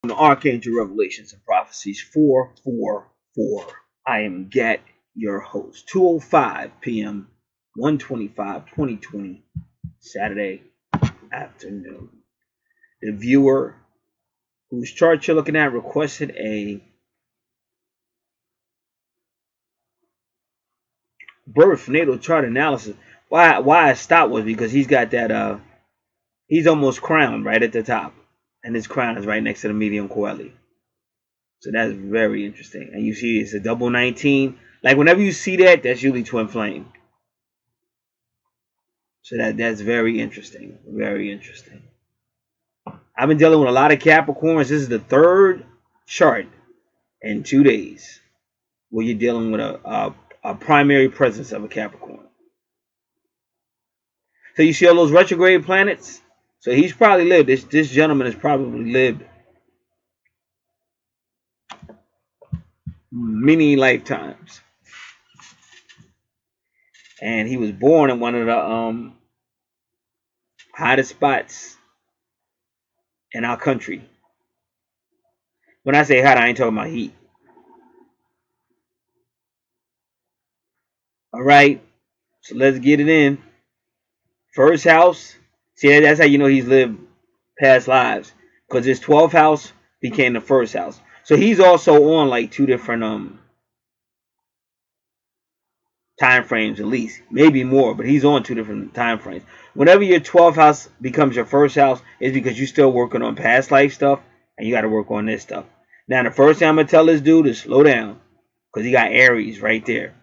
The Archangel Revelations and Prophecies 444. I am Gat, your host. 2:05 p.m. 1/25/2020, Saturday afternoon. The viewer whose chart you're looking at requested a birth natal chart analysis. Why I stopped was because he's got that he's almost crowned right at the top, and his crown is right next to the medium coeli. So that's very interesting. And you see it's a double 19. Like whenever you see that, that's usually twin flame. So that's very interesting. Very interesting. I've been dealing with a lot of Capricorns. This is the third chart in 2 days where you're dealing with a primary presence of a Capricorn. So you see all those retrograde planets? So he's probably lived, this gentleman has probably lived many lifetimes. And he was born in one of the hottest spots in our country. When I say hot, I ain't talking about heat. All right, so let's get it in. First house. See, that's how you know he's lived past lives, because his 12th house became the first house. So he's also on like two different time frames, at least, maybe more, but he's on two different time frames. Whenever your 12th house becomes your first house, it's because you're still working on past life stuff, and you got to work on this stuff. Now, the first thing I'm gonna tell this dude is slow down, because he got Aries right there.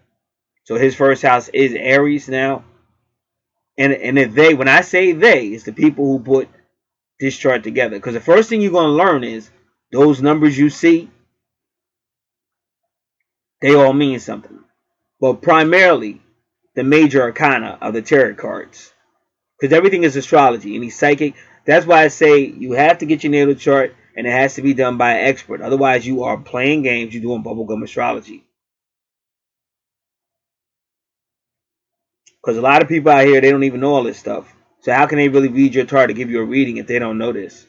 So his first house is Aries now. And if they, when I say they, it's the people who put this chart together. Because the first thing you're going to learn is those numbers you see, they all mean something. But primarily, the major arcana of the tarot cards. Because everything is astrology. Any psychic. That's why I say you have to get your natal chart, and it has to be done by an expert. Otherwise, you are playing games. You're doing bubblegum astrology. Because a lot of people out here, they don't even know all this stuff. So how can they really read your chart to give you a reading if they don't know this?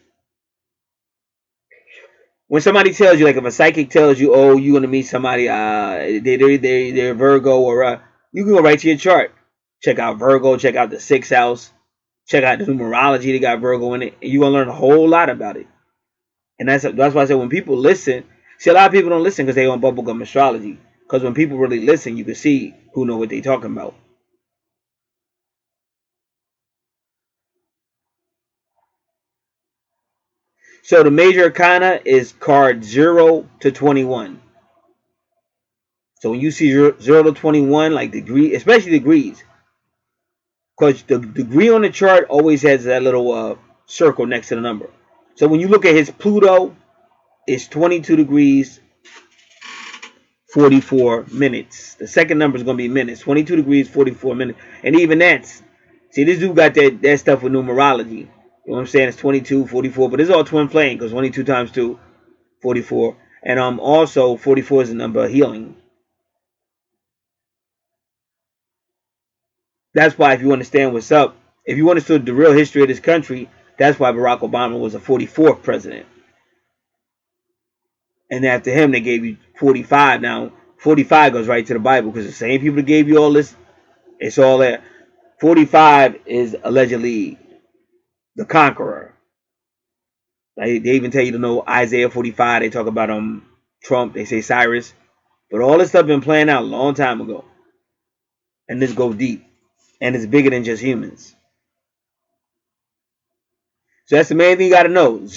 When somebody tells you, like if a psychic tells you, oh, you're going to meet somebody, they're Virgo, or you can go right to your chart. Check out Virgo, check out the 6th house, check out the numerology, they got Virgo in it, and you're going to learn a whole lot about it. And that's why I say when people listen, see, a lot of people don't listen because they on bubblegum astrology. Because when people really listen, you can see who know what they talking about. So the major arcana is card 0 to 21. So when you see 0 to 21, like degree, especially degrees, because the degree on the chart always has that little circle next to the number. So when you look at his Pluto, it's 22 degrees, 44 minutes. The second number is going to be minutes. 22 degrees, 44 minutes. And even that's, see, this dude got that stuff with numerology. You know what I'm saying? It's 22, 44, but it's all twin flame because 22 times 2, 44. And also 44 is the number of healing. That's why if you understand what's up, if you understood the real history of this country, that's why Barack Obama was a 44th president. And after him, they gave you 45. Now, 45 goes right to the Bible because the same people that gave you all this, it's all there. 45 is allegedly the conqueror. They even tell you to know Isaiah 45. They talk about Trump. They say Cyrus. But all this stuff been playing out a long time ago. And this goes deep. And it's bigger than just humans. So that's the main thing you got to know.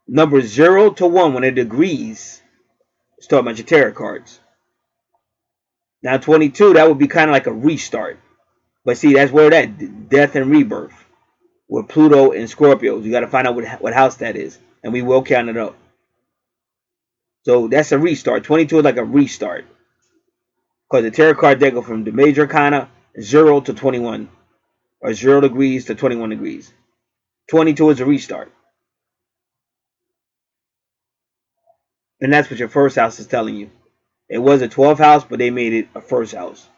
Numbers 0 to 1, when they're degrees, it's talking about your tarot cards. Now 22, that would be kind of like a restart. But see, that's where that death and rebirth with Pluto and Scorpios. You got to find out what house that is, and we will count it up. So that's a restart. 22 is like a restart, because the tarot card deck go from the major arcana 0 to 21, or 0 degrees to 21 degrees. 22 is a restart, and that's what your first house is telling you. It was a 12th house, but they made it a first house.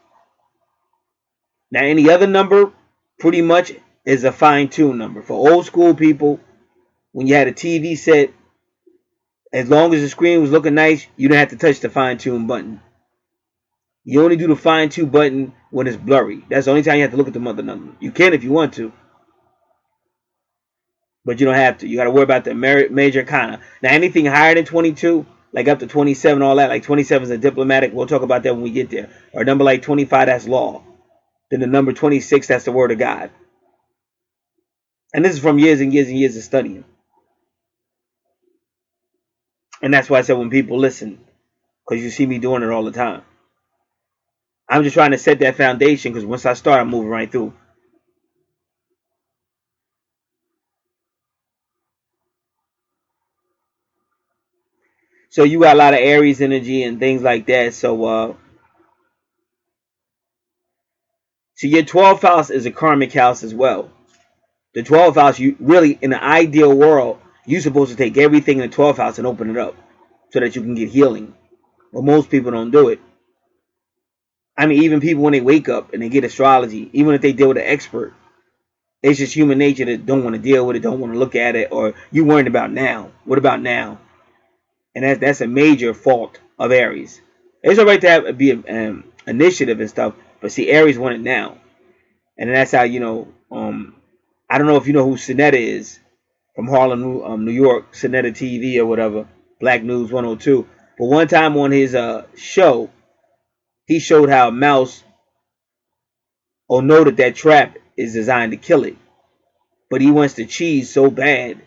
Now, any other number pretty much is a fine-tuned number. For old school people, when you had a TV set, As long as the screen was looking nice, you didn't have to touch the fine-tune button. You only do the fine-tune button when it's blurry. That's the only time you have to look at the mother number. You can if you want to, but you don't have to. You got to worry about the major kind of. Now, anything higher than 22, like up to 27, all that, like 27 is a diplomatic. We'll talk about that when we get there. Or a number like 25, that's law. Then the number 26, that's the word of God. And this is from years and years and years of studying. And that's why I said when people listen, because you see me doing it all the time. I'm just trying to set that foundation, because once I start, I'm moving right through. So you got a lot of Aries energy and things like that. So your 12th house is a karmic house as well. The 12th house, you really, in the ideal world, you're supposed to take everything in the 12th house and open it up so that you can get healing. But most people don't do it. I mean, even people when they wake up and they get astrology, even if they deal with an expert, it's just human nature that don't want to deal with it, don't want to look at it, or you worried about now. What about now? And that's a major fault of Aries. It's alright to have be an initiative and stuff, but see, Aries want it now, and that's how I don't know if you know who Sinetta is from Harlem, New York, Sinetta TV or whatever, Black News 102. But one time on his show, he showed how a mouse will know that trap is designed to kill it, but he wants the cheese so bad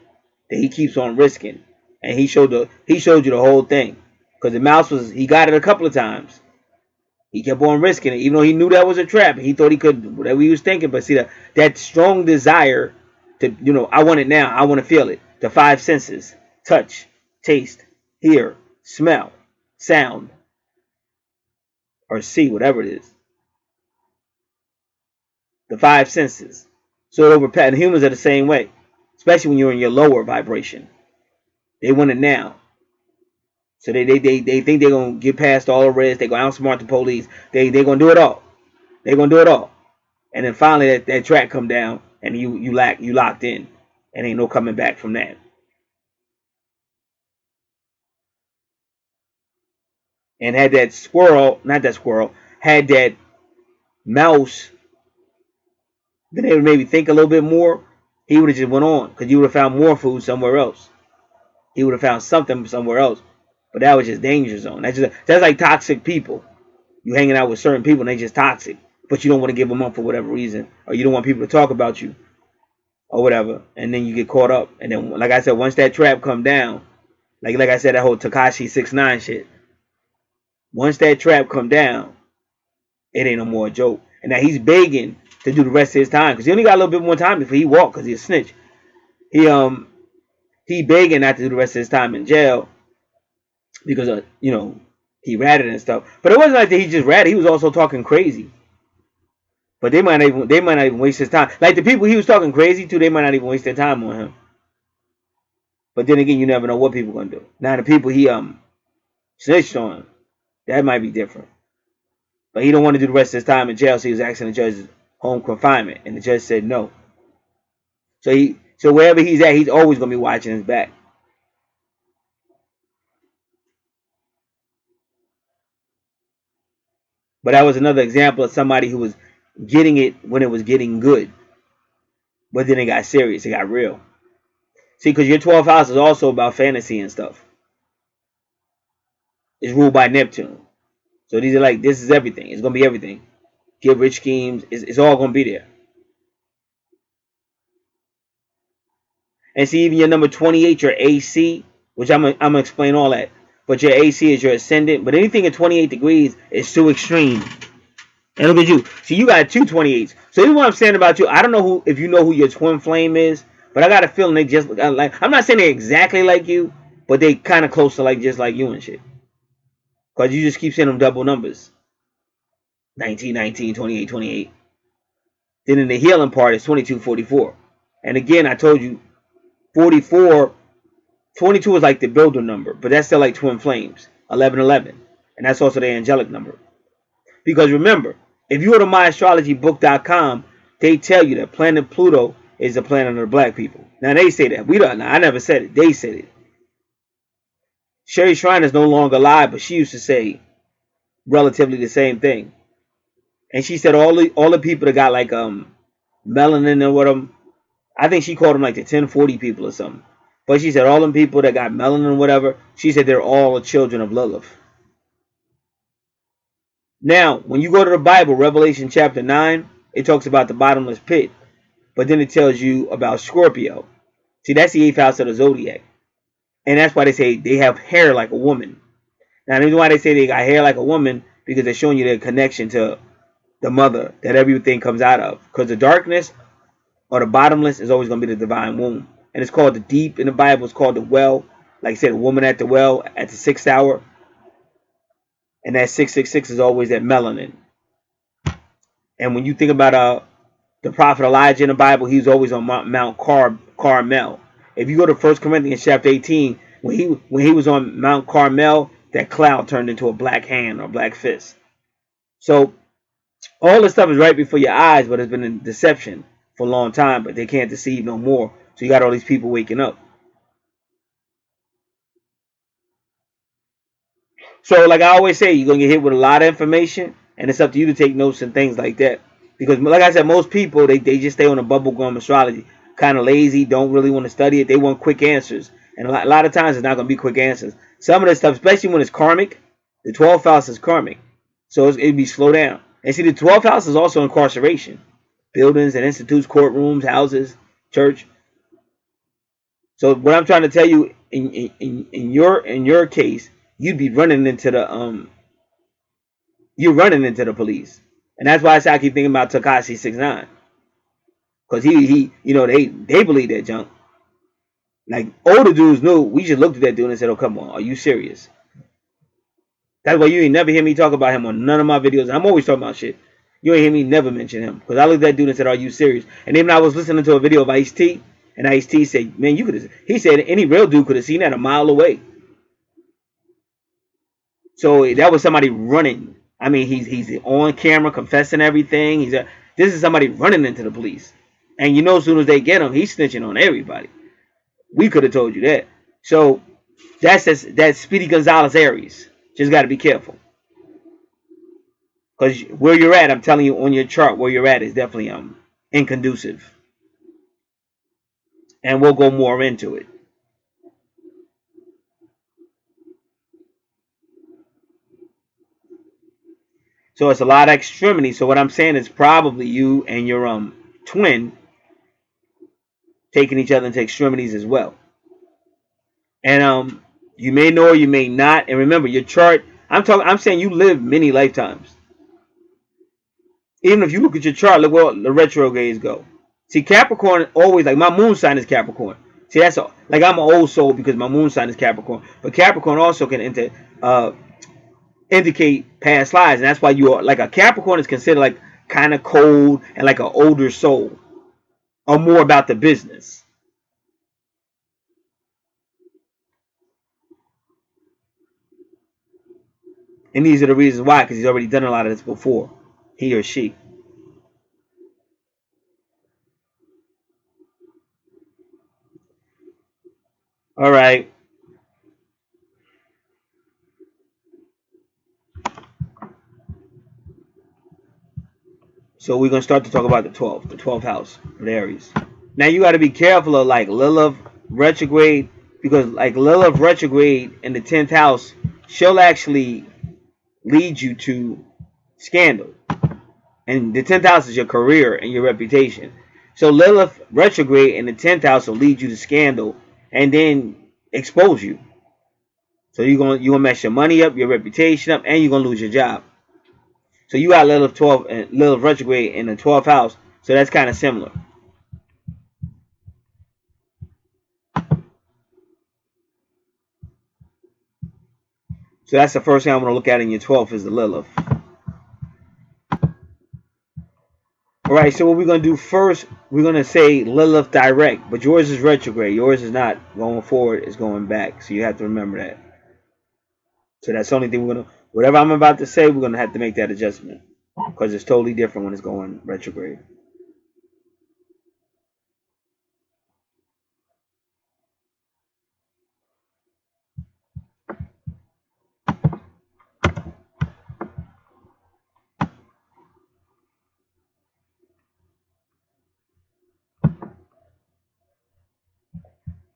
that he keeps on risking. And he showed you the whole thing, because the mouse he got it a couple of times. He kept on risking it, even though he knew that was a trap. He thought he could, whatever he was thinking. But see, that strong desire to, I want it now. I want to feel it. The five senses: touch, taste, hear, smell, sound, or see, whatever it is. The five senses. So and humans are the same way, especially when you're in your lower vibration. They want it now. So they think they're gonna get past all the rest. They're gonna outsmart the police. They're gonna do it all. They're gonna do it all. And then finally that track come down and you locked in. And ain't no coming back from that. And had that had that mouse been able to maybe think a little bit more, he would have just went on, because you would have found more food somewhere else. He would have found something somewhere else. But that was just danger zone. That's like toxic people. You hanging out with certain people and they just toxic, but you don't want to give them up for whatever reason, or you don't want people to talk about you, or whatever, and then you get caught up. And then, like I said, once that trap come down, like I said, that whole Tekashi 6ix9ine shit. Once that trap come down, it ain't no more a joke. And now he's begging to do the rest of his time, because he only got a little bit more time before he walk, because he's a snitch. He begging not to do the rest of his time in jail because he ratted and stuff. But it wasn't like that he just ratted. He was also talking crazy. But they might not even waste his time. Like the people he was talking crazy to, they might not even waste their time on him. But then again, you never know what people gonna do. Now the people he snitched on, that might be different. But he don't want to do the rest of his time in jail, so he was asking the judge's home confinement, and the judge said no. So wherever he's at, he's always gonna be watching his back. But that was another example of somebody who was getting it when it was getting good. But then it got serious. It got real. See, because your 12th house is also about fantasy and stuff. It's ruled by Neptune. So these are like, this is everything. It's going to be everything. Get rich schemes. It's all going to be there. And see, even your number 28, your AC, which I'm going to explain all that. But your AC is your ascendant. But anything at 28 degrees is too extreme. And look at you. See, you got two 28s. So this is what I'm saying about you. I don't know if you know who your twin flame is, but I got a feeling they just like. I'm not saying they're exactly like you, but they kind of close to like just like you and shit. Because you just keep seeing them double numbers. 19, 19, 28, 28. Then in the healing part, it's 22, 44. And again, I told you, 44, 22 is like the builder number, but that's still like twin flames. 11, 11. And that's also the angelic number. Because remember, if you go to myastrologybook.com, they tell you that planet Pluto is the planet of the black people. Now they say that. We don't. I never said it. They said it. Sherry Shriner's no longer alive, but she used to say relatively the same thing. And she said all the people that got like melanin or what I think she called them like the 1040 people or something. But she said all them people that got melanin or whatever, she said they're all children of Lilith. Now, when you go to the Bible, Revelation chapter 9, it talks about the bottomless pit. But then it tells you about Scorpio. See, that's the 8th house of the zodiac. And that's why they say they have hair like a woman. Now, the reason why they say they got hair like a woman, because they're showing you their connection to the mother that everything comes out of. Because the darkness or the bottomless is always going to be the divine womb. And it's called the deep in the Bible. It's called the well. Like I said, a woman at the well at the 6th hour. And that 666 is always that melanin. And when you think about the prophet Elijah in the Bible, he's always on Mount Carmel. If you go to 1 Corinthians chapter 18, when he was on Mount Carmel, that cloud turned into a black hand or black fist. So all this stuff is right before your eyes, but it's been a deception for a long time, but they can't deceive no more. So you got all these people waking up. So like I always say, you're going to get hit with a lot of information, and it's up to you to take notes and things like that. Because like I said, most people, they just stay on the bubblegum astrology. Kind of lazy, don't really want to study it. They want quick answers. And a lot of times it's not going to be quick answers. Some of this stuff, especially when it's karmic, the 12th house is karmic. So it'd be slow down. And see, the 12th house is also incarceration. Buildings and institutes, courtrooms, houses, church. So what I'm trying to tell you, in your case, you'd be running into the you're running into the police. And that's why I say I keep thinking about Tekashi 6ix9ine. Because he they believe that junk. Like older dudes knew, we just looked at that dude and said, oh come on, are you serious? That's why you ain't never hear me talk about him on none of my videos. And I'm always talking about shit. You ain't hear me never mention him. Because I looked at that dude and said, are you serious? And then I was listening to a video of Ice-T, and Ice-T said, man, you could have, he said any real dude could have seen that a mile away. So that was somebody running. I mean, he's on camera confessing everything. This is somebody running into the police. And you know, as soon as they get him, he's snitching on everybody. We could have told you that. So that's Speedy Gonzalez Aries. Just got to be careful. Because where you're at, I'm telling you on your chart, where you're at is definitely inconducive. And we'll go more into it. So it's a lot of extremity. So what I'm saying is probably you and your twin taking each other into extremities as well. And you may know or you may not. And remember, your chart, I'm saying you live many lifetimes. Even if you look at your chart, look where the retrogrades go. See, Capricorn always, like my moon sign is Capricorn. See, that's all. Like I'm an old soul because my moon sign is Capricorn. But Capricorn also can indicate past lives. And that's why you are, like a Capricorn is considered like kind of cold and like an older soul. Or more about the business. And these are the reasons why, because he's already done a lot of this before. He or she. All right. So we're going to start to talk about the 12th house of Aries. Now you got to be careful of like Lilith retrograde, because like Lilith retrograde in the 10th house, she'll actually lead you to scandal. And the 10th house is your career and your reputation. So Lilith retrograde in the 10th house will lead you to scandal and then expose you. So you're gonna mess your money up, your reputation up, and you're gonna lose your job. So you got Lilith retrograde in the 12th house. So that's kind of similar. So that's the first thing I want to look at in your 12th is the Lilith. Alright, so what we're going to do first, we're going to say Lilith direct. But yours is retrograde. Yours is not going forward, it's going back. So you have to remember that. So that's the only thing we're going to, whatever I'm about to say, we're going to have to make that adjustment. Because it's totally different when it's going retrograde.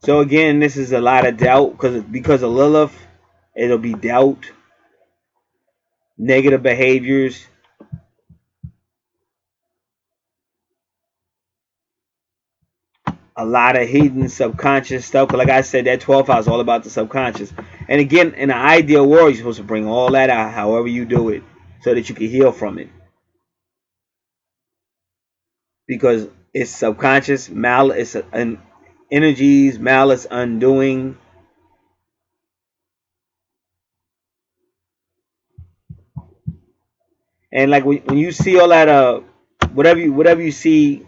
So again, this is a lot of doubt because of Lilith. It'll be doubt, negative behaviors, a lot of hidden subconscious stuff. Cause like I said, that 12th house is all about the subconscious. And again, in an ideal world, you're supposed to bring all that out, however you do it, so that you can heal from it. Because it's subconscious, malice, and energies, malice, undoing. And like when you see all that, whatever you see,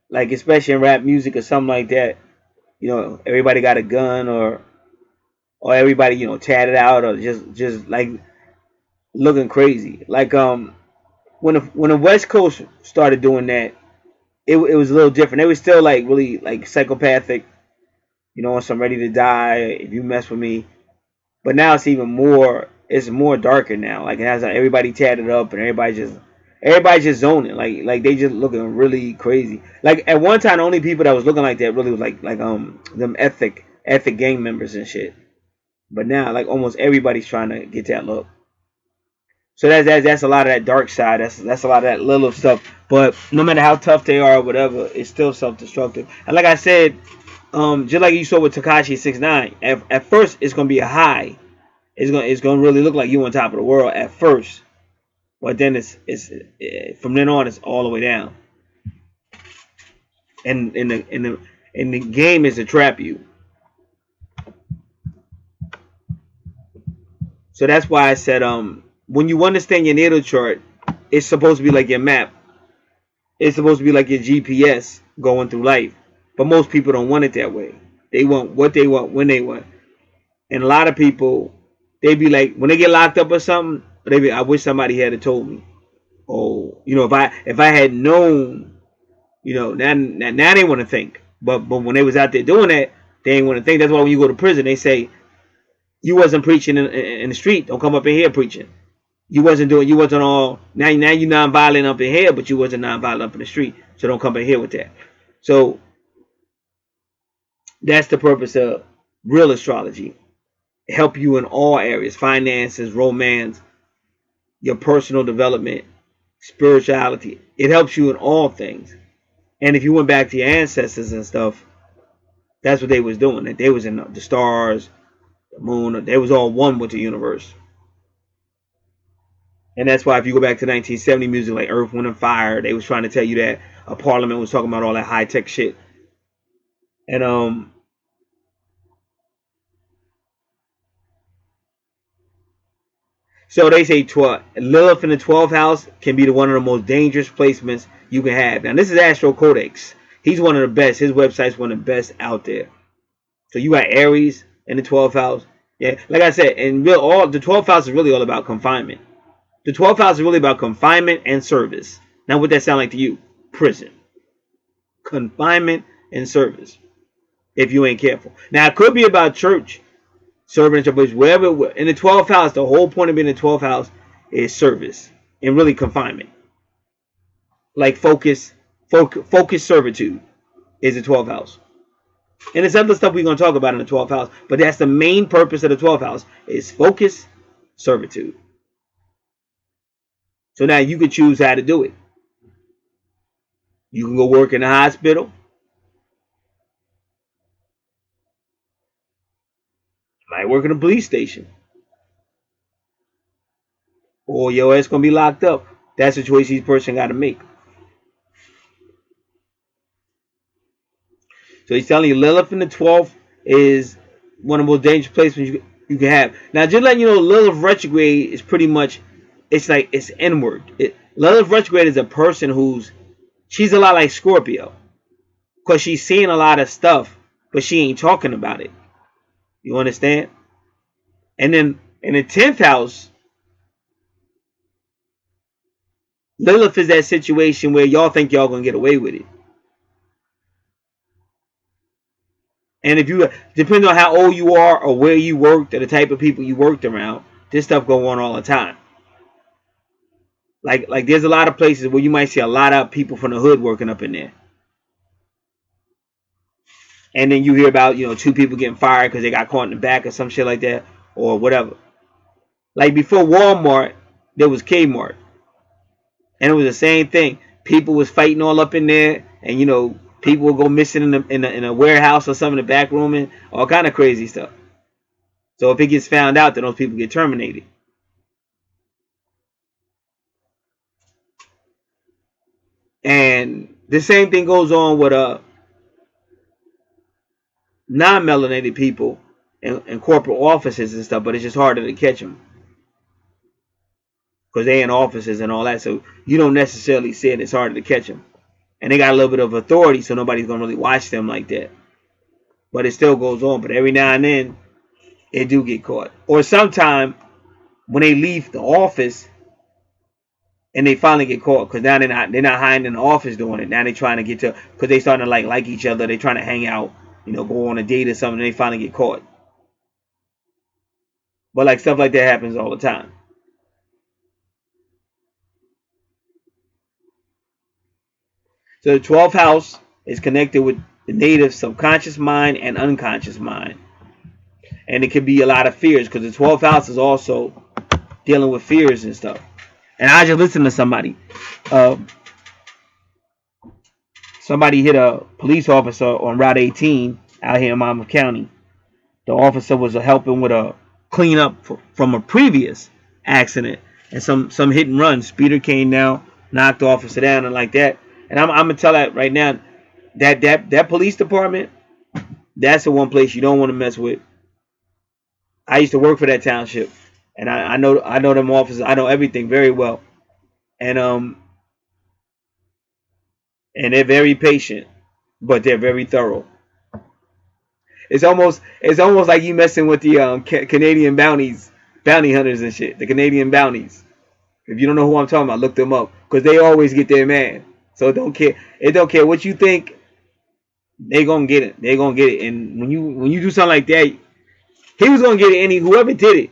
like especially in rap music or something like that, everybody got a gun or everybody tatted out or just like looking crazy. Like when the West Coast started doing that, it was a little different. They were still like really like psychopathic, on some ready to die if you mess with me. But now it's even more. It's more darker now. Like it has everybody tatted up and everybody just zoning. Like they just looking really crazy. Like at one time, the only people that was looking like that really was like them ethic gang members and shit. But now like almost everybody's trying to get that look. So that's a lot of that dark side. That's a lot of that little stuff. But no matter how tough they are or whatever, it's still self-destructive. And like I said, just like you saw with Tekashi 6ix9ine, at first it's gonna be a high. It's gonna really look like you on top of the world at first, but then it's from then on it's all the way down. And the game is to trap you. So that's why I said when you understand your natal chart, it's supposed to be like your map. It's supposed to be like your GPS going through life. But most people don't want it that way. They want what they want when they want. And a lot of people, they be like, when they get locked up or something, they be, I wish somebody had told me. Oh, if I had known, now they want to think. But when they was out there doing that, they ain't want to think. That's why when you go to prison, they say you wasn't preaching in the street. Don't come up in here preaching. You wasn't all now you non-violent up in here, but you wasn't non-violent up in the street. So don't come in here with that. So that's the purpose of real astrology. Help you in all areas: finances, romance, your personal development, spirituality. It helps you in all things. And if you went back to your ancestors and stuff, that's what they was doing. That they was in the stars, the moon. They was all one with the universe. And that's why if you go back to 1970 music like Earth, Wind, and Fire, they was trying to tell you that a Parliament was talking about all that high tech shit. And so they say Lilith in the 12th house can be one of the most dangerous placements you can have. Now this is Astro Codex. He's one of the best. His website's one of the best out there. So you got Aries in the 12th house. Yeah, like I said, and the 12th house is really all about confinement. The 12th house is really about confinement and service. Now, what that sound like to you? Prison. Confinement and service. If you ain't careful. Now, it could be about church, serving, but wherever. In the 12th house, the whole point of being in the 12th house is service and really confinement. Like focus servitude is the 12th house. And there's other stuff we're going to talk about in the 12th house, but that's the main purpose of the 12th house is focus, servitude. So now you can choose how to do it. You can go work in the hospital. You might work in a police station. Or your ass going to be locked up. That's the choice each person got to make. So he's telling you Lilith in the 12th is one of the most dangerous places you can have. Now, just letting you know, Lilith retrograde is pretty much, it's like, it's inward. Lilith retrograde is a person she's a lot like Scorpio. Because she's seeing a lot of stuff, but she ain't talking about it. You understand? And then in the 10th house, Lilith is that situation where y'all think y'all going to get away with it. And if you, depending on how old you are or where you worked or the type of people you worked around, this stuff go on all the time. Like there's a lot of places where you might see a lot of people from the hood working up in there. And then you hear about, 2 people getting fired because they got caught in the back or some shit like that, or whatever. Like before Walmart, there was Kmart, and it was the same thing. People was fighting all up in there, and people would go missing in a warehouse or something in the back room, and all kind of crazy stuff. So if it gets found out, then those people get terminated. And the same thing goes on with non-melanated people in corporate offices and stuff, but it's just harder to catch them because they in offices and all that. So you don't necessarily see it. It's harder to catch them, and they got a little bit of authority, so nobody's gonna really watch them like that. But it still goes on. But every now and then, it do get caught. Or sometime when they leave the office and they finally get caught, because now they're not hiding in the office doing it. Now they're trying to get to, because they starting to like each other. They trying to hang out, go on a date or something. And they finally get caught. But like stuff like that happens all the time. So the 12th house is connected with the native subconscious mind and unconscious mind. And it could be a lot of fears, because the 12th house is also dealing with fears and stuff. And I just listened to somebody. Somebody hit a police officer on Route 18 out here in Monmouth County. The officer was helping with a cleanup from a previous accident. And some hit and run. Speeder came down, knocked the officer down and like that. And I'm going to tell that right now, that police department, that's the one place you don't want to mess with. I used to work for that township, and I know them officers. I know everything very well, and they're very patient, but they're very thorough. It's almost like you messing with the Canadian bounty hunters and shit. The Canadian bounties. If you don't know who I'm talking about, look them up, because they always get their man. So it don't care what you think. They gonna get it. They gonna get it. And when you do something like that, he was gonna get it. Whoever did it,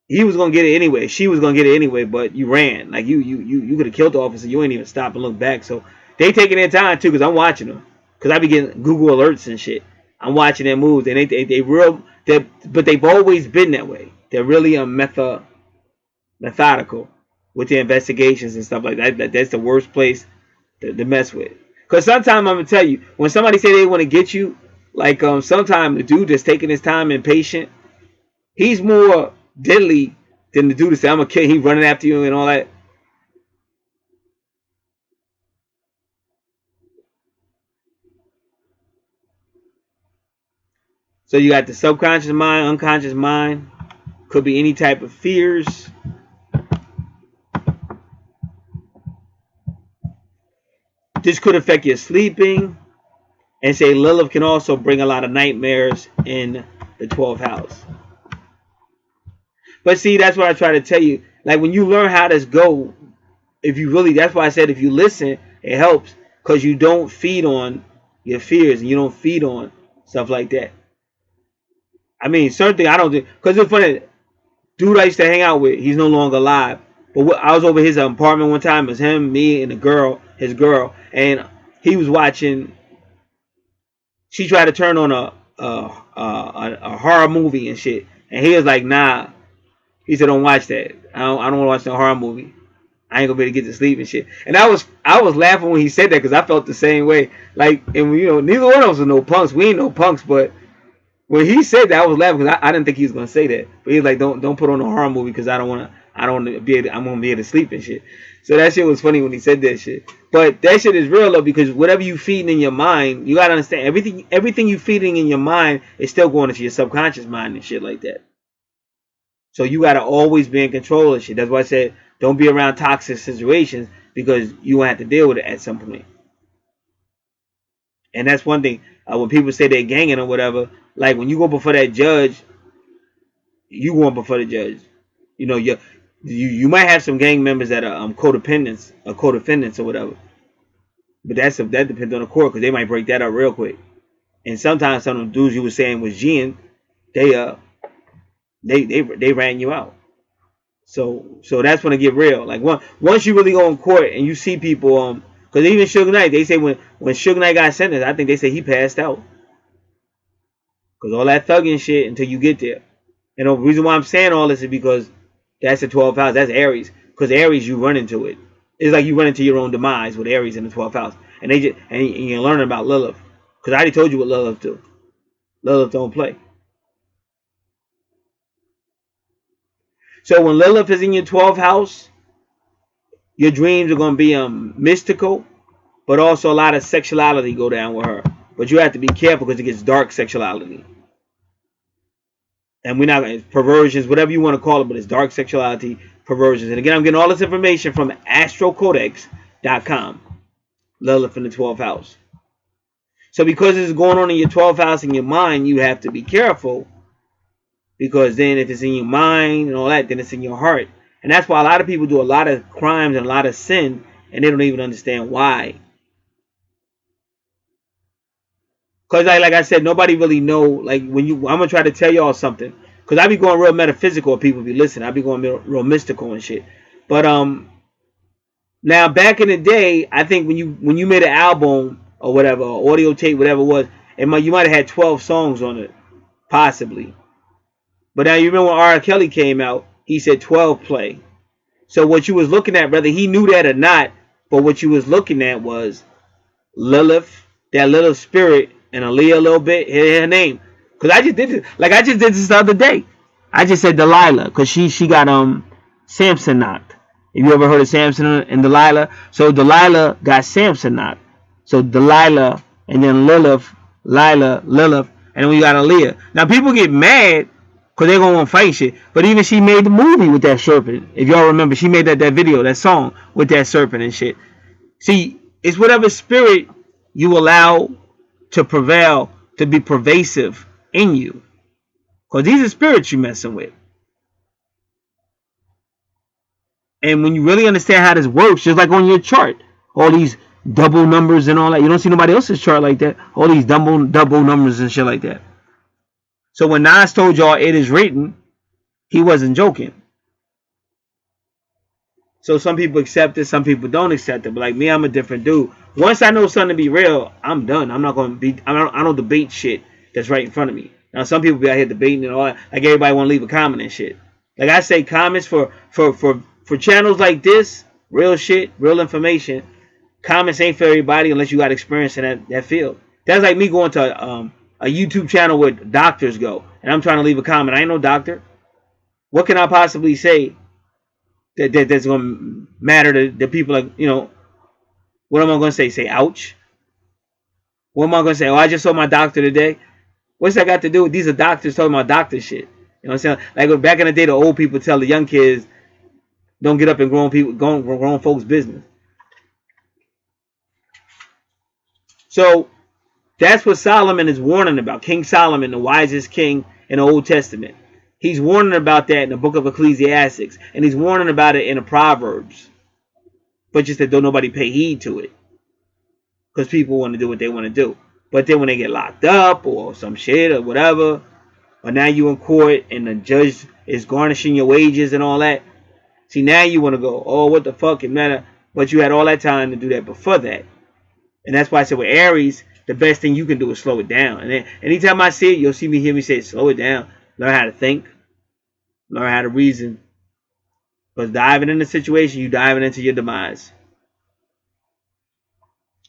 he was gonna get it anyway. She was gonna get it anyway. But you ran. Like you could have killed the officer. You ain't even stop and look back. So they taking their time too, because I'm watching them. Because I be getting Google alerts and shit. I'm watching their moves, and but they've always been that way. They're really methodical with their investigations and stuff like that. That's the worst place to mess with. Because sometimes I'm gonna tell you, when somebody say they want to get you, like sometimes the dude that's taking his time and patient, he's more deadly than the dude that say I'm a kid. He running after you and all that. So you got the subconscious mind, unconscious mind. Could be any type of fears. This could affect your sleeping. And say Lilith can also bring a lot of nightmares in the 12th house. But see, that's what I try to tell you. Like when you learn how this go, that's why I said if you listen, it helps. Because you don't feed on your fears and you don't feed on stuff like that. I mean, certain things I don't do. Because it's funny, dude I used to hang out with, he's no longer alive. But I was over his apartment one time. It was him, me, and his girl. And he was watching. She tried to turn on a horror movie and shit, and he was like, "Nah." He said, "Don't watch that. I don't want to watch no horror movie. I ain't gonna be able to get to sleep and shit." And I was laughing when he said that, because I felt the same way. Like, and neither one of us are no punks. We ain't no punks, but when he said that, I was laughing because I didn't think he was gonna say that. But he was like, "Don't put on a horror movie because I don't want to be able. I'm gonna be able to sleep and shit." So that shit was funny when he said that shit. But that shit is real though, because whatever you feeding in your mind, you gotta understand everything you feeding in your mind is still going into your subconscious mind and shit like that. So you gotta always be in control of shit. That's why I said don't be around toxic situations, because you will have to deal with it at some point. And that's one thing. When people say they're ganging or whatever, like when you go before that judge, you going before the judge. You might have some gang members that are co-defendants or whatever. But that depends on the court, because they might break that up real quick. And sometimes some of the dudes you were saying was Gin, they ran you out. So that's when it get real. Like once you really go in court and you see people Because even Suge Knight, they say when Suge Knight got sentenced, I think they say he passed out. Because all that thugging shit until you get there. And the reason why I'm saying all this is because that's the 12th house. That's Aries. Because Aries, you run into it. It's like you run into your own demise with Aries in the 12th house. And and you're learning about Lilith. Because I already told you what Lilith do. Lilith don't play. So when Lilith is in your 12th house, your dreams are going to be mystical, but also a lot of sexuality go down with her. But you have to be careful because it gets dark sexuality. And we're not perversions, whatever you want to call it, but it's dark sexuality, perversions. And again, I'm getting all this information from astrocodex.com. Lilith in the 12th house. So because this is going on in your 12th house in your mind, you have to be careful. Because then if it's in your mind and all that, then it's in your heart. And that's why a lot of people do a lot of crimes and a lot of sin, and they don't even understand why. Because like I said, nobody really know. Like when I'm going to try to tell y'all something. Because I be going real metaphysical if people be listening. I be going real mystical and shit. But now back in the day, I think when you made an album or whatever, or audio tape, whatever it was, you might have had 12 songs on it. Possibly. But now you remember when R. Kelly came out, he said 12 play. So what you was looking at, whether he knew that or not, but what you was looking at was Lilith, that little spirit, and Aaliyah a little bit, her name. Because I just did this, I just did this the other day. I just said Delilah, because she got Samson knocked. Have you ever heard of Samson and Delilah? So Delilah got Samson knocked. So Delilah, and then Lilith, Lilith, and then we got Aaliyah. Now people get mad because they're going to want to fight shit. But even she made the movie with that serpent. If y'all remember, she made that video, that song with that serpent and shit. See, it's whatever spirit you allow to prevail, to be pervasive in you. Because these are spirits you're messing with. And when you really understand how this works, just like on your chart, all these double numbers and all that. You don't see nobody else's chart like that. All these double numbers and shit like that. So when Nas told y'all it is written, he wasn't joking. So some people accept it, some people don't accept it. But like me, I'm a different dude. Once I know something to be real, I'm done. I'm not going to be, I don't debate shit that's right in front of me. Now some people be out here debating and all that. Like everybody want to leave a comment and shit. Like I say, comments for channels like this, real shit, real information. Comments ain't for everybody unless you got experience in that field. That's like me going to a YouTube channel where doctors go, and I'm trying to leave a comment. I ain't no doctor. What can I possibly say that's going to matter to the people? Like, you know, what am I going to say? Say ouch? What am I going to say? Oh, I just saw my doctor today. What's that got to do with? These are doctors talking about doctor shit. You know what I'm saying? Like back in the day, the old people tell the young kids, don't get up in grown folks' business. So that's what Solomon is warning about. King Solomon, the wisest king in the Old Testament. He's warning about that in the book of Ecclesiastes. And he's warning about it in the Proverbs. But just that don't nobody pay heed to it. Because people want to do what they want to do. But then when they get locked up or some shit or whatever, or now you in court and the judge is garnishing your wages and all that. See, now you want to go, oh, what the fuck, it matter. But you had all that time to do that before that. And that's why I said with Aries, the best thing you can do is slow it down. And then anytime I see it, you'll hear me say, slow it down. Learn how to think. Learn how to reason. Because diving in the situation, you diving into your demise.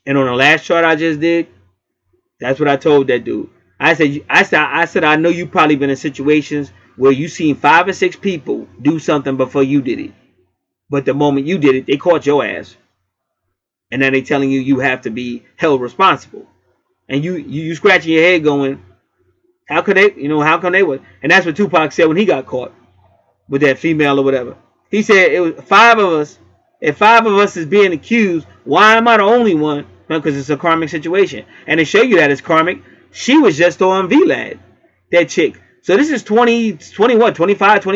And on the last chart I just did, that's what I told that dude. I said, I know you probably been in situations where you seen 5 or 6 people do something before you did it. But the moment you did it, they caught your ass. And now they telling you have to be held responsible. And you scratching your head going, how could they, how come they would? And that's what Tupac said when he got caught with that female or whatever. He said it was 5 of us. If 5 of us is being accused, why am I the only one? Because it's a karmic situation. And to show you that it's karmic, she was just on VLAD, that chick. So this is 25,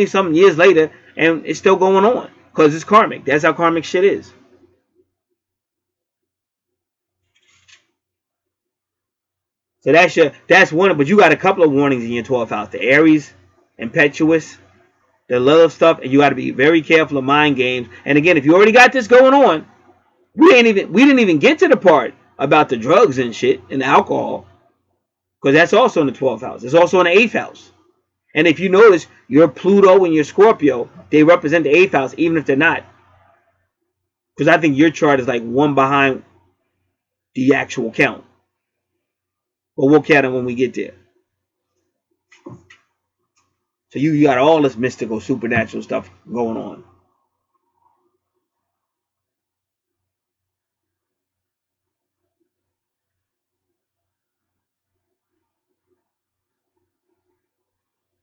something years later, and it's still going on. Because it's karmic. That's how karmic shit is. So that's one, but you got a couple of warnings in your 12th house. The Aries, impetuous, the love stuff, and you got to be very careful of mind games. And again, if you already got this going on, We didn't even get to the part about the drugs and shit and the alcohol, because that's also in the 12th house. It's also in the 8th house. And if you notice, your Pluto and your Scorpio, they represent the 8th house, even if they're not. Because I think your chart is like one behind the actual count. But we'll count it when we get there. So you got all this mystical, supernatural stuff going on.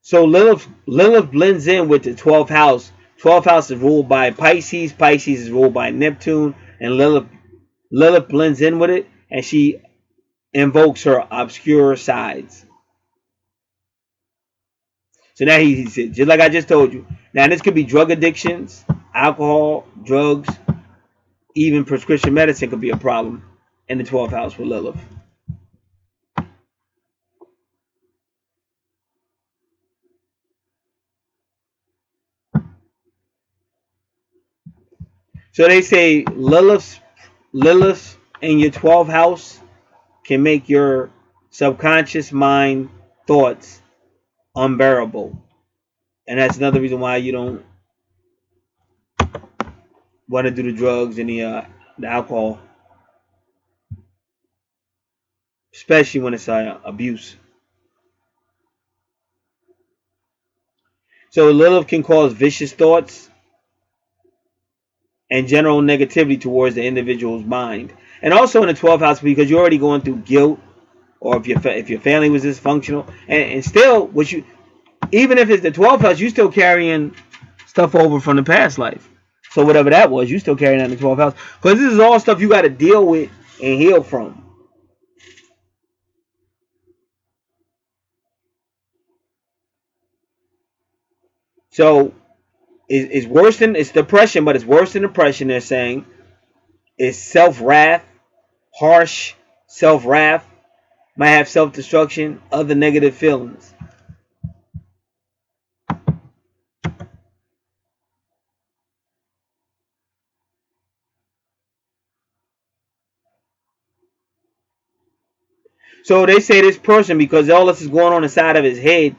So Lilith blends in with the 12th house. 12th house is ruled by Pisces. Pisces is ruled by Neptune. And Lilith blends in with it. And she invokes her obscure sides. So now he said, just like I just told you. Now this could be drug addictions, alcohol, drugs, even prescription medicine could be a problem in the 12th house with Lilith. So they say Lilith in your 12th house can make your subconscious mind thoughts unbearable. And that's another reason why you don't want to do the drugs and the alcohol, especially when it's abuse. So Lilith can cause vicious thoughts and general negativity towards the individual's mind. And also in the 12th house, because you're already going through guilt, or if your family was dysfunctional, and still, even if it's the 12th house, you're still carrying stuff over from the past life. So whatever that was, you still carrying that in the 12th house. Because this is all stuff you got to deal with and heal from. So it's worse than, it's depression, but it's worse than depression, they're saying. It's self-wrath, harsh self-wrath, might have self-destruction, other negative feelings. So they say this person, because all this is going on inside of his head,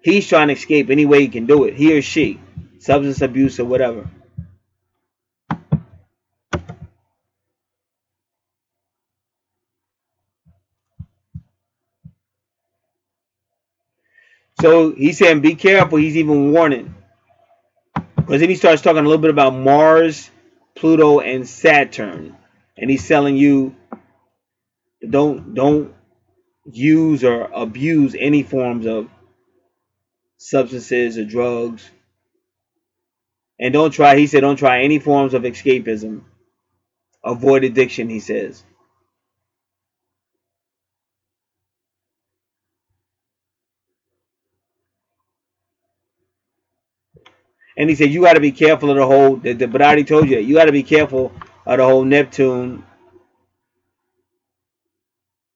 he's trying to escape any way he can do it. He or she. Substance abuse or whatever. So he's saying be careful. He's even warning. Because then he starts talking a little bit about Mars, Pluto, and Saturn. And he's telling you don't use or abuse any forms of substances or drugs. And don't try any forms of escapism. Avoid addiction, he says. And he said you got to be careful of the whole, but I already told you that. You got to be careful of the whole Neptune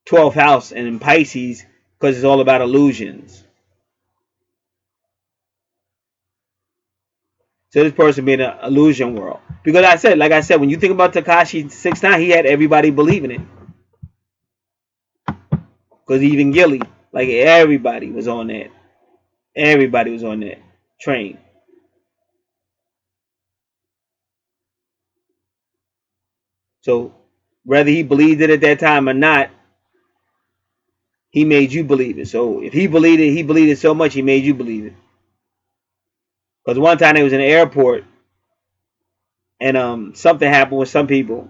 12th house and in Pisces, because it's all about illusions. So this person being an illusion world. Because like I said, when you think about Tekashi 69, he had everybody believing it. Because even Gilly, like everybody was on that. Everybody was on that train. So whether he believed it at that time or not, he made you believe it. So if he believed it so much, he made you believe it. Because one time they was in the airport and something happened with some people.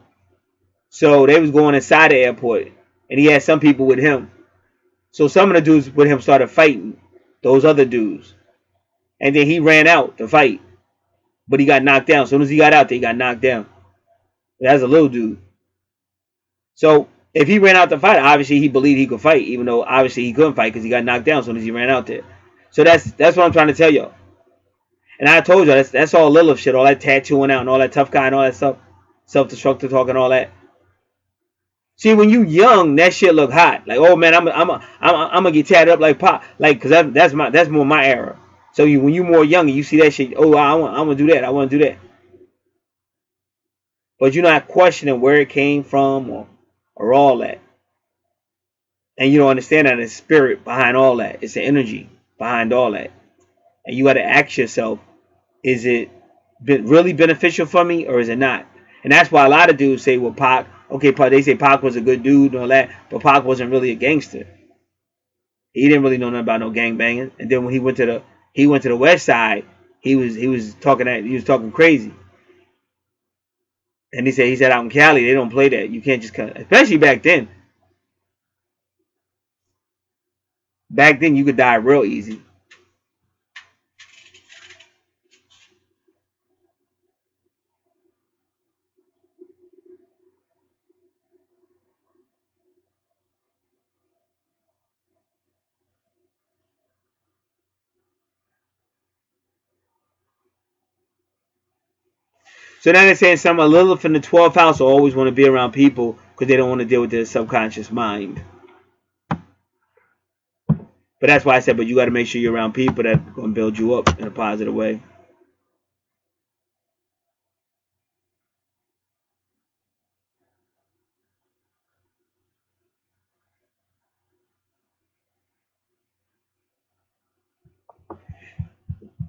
So they was going inside the airport and he had some people with him. So some of the dudes with him started fighting those other dudes. And then he ran out to fight. But he got knocked down. As soon as he got out there, he got knocked down. That's a little dude. So if he ran out to fight, obviously he believed he could fight, even though obviously he couldn't fight because he got knocked down as soon as he ran out there. So that's what I'm trying to tell y'all. And I told you that's all Lilith shit, all that tattooing out and all that tough guy and all that stuff, self-destructive talk and all that. See, when you young, that shit look hot. Like, oh man, I'm gonna get tatted up like Pop, like, cause that's more my era. So when you more young, you see that shit. Oh, I want to do that. I want to do that. but you're not questioning where it came from or all that. And you don't understand that it's spirit behind all that. It's the energy behind all that. And you got to ask yourself, is it really beneficial for me or is it not? And that's why a lot of dudes say, well, Pac, okay, Pac, they say Pac was a good dude and all that, but Pac wasn't really a gangster. He didn't really know nothing about no gang banging. And then when he went to the West Side, he was talking crazy. And he said out in Cali they don't play that. You can't just cut, especially back then. Back then you could die real easy. So now they're saying some of Lilith in the 12th house will always want to be around people because they don't want to deal with their subconscious mind. But that's why I said, but you got to make sure you're around people that are going to build you up in a positive way.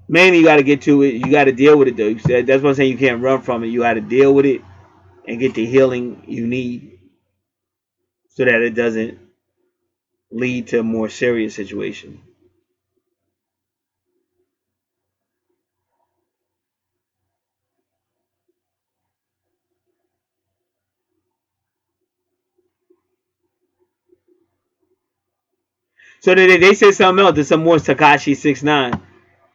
Mainly, you got to get to it. You got to deal with it, though. That's what I'm saying. You can't run from it. You got to deal with it and get the healing you need so that it doesn't lead to a more serious situation. So they said something else. There's some more Takashi 6ix9ine.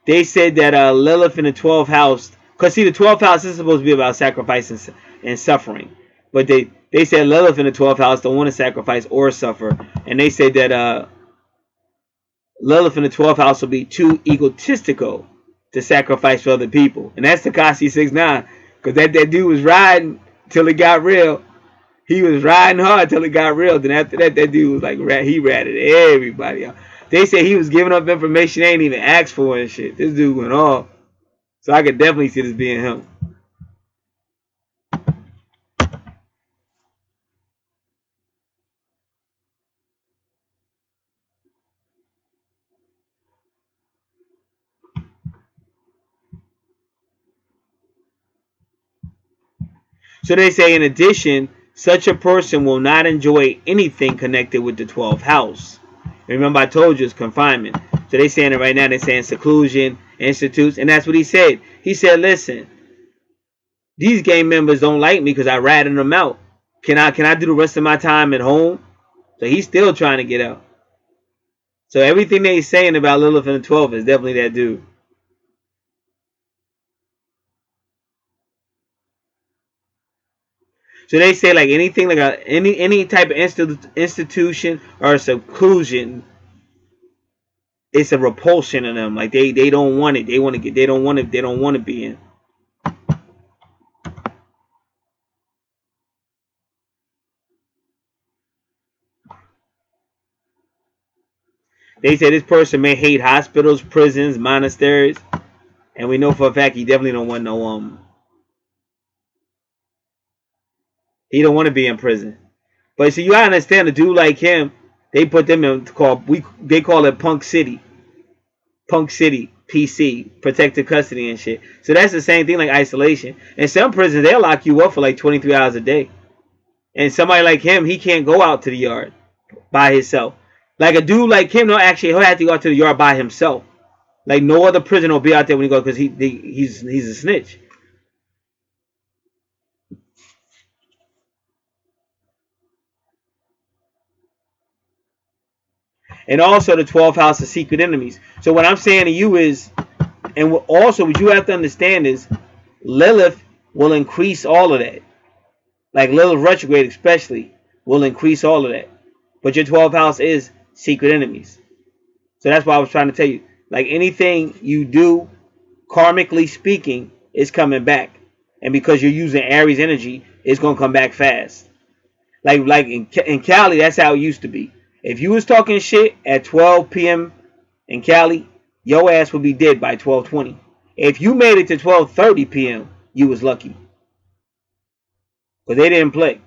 They said that Lilith in the 12th house, because see, the 12th house is supposed to be about sacrifice and suffering. But they said Lilith in the 12th house don't want to sacrifice or suffer. And they said that Lilith in the 12th house will be too egotistical to sacrifice for other people. And that's Takashi 6ix9ine. Because that dude was riding till it got real. He was riding hard till it got real. Then after that, that dude was like, he ratted everybody out. They said he was giving up information they ain't even asked for and shit. This dude went off. So I could definitely see this being him. So they say, in addition, such a person will not enjoy anything connected with the 12th house. Remember, I told you it's confinement. So they saying it right now. They're saying seclusion, institutes, and that's what he said. He said, listen, these gang members don't like me because I ratted them out. Can I do the rest of my time at home? So he's still trying to get out. So everything they saying about Lilith in the 12th is definitely that dude. So they say like anything like any type of institution or seclusion, it's a repulsion in them. Like they don't want it. They want to get. They don't want it. They don't want to be in. They say this person may hate hospitals, prisons, monasteries, and we know for a fact he definitely don't want no He don't want to be in prison. But see, you gotta understand, a dude like him, they put them in they call it Punk City. Punk City, PC, protective custody and shit. So that's the same thing like isolation. In some prisons, they'll lock you up for like 23 hours a day. And somebody like him, he can't go out to the yard by himself. Like a dude like him, no, actually, he'll have to go out to the yard by himself. Like no other prisoner will be out there when he goes because he's a snitch. And also the 12th house of secret enemies. So what I'm saying to you is, and also what you have to understand is, Lilith will increase all of that. Like Lilith retrograde especially will increase all of that. But your 12th house is secret enemies. So that's why I was trying to tell you. Like anything you do, karmically speaking, is coming back. And because you're using Aries energy, it's going to come back fast. Like in Cali, that's how it used to be. If you was talking shit at 12 p.m. in Cali, your ass would be dead by 12:20. If you made it to 12:30 p.m., you was lucky. Because they didn't play.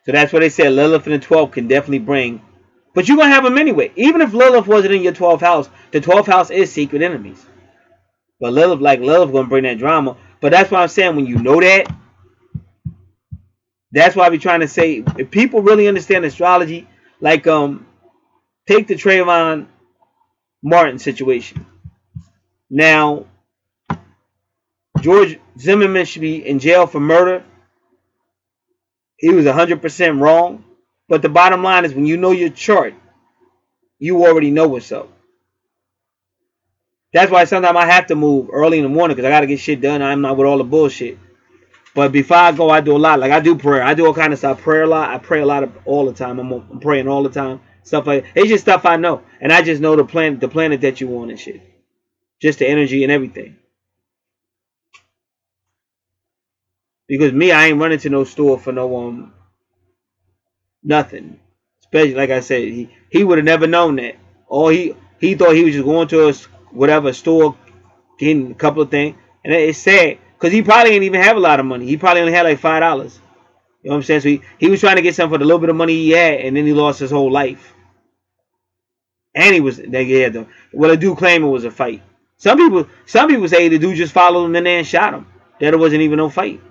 So that's what they said. Lilith in the 12th can definitely bring. But you're going to have them anyway. Even if Lilith wasn't in your 12th house, the 12th house is secret enemies. But Lilith going to bring that drama. But that's why I'm saying when you know that, that's why I be trying to say, if people really understand astrology, like take the Trayvon Martin situation. Now, George Zimmerman should be in jail for murder. He was 100% wrong. But the bottom line is when you know your chart, you already know what's up. That's why sometimes I have to move early in the morning because I got to get shit done. I'm not with all the bullshit. But before I go, I do a lot. Like I do prayer. I do all kind of stuff. I pray a lot. I pray a lot all the time. I'm praying all the time. Stuff like that. It's just stuff I know. And I just know the planet that you want and shit. Just the energy and everything. Because me, I ain't running to no store for no nothing. Especially like I said, he would have never known that. Or he thought he was just going to a whatever store, getting a couple of things, and it's sad because he probably didn't even have a lot of money. He probably only had like $5. You know what I'm saying? So he was trying to get something for the little bit of money he had, and then he lost his whole life. And he was well, the dude claimed it was a fight. Some people say the dude just followed him in there and shot him. That it wasn't even no fight.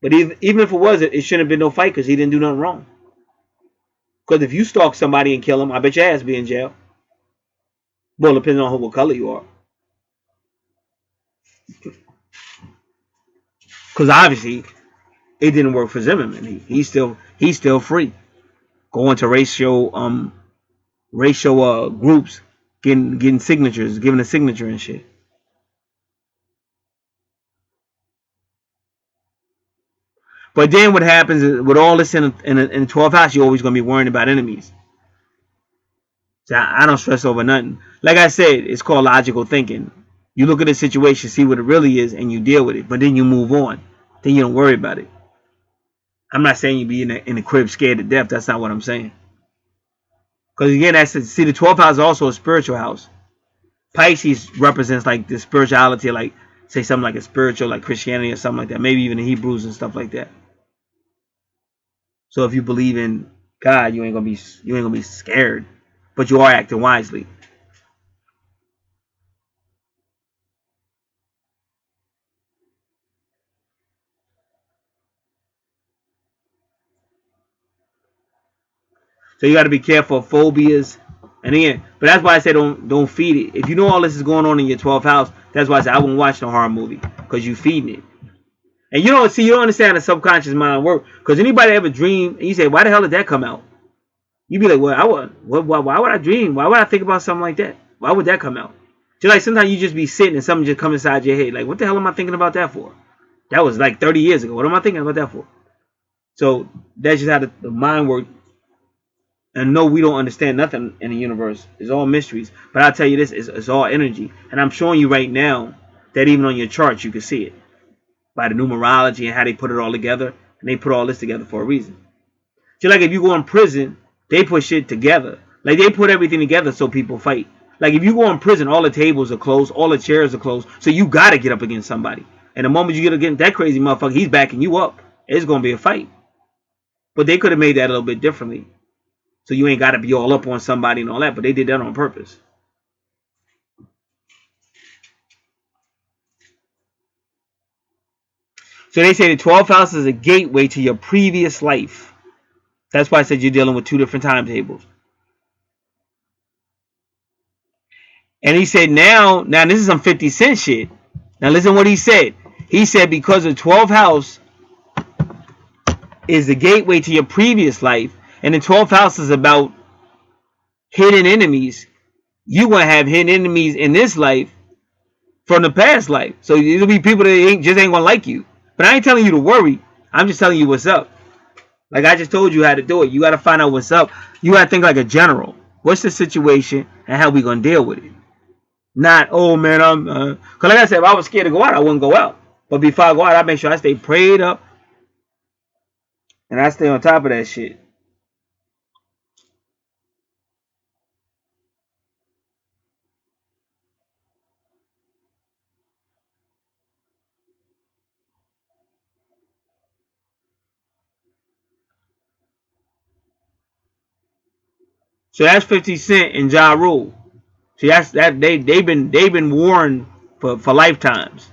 But even if it was, it shouldn't have been no fight because he didn't do nothing wrong. Because if you stalk somebody and kill him, I bet your ass be in jail. Well, depending on what color you are. Because obviously, it didn't work for Zimmerman. He's still free. Going to racial groups, getting signatures, giving a signature and shit. But then what happens is with all this in the 12th house, you're always gonna be worrying about enemies. So I don't stress over nothing. Like I said, it's called logical thinking. You look at a situation, see what it really is, and you deal with it. But then you move on. Then you don't worry about it. I'm not saying you be in the crib scared to death. That's not what I'm saying. Because again, see, the 12th house is also a spiritual house. Pisces represents like the spirituality, like say something like a spiritual, like Christianity or something like that. Maybe even the Hebrews and stuff like that. So if you believe in God, you ain't gonna be scared, but you are acting wisely. So you got to be careful of phobias. And again, but that's why I say don't feed it. If you know all this is going on in your 12th house, that's why I say I wouldn't watch no horror movie because you feeding it. And you don't understand the subconscious mind work. Because anybody ever dream and you say, why the hell did that come out? You be like, well, why would I dream? Why would I think about something like that? Why would that come out? Just like sometimes you just be sitting and something just come inside your head. Like, what the hell am I thinking about that for? That was like 30 years ago. What am I thinking about that for? So that's just how the mind works. And no, we don't understand nothing in the universe. It's all mysteries. But I'll tell you this, it's all energy. And I'm showing you right now that even on your charts, you can see it. By the numerology and how they put it all together. And they put all this together for a reason. Just like if you go in prison, they put shit together. Like they put everything together so people fight. Like if you go in prison, all the tables are closed, all the chairs are closed. So you got to get up against somebody. And the moment you get against that crazy motherfucker, he's backing you up. It's going to be a fight. But they could have made that a little bit differently. So you ain't got to be all up on somebody and all that. But they did that on purpose. So they say the 12th house is a gateway to your previous life. That's why I said you're dealing with two different timetables. And he said now this is some 50 Cent shit. Now listen what he said. He said because the 12th house is the gateway to your previous life, and the 12th house is about hidden enemies. You're going to have hidden enemies in this life from the past life. So there'll be people that ain't going to like you. But I ain't telling you to worry. I'm just telling you what's up. Like I just told you how to do it. You got to find out what's up. You got to think like a general. What's the situation and how we going to deal with it? Not, oh man, because like I said, if I was scared to go out, I wouldn't go out. But before I go out, I make sure I stay prayed up and I stay on top of that shit. So that's 50 Cent and Ja Rule. See, that's that they've been warned for lifetimes.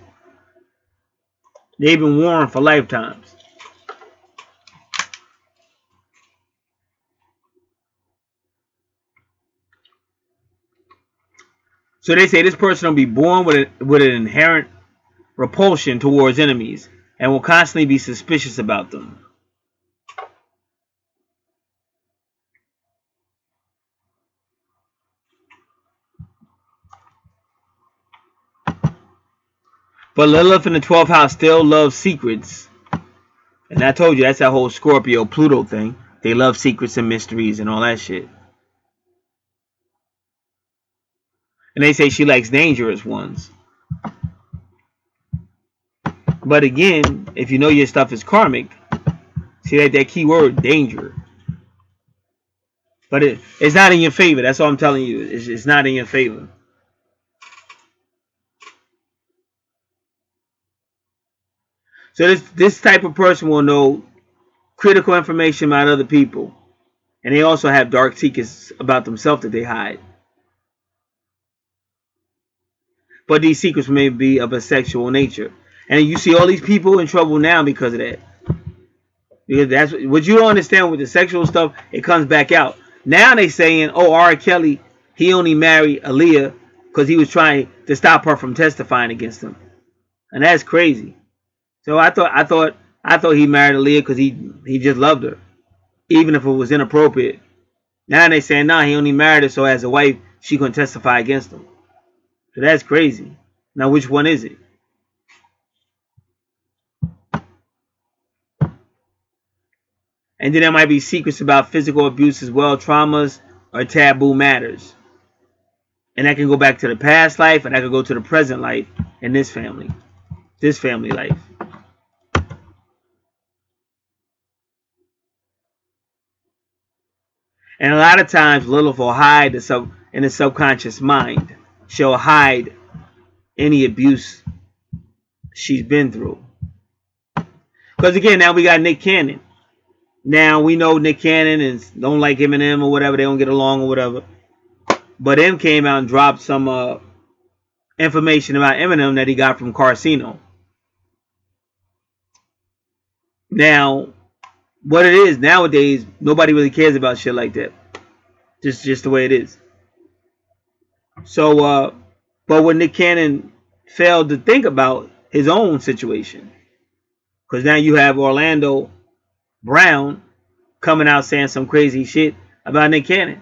They've been warned for lifetimes. So they say this person will be born with an inherent repulsion towards enemies and will constantly be suspicious about them. But Lilith in the 12th house still loves secrets. And I told you, that's that whole Scorpio Pluto thing. They love secrets and mysteries and all that shit. And they say she likes dangerous ones. But again, if you know your stuff is karmic, see that key word, danger. But it's not in your favor. That's all I'm telling you. It's not in your favor. So this type of person will know critical information about other people. And they also have dark secrets about themselves that they hide. But these secrets may be of a sexual nature. And you see all these people in trouble now because of that. Because that's what you don't understand with the sexual stuff, it comes back out. Now they saying, oh, R. Kelly, he only married Aaliyah because he was trying to stop her from testifying against him. And that's crazy. So I thought he married Aaliyah because he just loved her. Even if it was inappropriate. Now they saying, nah, he only married her so as a wife she couldn't testify against him. So that's crazy. Now which one is it? And then there might be secrets about physical abuse as well, traumas, or taboo matters. And that can go back to the past life, and that could go to the present life in this family life. And a lot of times, Lilith will hide in the subconscious mind. She'll hide any abuse she's been through. Because again, now we got Nick Cannon. Now we know Nick Cannon is don't like Eminem or whatever. They don't get along or whatever. But M came out and dropped some information about Eminem that he got from Carcino. Now, what it is nowadays, nobody really cares about shit like that. Just the way it is. So, but what Nick Cannon failed to think about his own situation, because now you have Orlando Brown coming out saying some crazy shit about Nick Cannon.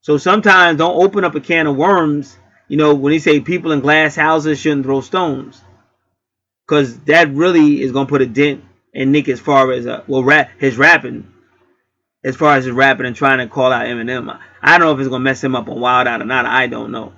So sometimes don't open up a can of worms. You know, when he say people in glass houses shouldn't throw stones, because that really is gonna put a dent in Nick as far as his rapping. As far as his rapping and trying to call out Eminem, I don't know if it's gonna mess him up on Wild Out or not. I don't know.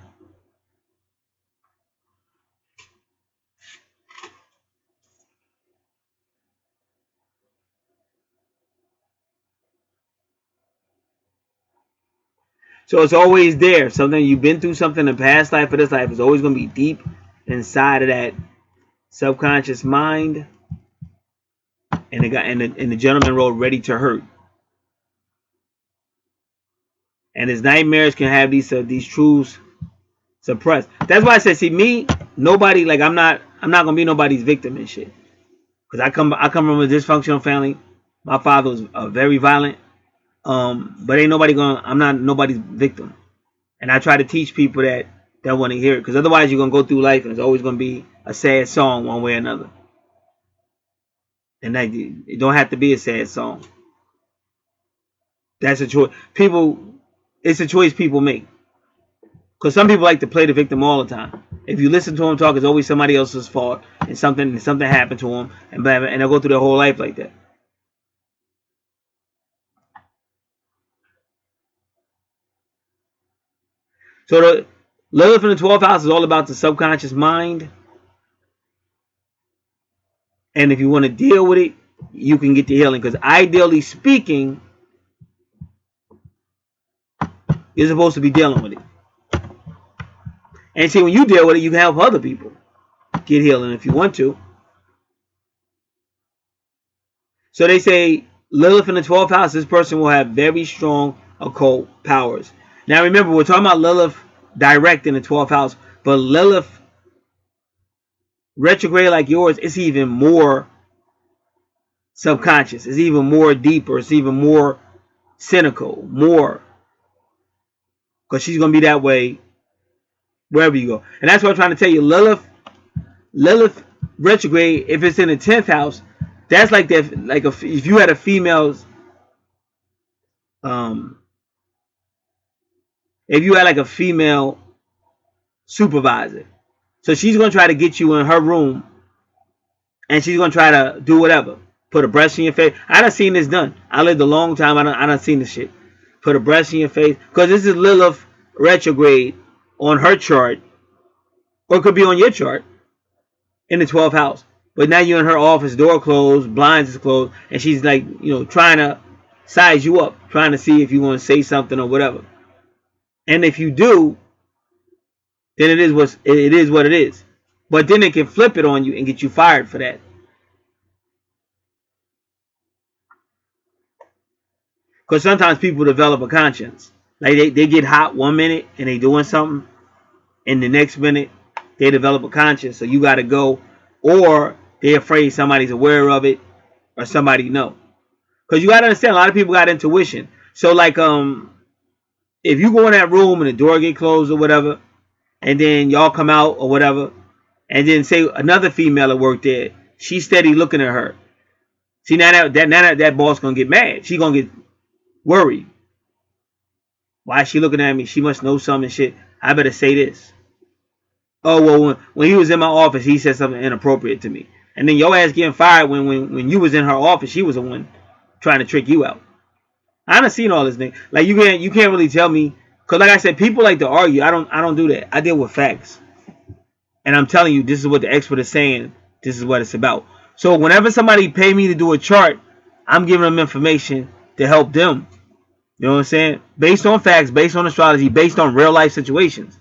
So it's always there. Something you've been through, something in the past life or this life is always gonna be deep inside of that subconscious mind. And the gentleman wrote "Ready to Hurt." And his nightmares can have these truths suppressed. That's why I said, see me, nobody like I'm not gonna be nobody's victim and shit. Cause I come from a dysfunctional family. My father was very violent. But ain't nobody I'm not nobody's victim. And I try to teach people that want to hear it. Because otherwise you're gonna go through life and it's always gonna be a sad song one way or another. And that it don't have to be a sad song. That's a choice. It's a choice people make. Because some people like to play the victim all the time. If you listen to them talk, it's always somebody else's fault and something happened to them, and they'll go through their whole life like that. So the Lilith in the 12th house is all about the subconscious mind. And if you want to deal with it, you can get the healing. Because ideally speaking, you're supposed to be dealing with it. And see, when you deal with it, you can help other people get healing if you want to. So they say Lilith in the 12th house, this person will have very strong occult powers. Now remember, we're talking about Lilith direct in the 12th house, but Lilith retrograde like yours, it's even more subconscious. It's even more deeper. It's even more cynical. More. Because she's going to be that way wherever you go. And that's what I'm trying to tell you. Lilith retrograde, if it's in the 10th house, that's like that. Like if you had a female's, if you had like a female supervisor, so she's gonna try to get you in her room, and she's gonna try to do whatever. Put a breast in your face. I done seen this done. I lived a long time. I done seen this shit. Put a breast in your face, because this is Lilith retrograde on her chart, or it could be on your chart in the 12th house. But now you're in her office, door closed, blinds is closed, and she's like, trying to size you up, trying to see if you want to say something or whatever. And if you do, then it is what it is. But then it can flip it on you and get you fired for that. Because sometimes people develop a conscience. Like they get hot one minute and they doing something, and the next minute they develop a conscience. So you got to go, or they're afraid somebody's aware of it, or somebody know. Because you got to understand, a lot of people got intuition. So like if you go in that room and the door get closed or whatever, and then y'all come out or whatever, and then say another female at work there, she's steady looking at her. See, now that boss gonna get mad. She gonna get worried. Why is she looking at me? She must know something shit. I better say this. Oh, well, when he was in my office, he said something inappropriate to me. And then your ass getting fired when you was in her office, she was the one trying to trick you out. I done seen all this thing. Like you can't really tell me, because like I said, people like to argue. I don't do that. I deal with facts. And I'm telling you, this is what the expert is saying. This is what it's about. So whenever somebody pay me to do a chart, I'm giving them information to help them. You know what I'm saying? Based on facts, based on astrology, based on real life situations.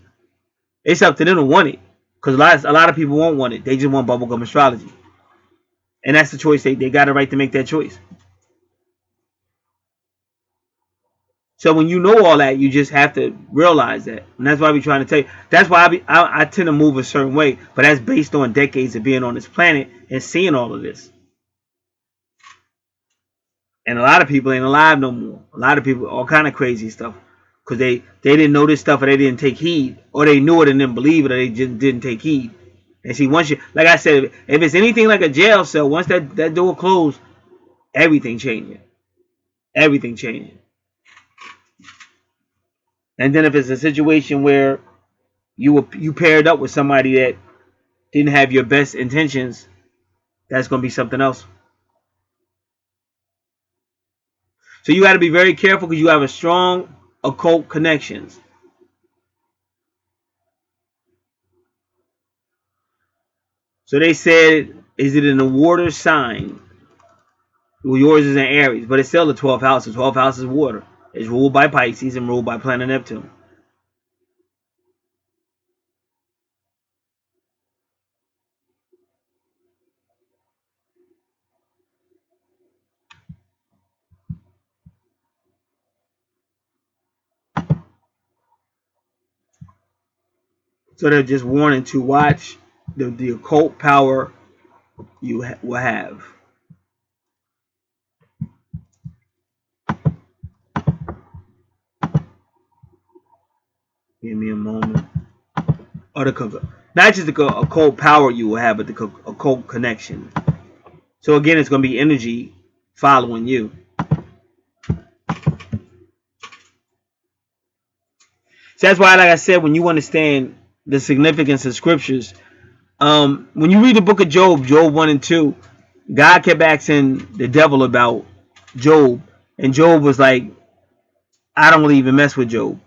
It's up to them to want it. Because a lot of people won't want it. They just want bubblegum astrology. And that's the choice. They got the right to make that choice. So when you know all that, you just have to realize that. And that's why we're trying to tell you. That's why I tend to move a certain way. But that's based on decades of being on this planet and seeing all of this. And a lot of people ain't alive no more. A lot of people, all kind of crazy stuff. Because they didn't know this stuff, or they didn't take heed. Or they knew it and didn't believe it, or they just didn't take heed. And see, once you, like I said, if it's anything like a jail cell, once that door closed, everything changing. Everything changing. And then if it's a situation where you paired up with somebody that didn't have your best intentions, that's going to be something else. So you got to be very careful, because you have a strong occult connections. So they said, is it in a water sign? Well, yours is in Aries, but it's still the 12th house. The 12th house is water. It's ruled by Pisces and ruled by planet Neptune. So they're just warning to watch the occult power you will have. Give me a moment. Or not just the occult power you will have, but the occult connection. So again, it's going to be energy following you. So that's why, like I said, when you understand the significance of scriptures, when you read the book of Job, Job 1 and 2, God kept asking the devil about Job, and Job was like, I don't really even mess with Job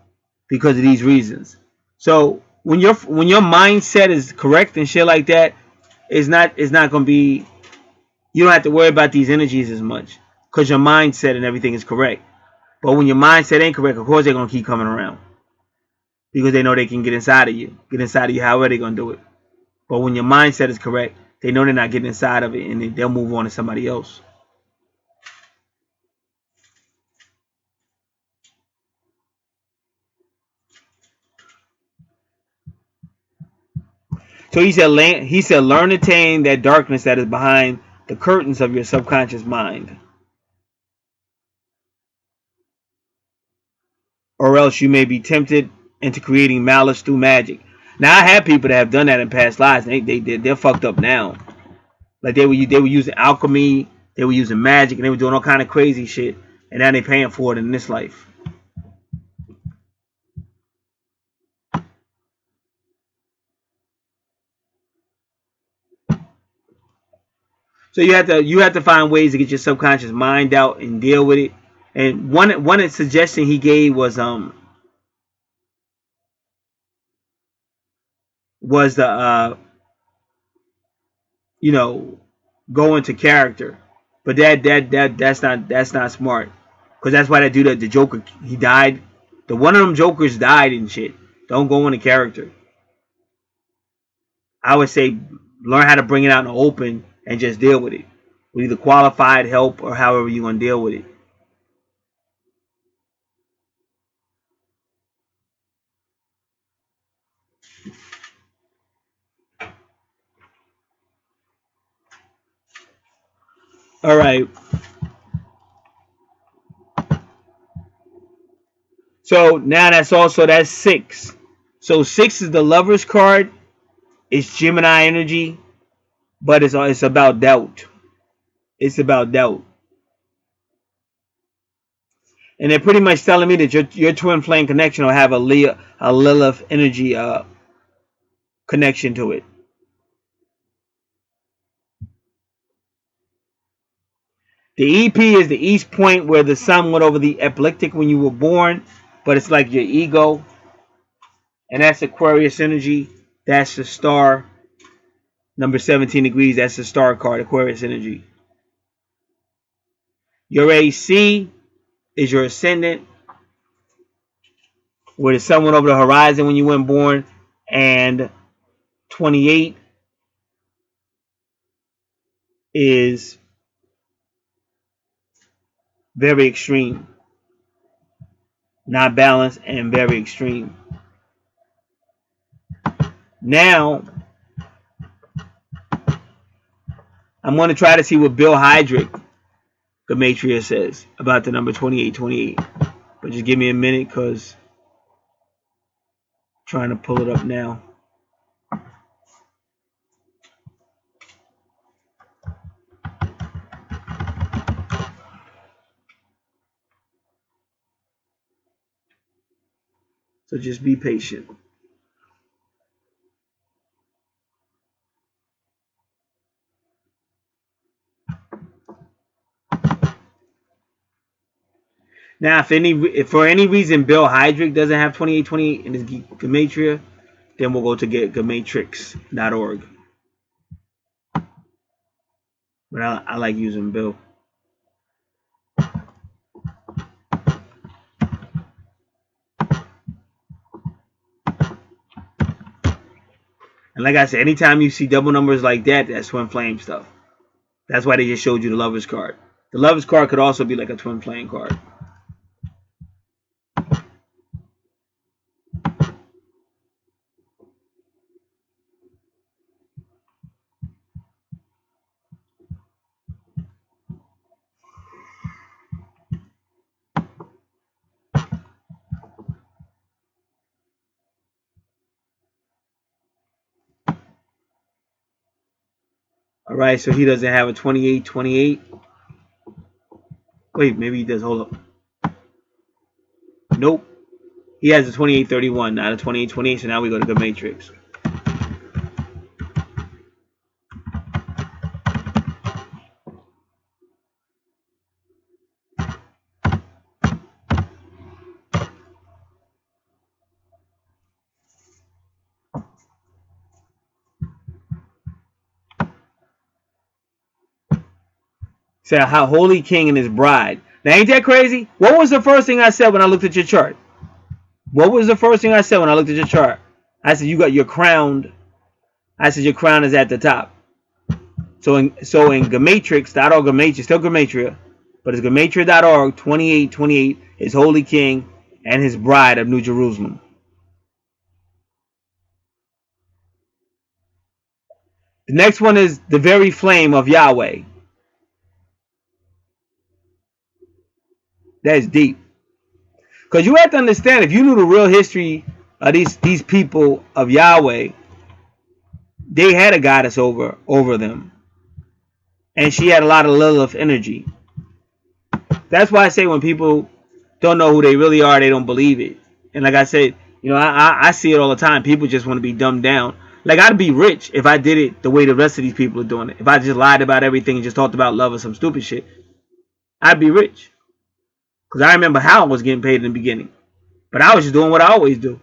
because of these reasons. So when your mindset is correct and shit like that, it's not going to be you don't have to worry about these energies as much because your mindset and everything is correct. But when your mindset ain't correct, of course they're gonna keep coming around because they know they can get inside of you. However they're gonna do it. But when your mindset is correct, they know they're not getting inside of it, and they'll move on to somebody else. So he said, learn to tame that darkness that is behind the curtains of your subconscious mind, or else you may be tempted into creating malice through magic. Now I have people that have done that in past lives, and they're fucked up now. Like they were using alchemy, they were using magic, and they were doing all kind of crazy shit, and now they're paying for it in this life. So you have to find ways to get your subconscious mind out and deal with it. And one suggestion he gave was the you know, go into character, but that's not smart, because that's why that dude, the Joker, he died. The one of them Jokers died and shit. Don't go into character. I would say learn how to bring it out in the open and just deal with it with either qualified help or however you want to deal with it. All right. So now that's 6. So 6 is the Lover's card. It's Gemini energy, but it's about doubt. It's about doubt. And they're pretty much telling me that your twin flame connection will have a Lilith energy connection to it. The EP is the east point where the sun went over the ecliptic when you were born, but it's like your ego, and that's Aquarius energy. That's the star number 17 degrees. That's the star card, Aquarius energy. Your AC is your ascendant, where the sun went over the horizon when you were born, and 28 is very extreme, not balanced, and very extreme. Now, I'm going to try to see what Bill Hydrick, Gematria, says about the number 2828. But just give me a minute, because I'm trying to pull it up now. So just be patient. Now, if for any reason Bill Hydrick doesn't have 2828 in his Gematria, then we'll go to get Gematrix.org. But I like using Bill. And like I said, anytime you see double numbers like that, that's twin flame stuff. That's why they just showed you the Lover's card. The Lover's card could also be like a twin flame card. All right, so he doesn't have a 2828. Wait, maybe he does. Hold up. Nope. He has a 2831, not a 2828. So now we go to Gematrix. Say how holy king and his bride. Now ain't that crazy? What was the first thing I said when I looked at your chart? What was the first thing I said when I looked at your chart? I said you got your crowned. I said your crown is at the top. So in Gematrix.org, Gematria, still Gematria, but it's Gematria.org, 2828 is Holy King and his bride of New Jerusalem. The next one is the very flame of Yahweh. That's deep. Because you have to understand, if you knew the real history of these people of Yahweh, they had a goddess over them. And she had a lot of Lilith energy. That's why I say when people don't know who they really are, they don't believe it. And like I said, I see it all the time. People just want to be dumbed down. Like, I'd be rich if I did it the way the rest of these people are doing it. If I just lied about everything and just talked about love or some stupid shit, I'd be rich. Because I remember how I was getting paid in the beginning. But I was just doing what I always do.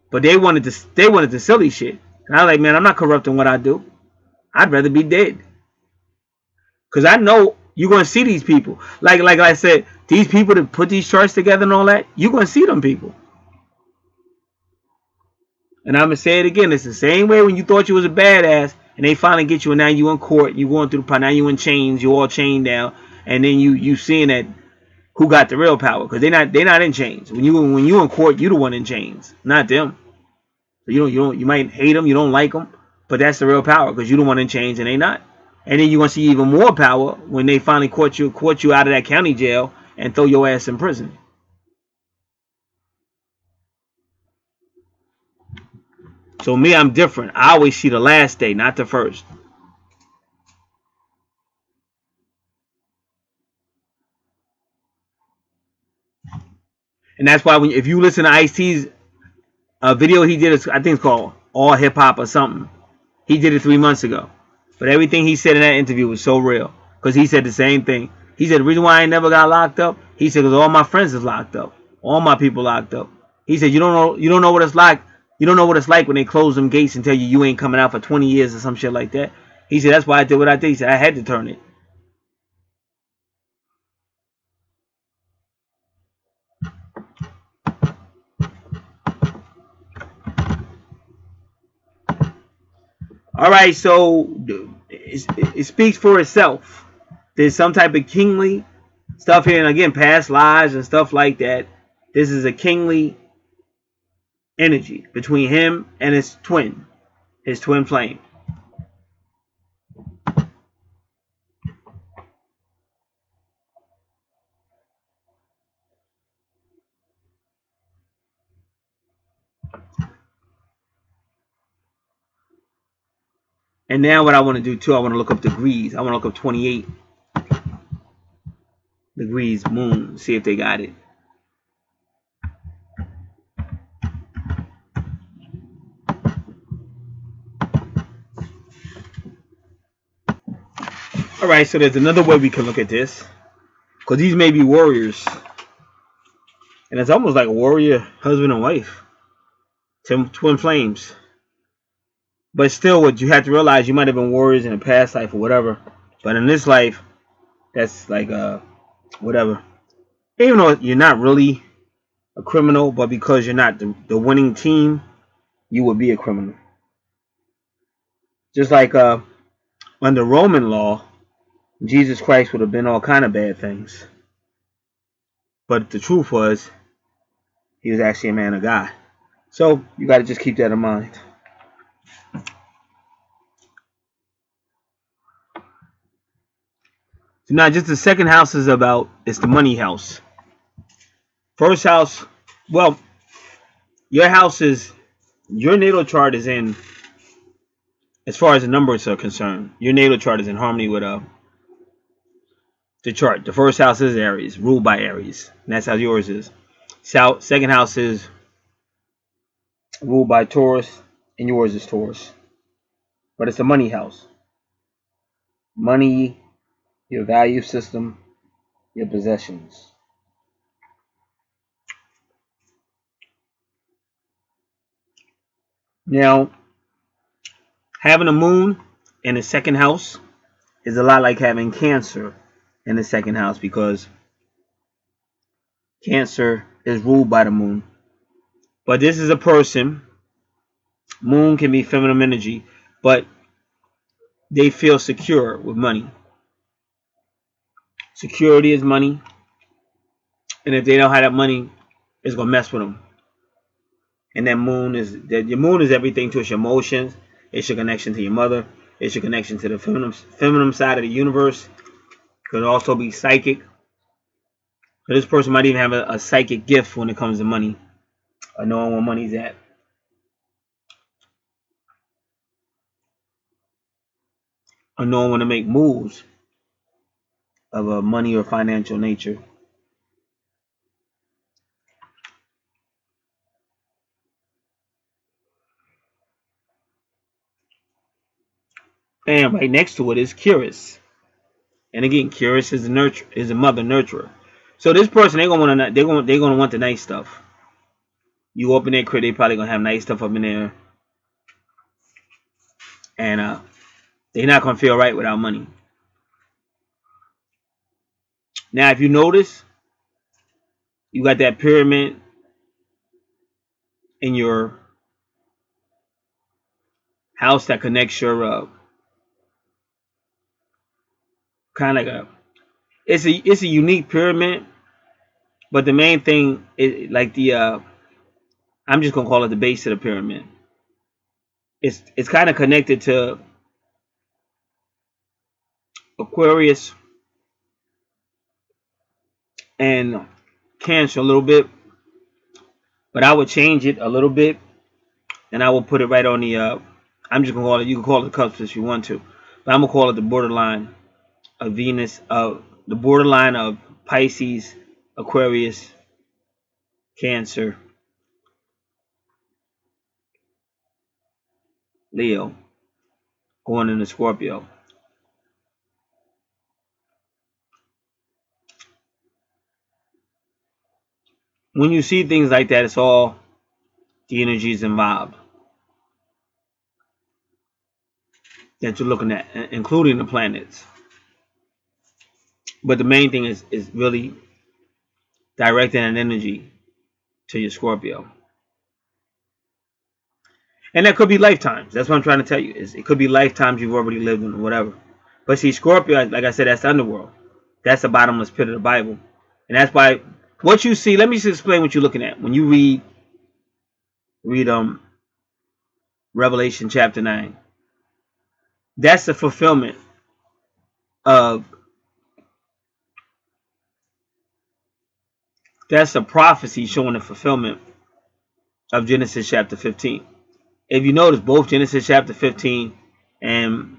But they wanted the silly shit. And I was like, man, I'm not corrupting what I do. I'd rather be dead. Because I know you're going to see these people. Like I said, these people that put these charts together and all that, you're going to see them people. And I'm going to say it again. It's the same way when you thought you was a badass and they finally get you and now you in court. You going through the now you in chains. You all chained down. And then you seeing that who got the real power. Because they're not in chains. When you in court, you the one in chains. Not them. So you might hate them. You don't like them. But that's the real power. Because you the one in chains and they not. And then you're going to see even more power when they finally caught you out of that county jail and throw your ass in prison. So me, I'm different. I always see the last day, not the first. And that's why if you listen to Ice-T's video he did, I think it's called All Hip Hop or something. He did it 3 months ago. But everything he said in that interview was so real. Because he said the same thing. He said the reason why I never got locked up, he said because all my friends is locked up. All my people locked up. He said you don't know what it's like. You don't know what it's like when they close them gates and tell you ain't coming out for 20 years or some shit like that. He said that's why I did what I did. He said I had to turn it. Alright, so it speaks for itself. There's some type of kingly stuff here. And again, past lives and stuff like that. This is a kingly energy between him and his twin flame. And now what I want to do too, I want to look up degrees. I want to look up 28 degrees moon, see if they got it. Alright, so there's another way we can look at this. Because these may be warriors. And it's almost like a warrior husband and wife. Twin flames. But still, what you have to realize, you might have been warriors in a past life or whatever. But in this life, that's like whatever. Even though you're not really a criminal, but because you're not the winning team, you would be a criminal. Just like under Roman law, Jesus Christ would have been all kind of bad things. But the truth was, he was actually a man of God. So you got to just keep that in mind. So now just the second house is it's the money house. First house, well, your natal chart is in, as far as the numbers are concerned, your natal chart is in harmony with the chart. The first house is Aries, ruled by Aries. And that's how yours is. Second house is ruled by Taurus, and yours is Taurus. But it's a money house. Money, your value system, your possessions. Now, having a moon in the second house is a lot like having Cancer in the second house because Cancer is ruled by the moon. But this is a person. Moon can be feminine energy, but they feel secure with money. Security is money, and if they don't have that money, it's gonna mess with them. And that your moon is everything to us, your emotions, it's your connection to your mother, it's your connection to the feminine side of the universe. Could also be psychic. So this person might even have a psychic gift when it comes to money, or knowing where money's at, or knowing when to make moves of a money or financial nature. And right next to it is Curious. And again, Curious is a mother nurturer. So this person, they're gonna want the nice stuff. You open their crib, they probably gonna have nice stuff up in there, and they're not gonna feel right without money. Now, if you notice, you got that pyramid in your house that connects your kind of like it's a unique pyramid, but the main thing is like I'm just gonna call it the base of the pyramid. It's kind of connected to Aquarius and Cancer a little bit, but I would change it a little bit, and I will put it right on the. I'm just gonna call it. You can call it the cusp if you want to, but I'm gonna call it the borderline of Venus, the borderline of Pisces, Aquarius, Cancer, Leo, going into Scorpio. When you see things like that, it's all the energies involved that you're looking at, including the planets. But the main thing is really directing an energy to your Scorpio. And that could be lifetimes. That's what I'm trying to tell you. It could be lifetimes you've already lived in, or whatever. But see, Scorpio, like I said, that's the underworld. That's the bottomless pit of the Bible. And that's why what you see, let me just explain what you're looking at. When you read Revelation chapter 9, that's the fulfillment of, that's a prophecy showing the fulfillment of Genesis chapter 15. If you notice, both Genesis chapter 15 and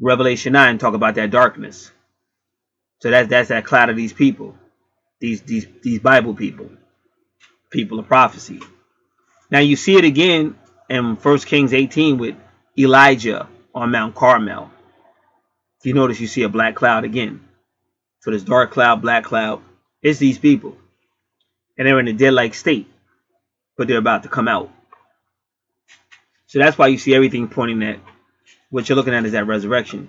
Revelation 9 talk about that darkness. So that's that cloud of these people, these Bible people of prophecy. Now you see it again in 1 Kings 18 with Elijah on Mount Carmel. If you notice, you see a black cloud again. So this dark cloud, black cloud, it's these people. And they're in a dead-like state, but they're about to come out. So that's why you see everything pointing at, what you're looking at is that resurrection.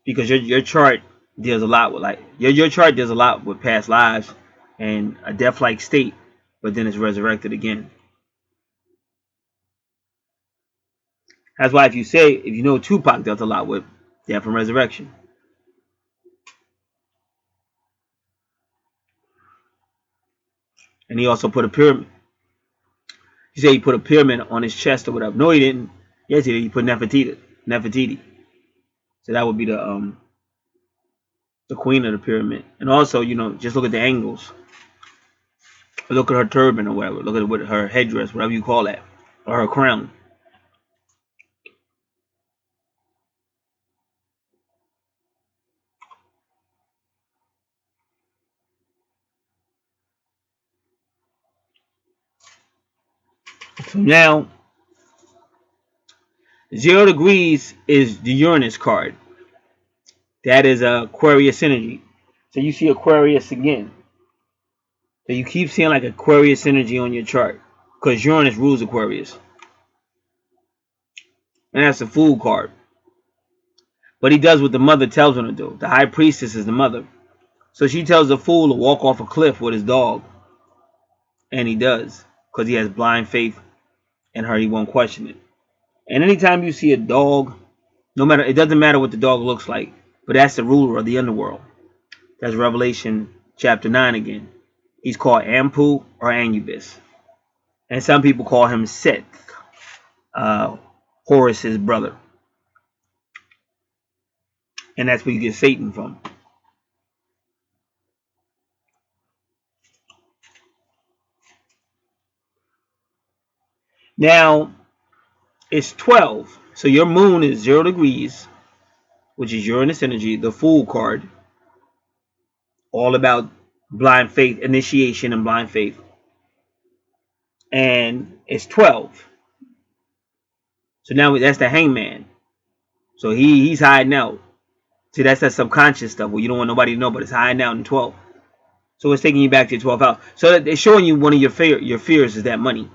Because your chart deals a lot with, like, your chart deals a lot with past lives and a death-like state, but then it's resurrected again. That's why if you know Tupac dealt a lot with death and resurrection. And he also put a pyramid. He said he put a pyramid on his chest or whatever. No, he didn't. Yes, he did. He put Nefertiti. So that would be the queen of the pyramid. And also, just look at the angles. Look at her turban or whatever. Look at her headdress, whatever you call that, or her crown. So now, 0 degrees is the Uranus card. That is Aquarius energy. So you see Aquarius again. So you keep seeing like Aquarius energy on your chart, because Uranus rules Aquarius. And that's a Fool card. But he does what the mother tells him to do. The high priestess is the mother. So she tells the fool to walk off a cliff with his dog. And he does. Because he has blind faith in her. He won't question it. And anytime you see a dog, it doesn't matter what the dog looks like. But that's the ruler of the underworld. That's Revelation chapter 9 again. He's called Ampu or Anubis. And some people call him Seth, Horus's brother. And that's where you get Satan from. Now, it's 12. So your moon is 0 degrees, which is Uranus energy, the Fool card. All about blind faith, initiation and blind faith. And it's 12. So now that's the Hangman. So he's hiding out. See, that's that subconscious stuff where you don't want nobody to know, but it's hiding out in 12. So it's taking you back to your 12th house. So they're showing you one of your fears is that money.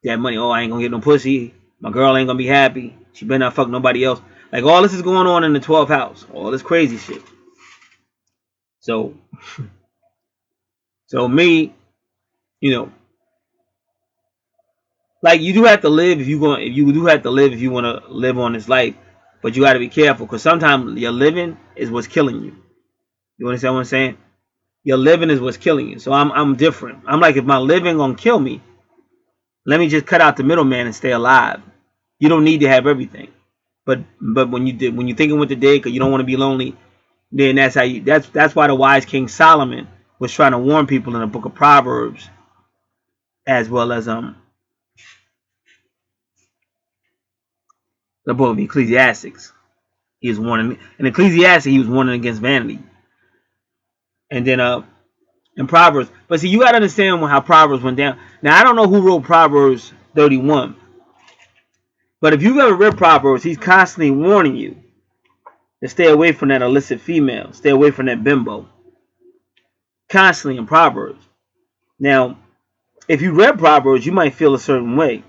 That money. Oh, I ain't gonna get no pussy. My girl ain't gonna be happy. She better not fuck nobody else. Like all this is going on in the 12th house. All this crazy shit. So me, like you do have to live if you want to live on this life, but you got to be careful because sometimes your living is what's killing you. You understand what I'm saying? Your living is what's killing you. So I'm different. I'm like, if my living gonna kill me, let me just cut out the middleman and stay alive. You don't need to have everything. But when you thinking with the day, because you don't want to be lonely, then that's why the wise King Solomon was trying to warn people in the book of Proverbs, as well as the book of Ecclesiastics. He was warning in Ecclesiastes. He was warning against vanity, and then in Proverbs. But see, you got to understand how Proverbs went down. Now I don't know who wrote Proverbs 31, but if you've ever read Proverbs, he's constantly warning you to stay away from that illicit female, stay away from that bimbo. Constantly in Proverbs. Now, if you read Proverbs, you might feel a certain way.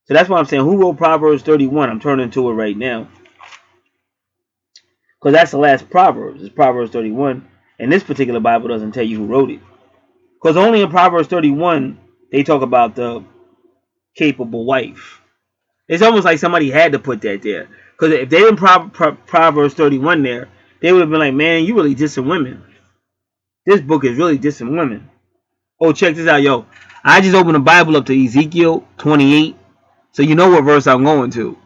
So that's why I'm saying, who wrote Proverbs 31? I'm turning to it right now. Because that's the last Proverbs. It's Proverbs 31. And this particular Bible doesn't tell you who wrote it. Because only in Proverbs 31, they talk about the capable wife. It's almost like somebody had to put that there. Because if they didn't Proverbs 31 there, they would have been like, man, you really dissing women. This book is really dissing women. Oh, check this out, yo. I just opened the Bible up to Ezekiel 28. So you know what verse I'm going to.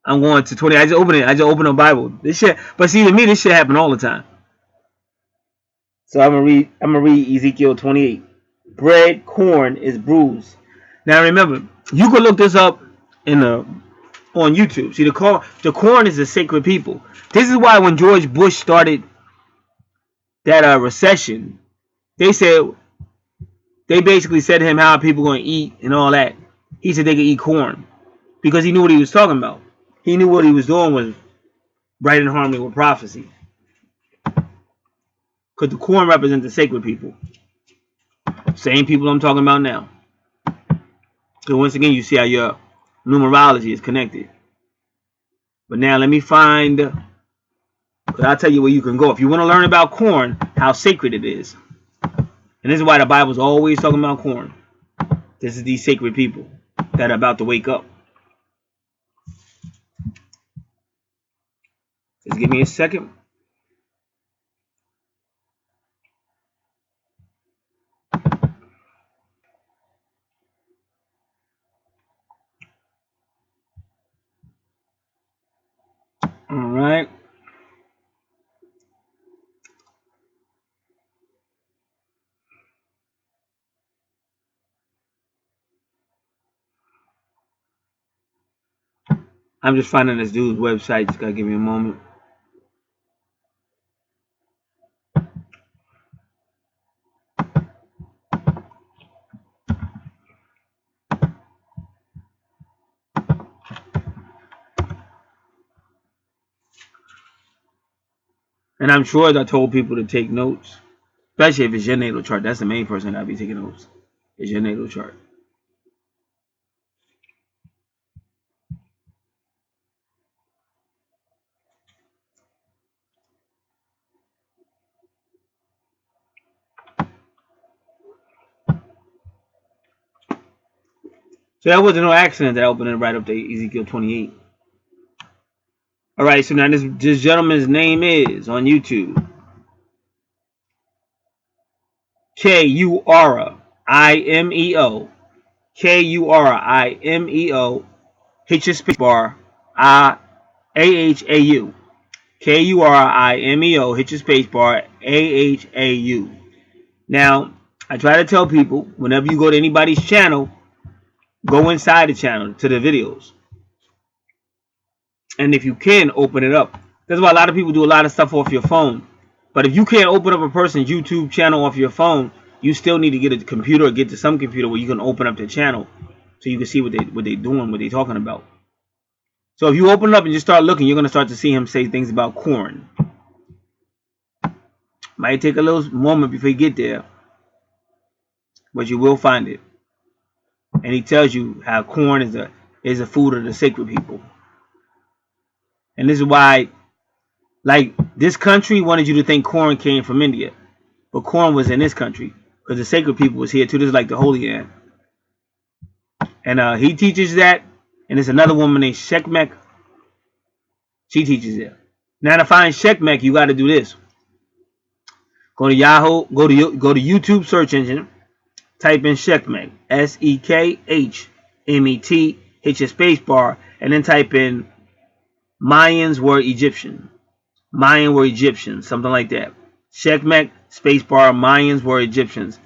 I'm going to 20. I just opened the Bible. This shit, but see, to me, this shit happen all the time. So I'm gonna read Ezekiel 28. Bread, corn is bruised. Now remember, you can look this up on YouTube. See, the corn is a sacred people. This is why when George Bush started that recession, they basically said to him how people going to eat and all that. He said they could eat corn because he knew what he was talking about. He knew what he was doing was right in harmony with prophecy. Because the corn represents the sacred people. Same people I'm talking about now. So once again, you see how your numerology is connected. But now let me find, because I'll tell you where you can go. If you want to learn about corn, how sacred it is. And this is why the Bible's always talking about corn. This is these sacred people that are about to wake up. Just give me a second. All right. I'm just finding this dude's website. Just gotta give me a moment. And I'm sure I told people to take notes, especially if it's your natal chart. That's the main person I'll be taking notes. Is your natal chart. So that wasn't no accident that I opened it right up to Ezekiel 28. All right, so now this gentleman's name is on YouTube Kurimeo. Kurimeo. Hit your space bar. AHAU. Kurimeo. Hit your space bar. AHAU. Now, I try to tell people whenever you go to anybody's channel, go inside the channel to the videos. And if you can, open it up. That's why a lot of people do a lot of stuff off your phone. But if you can't open up a person's YouTube channel off your phone, you still need to get a computer or get to some computer where you can open up the channel so you can see what they're doing, what they're talking about. So if you open it up and just start looking, you're going to start to see him say things about corn. Might take a little moment before you get there, but you will find it. And he tells you how corn is a food of the sacred people. And this is why, like, this country wanted you to think corn came from India. But corn was in this country because the sacred people was here too. This is like the Holy Land. And he teaches that. And there's another woman named Shekmek. She teaches it. Now to find Shekmek, you got to do this. Go to Yahoo. Go to YouTube search engine. Type in Shekmet. SEKHMET. Hit your space bar. And then type in Mayans were Egyptian. Mayan were Egyptians. Something like that. Shekmet, spacebar, Mayans were Egyptians.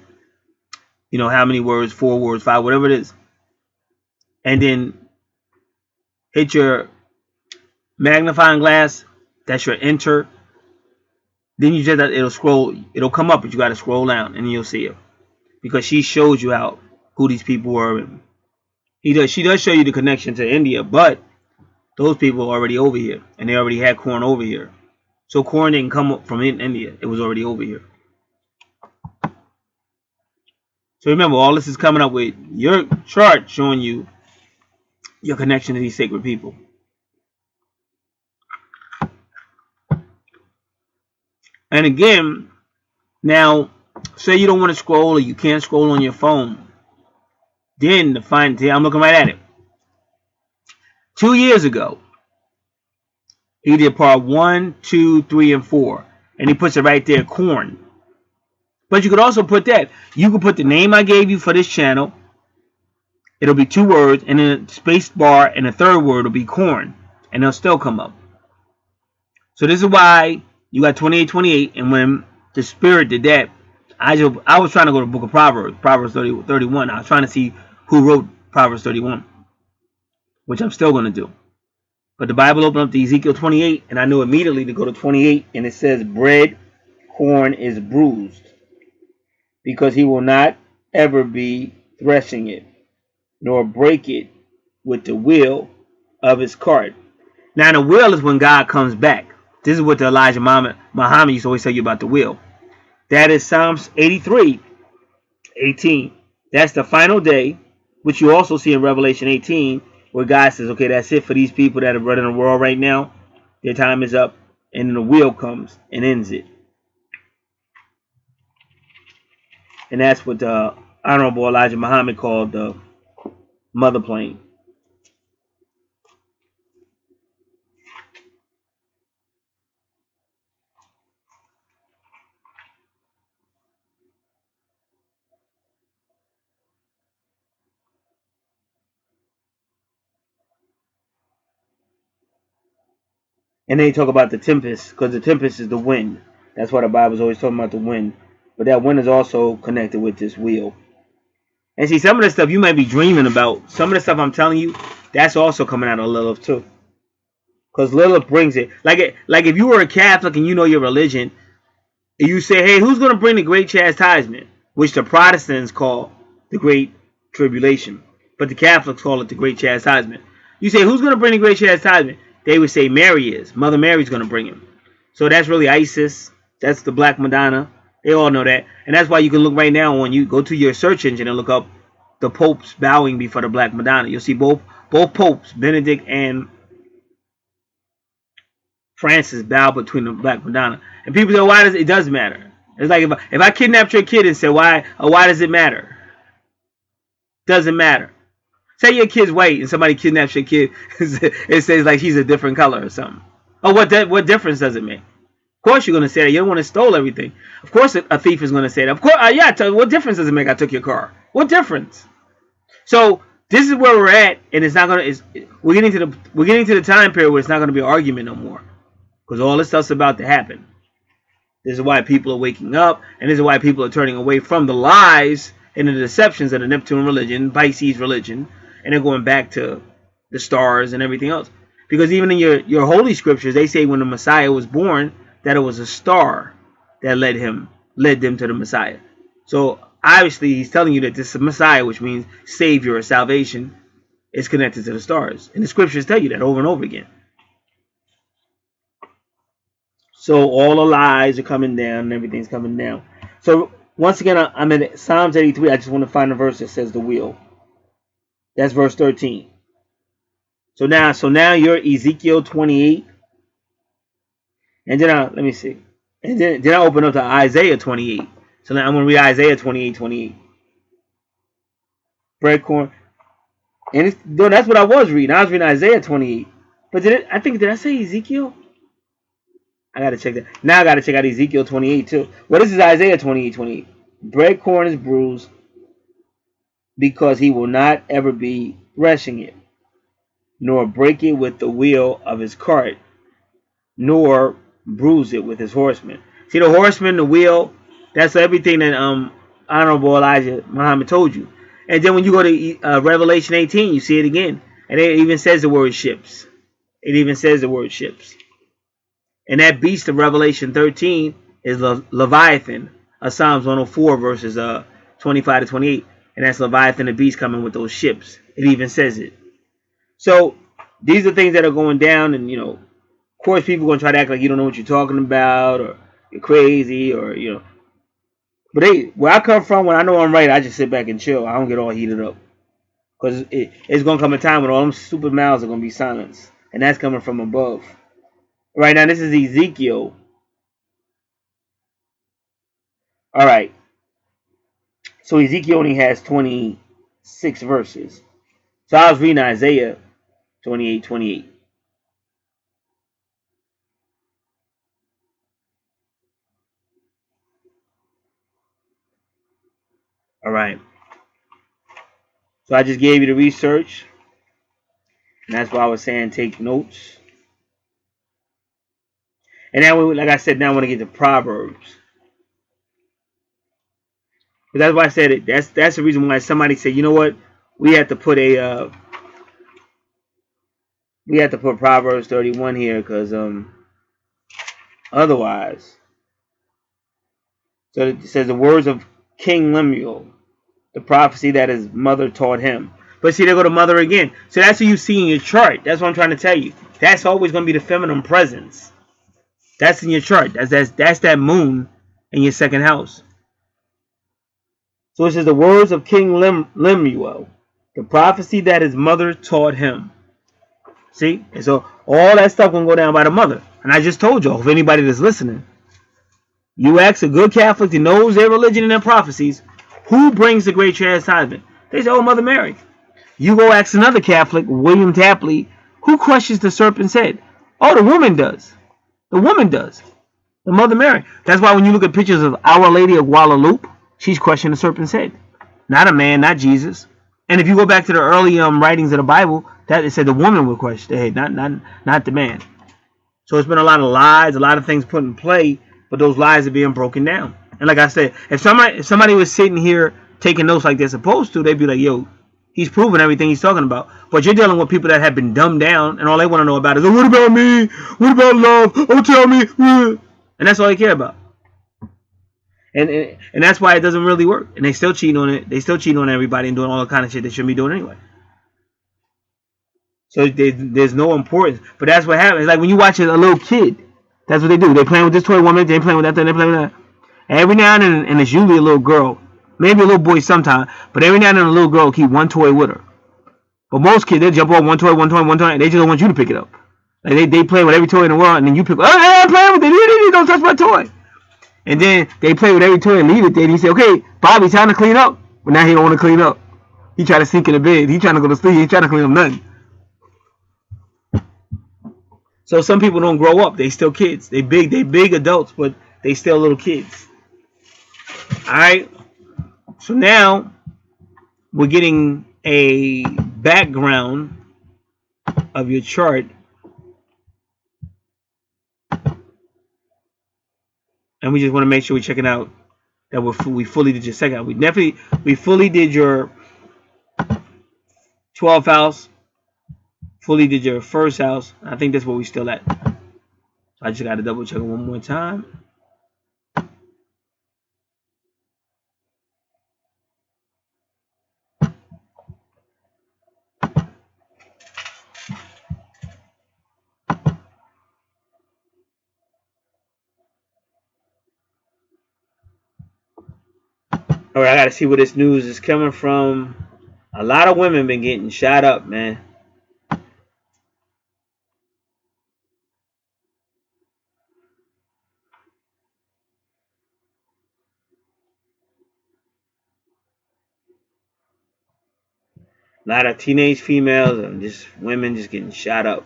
You know how many words? 4 words, 5, whatever it is. And then hit your magnifying glass. That's your enter. Then you just it'll scroll. It'll come up, but you got to scroll down, and you'll see it because she shows you who these people were. She does show you the connection to India, but those people are already over here, and they already had corn over here. So corn didn't come up from India. It was already over here. So remember, all this is coming up with your chart showing you your connection to these sacred people. And again, now, say you don't want to scroll or you can't scroll on your phone. Then I'm looking right at it. 2 years ago, he did part 1, 2, 3, and 4. And he puts it right there, corn. But you could also put that. You could put the name I gave you for this channel. It'll be 2 words, and then a space bar, and the third word will be corn. And they'll still come up. So this is why you got 2828, and when the spirit did that, I was trying to go to the book of Proverbs, Proverbs 31. I was trying to see who wrote Proverbs 31, which I'm still going to do. But the Bible opened up to Ezekiel 28, and I knew immediately to go to 28, and it says, bread, corn is bruised, because he will not ever be threshing it, nor break it with the wheel of his cart. Now the wheel is when God comes back. This is what the Elijah Muhammad used to always tell you about the wheel. That is Psalms 83:18. That's the final day, which you also see in Revelation 18, where God says, okay, that's it for these people that are running the world right now. Their time is up. And then the wheel comes and ends it. And that's what the Honorable Elijah Muhammad called the mother plane. And then they talk about the tempest, because the tempest is the wind. That's why the Bible's always talking about the wind. But that wind is also connected with this wheel. And see, some of the stuff you might be dreaming about, some of the stuff I'm telling you, that's also coming out of Lilith too. Because Lilith brings it. Like if you were a Catholic and you know your religion, you say, hey, who's going to bring the Great Chastisement? Which the Protestants call the Great Tribulation. But the Catholics call it the Great Chastisement. You say, who's going to bring the Great Chastisement? They would say Mary is. Mother Mary's going to bring him. So that's really Isis. That's the Black Madonna. They all know that. And that's why you can look right now when you go to your search engine and look up the popes bowing before the Black Madonna. You'll see both popes, Benedict and Francis, bow between the Black Madonna. And people say, why does it does matter? It's like if I kidnapped your kid and said, why does it matter? Doesn't matter. Say your kid's white and somebody kidnaps your kid. It says like he's a different color or something. Oh, what difference does it make? Of course you're going to say that. You don't want to steal everything. Of course a thief is going to say that. Of course, yeah. What difference does it make? I took your car. What difference? So this is where we're at, and it's not going to. We're getting to the time period where it's not going to be an argument no more, because all this stuff's about to happen. This is why people are waking up, and this is why people are turning away from the lies and the deceptions of the Neptune religion, Pisces religion, and they're going back to the stars and everything else. Because even in your holy scriptures, they say when the Messiah was born that it was a star that led them to the Messiah. So obviously he's telling you that this Messiah, which means Savior or salvation, is connected to the stars. And the scriptures tell you that over and over again. So all the lies are coming down and everything's coming down. So once again, I'm in Psalms 83. I just want to find a verse that says the wheel. That's verse 13. So now you're Ezekiel 28. And then let me see. And then I open up to Isaiah 28. So now I'm going to read Isaiah 28:28. Bread corn. And that's what I was reading. I was reading Isaiah 28. But did I say Ezekiel? I got to check that. Now I got to check out Ezekiel 28 too. Well, this is Isaiah 28:28. Bread corn is bruised because he will not ever be threshing it, nor break it with the wheel of his cart, nor bruise it with his horsemen. See, the horsemen, the wheel, that's everything that Honorable Elijah Muhammad told you. And then when you go to Revelation 18, you see it again. And it even says the word ships. It even says the word ships. And that beast of Revelation 13 is Leviathan, Psalms 104 verses 25 to 28. And that's Leviathan the beast coming with those ships. It even says it. So these are things that are going down, and of course people are going to try to act like you don't know what you're talking about, or you're crazy, or But where I come from, when I know I'm right, I just sit back and chill. I don't get all heated up, because it's going to come a time when all them stupid mouths are going to be silenced, and that's coming from above. Right now, this is Ezekiel. All right. So Ezekiel only has 26 verses. So I was reading Isaiah 28:28. All right. So I just gave you the research. And that's why I was saying take notes. And now, like I said, now I want to get to Proverbs. But that's why I said it. That's the reason why somebody said, you know what? We have to put Proverbs 31 here, because otherwise. So it says the words of King Lemuel, the prophecy that his mother taught him. But see, they go to mother again. So that's what you see in your chart. That's what I'm trying to tell you. That's always going to be the feminine presence. That's in your chart. That's that moon in your second house. So it says the words of King Lemuel, the prophecy that his mother taught him. See? And so all that stuff going to go down by the mother. And I just told y'all, if anybody that's listening, you ask a good Catholic that knows their religion and their prophecies, who brings the great chastisement? They say, oh, Mother Mary. You go ask another Catholic, William Tapley, who crushes the serpent's head? Oh, the woman does. The woman does. The Mother Mary. That's why when you look at pictures of Our Lady of Guadalupe, she's crushing the serpent's head. Not a man, not Jesus. And if you go back to the early writings of the Bible, that it said the woman would crush the head, not the man. So it's been a lot of lies, a lot of things put in play, but those lies are being broken down. And like I said, if somebody was sitting here taking notes like they're supposed to, they'd be like, yo, he's proving everything he's talking about. But you're dealing with people that have been dumbed down, and all they want to know about is, oh, what about me? What about love? Oh, tell me. And that's all they care about. And that's why it doesn't really work. And they still cheat on it. They still cheat on everybody and doing all the kind of shit they shouldn't be doing anyway. So there's no importance. But that's what happens. Like when you watch a little kid, that's what they do. They playing with this toy one minute, they playing with that thing, they playing with that. And every now and then, and it's usually a little girl, maybe a little boy sometime, but every now and then a little girl will keep one toy with her. But most kids, they jump on one toy, and they just don't want you to pick it up. Like they play with every toy in the world, and then you pick, oh, I'm playing with it, don't touch my toy. And then they play with every toy and leave it there, and you say, okay, Bobby, time to clean up. But now he don't want to clean up. He try to sneak in the bed. He trying to go to sleep. He ain't trying to clean up nothing. So some people don't grow up. They still kids. They big adults, but they still little kids. Alright? So now we're getting a background of your chart. And we just want to make sure we're checking out that we fully did your second house. We fully did your 12th house. Fully did your first house. I think that's where we still at. I just got to double check it one more time. All right, I got to see where this news is coming from. A lot of women been getting shot up, man. A lot of teenage females and just women just getting shot up.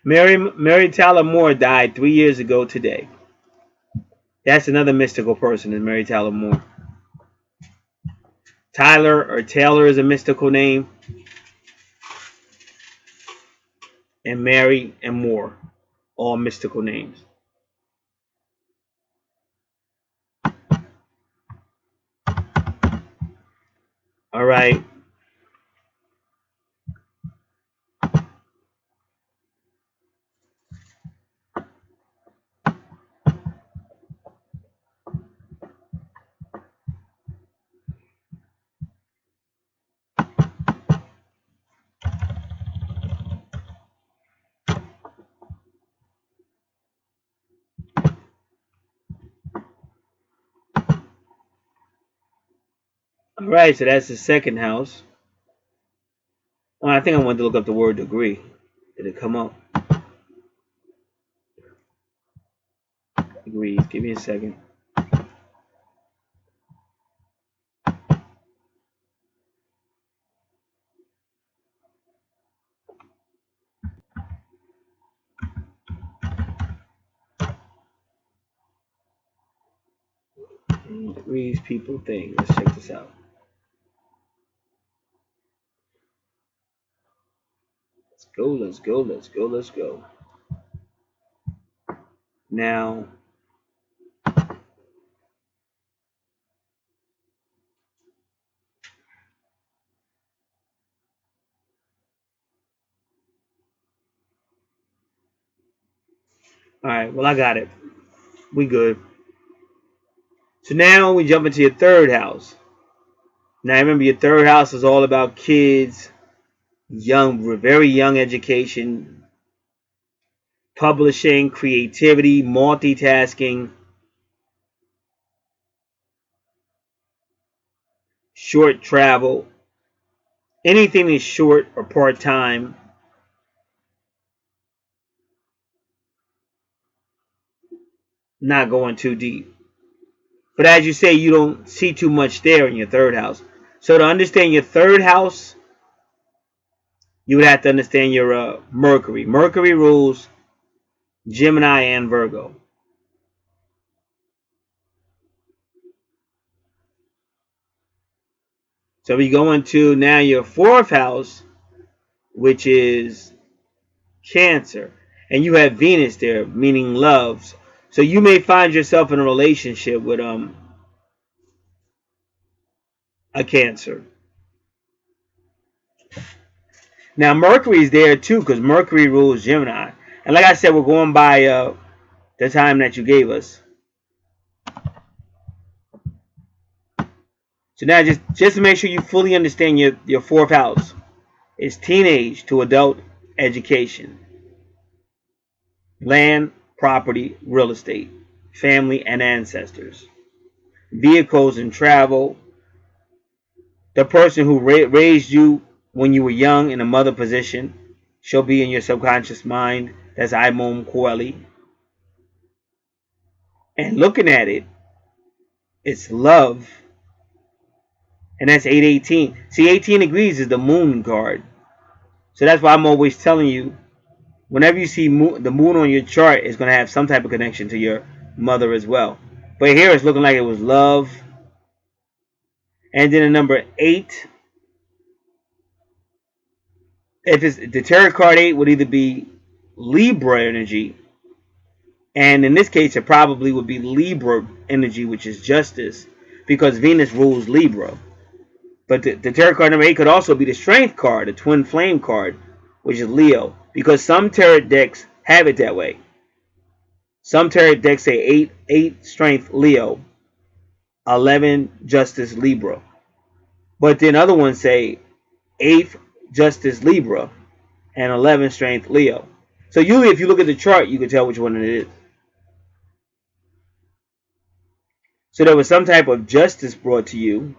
Mary Tyler Moore died 3 years ago today. That's another mystical person, is Mary Tyler Moore. Tyler or Taylor is a mystical name. And Mary and Moore, all mystical names. All right. All right, so that's the second house. Well, I think I wanted to look up the word degree. Did it come up? Degrees. Give me a second. Degrees, people, things. Let's check this out. Let's go. Now, all right, well, I got it. We good. So now we jump into your third house. Now, remember, your third house is all about kids, very young education, publishing, creativity, multitasking, short travel, anything that's short or part-time. Not going too deep. But as you say, you don't see too much there in your third house. So to understand your third house, you would have to understand your Mercury. Mercury rules Gemini and Virgo. So we go into now your fourth house, which is Cancer. And you have Venus there, meaning loves. So you may find yourself in a relationship with a Cancer. Now Mercury's there too, because Mercury rules Gemini. And like I said, we're going by the time that you gave us. So now just to make sure you fully understand your fourth house. It's teenage to adult education. Land, property, real estate, family, and ancestors. Vehicles and travel. The person who raised you when you were young in a mother position, she'll be in your subconscious mind. That's Imom Coeli. And looking at it, it's love. And that's 818. See, 18 degrees is the moon card. So that's why I'm always telling you, whenever you see the moon on your chart, it's going to have some type of connection to your mother as well. But here it's looking like it was love. And then the number 8, if it's the tarot card 8, would either be Libra energy, and in this case it probably would be Libra energy, which is justice, because Venus rules Libra. But the tarot card number 8 could also be the strength card, the twin flame card, which is Leo, because some tarot decks have it that way. Some tarot decks say 8 strength Leo, 11 justice Libra, but then other ones say 8th justice Libra and 11 strength Leo. So usually if you look at the chart, you can tell which one it is. So there was some type of justice brought to you,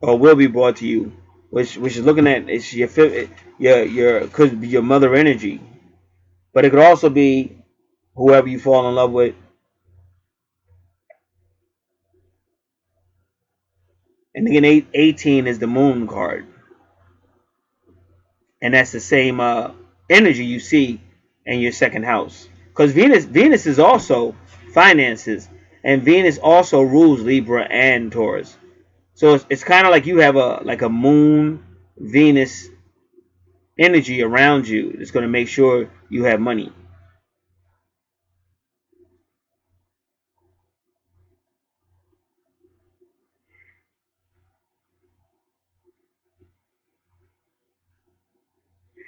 or will be brought to you, which is looking at it's your could be your mother energy, but it could also be whoever you fall in love with. And again, 18 is the moon card, and that's the same energy you see in your second house, because Venus is also finances, and Venus also rules Libra and Taurus. So it's kind of like you have a moon Venus energy around you that's going to make sure you have money.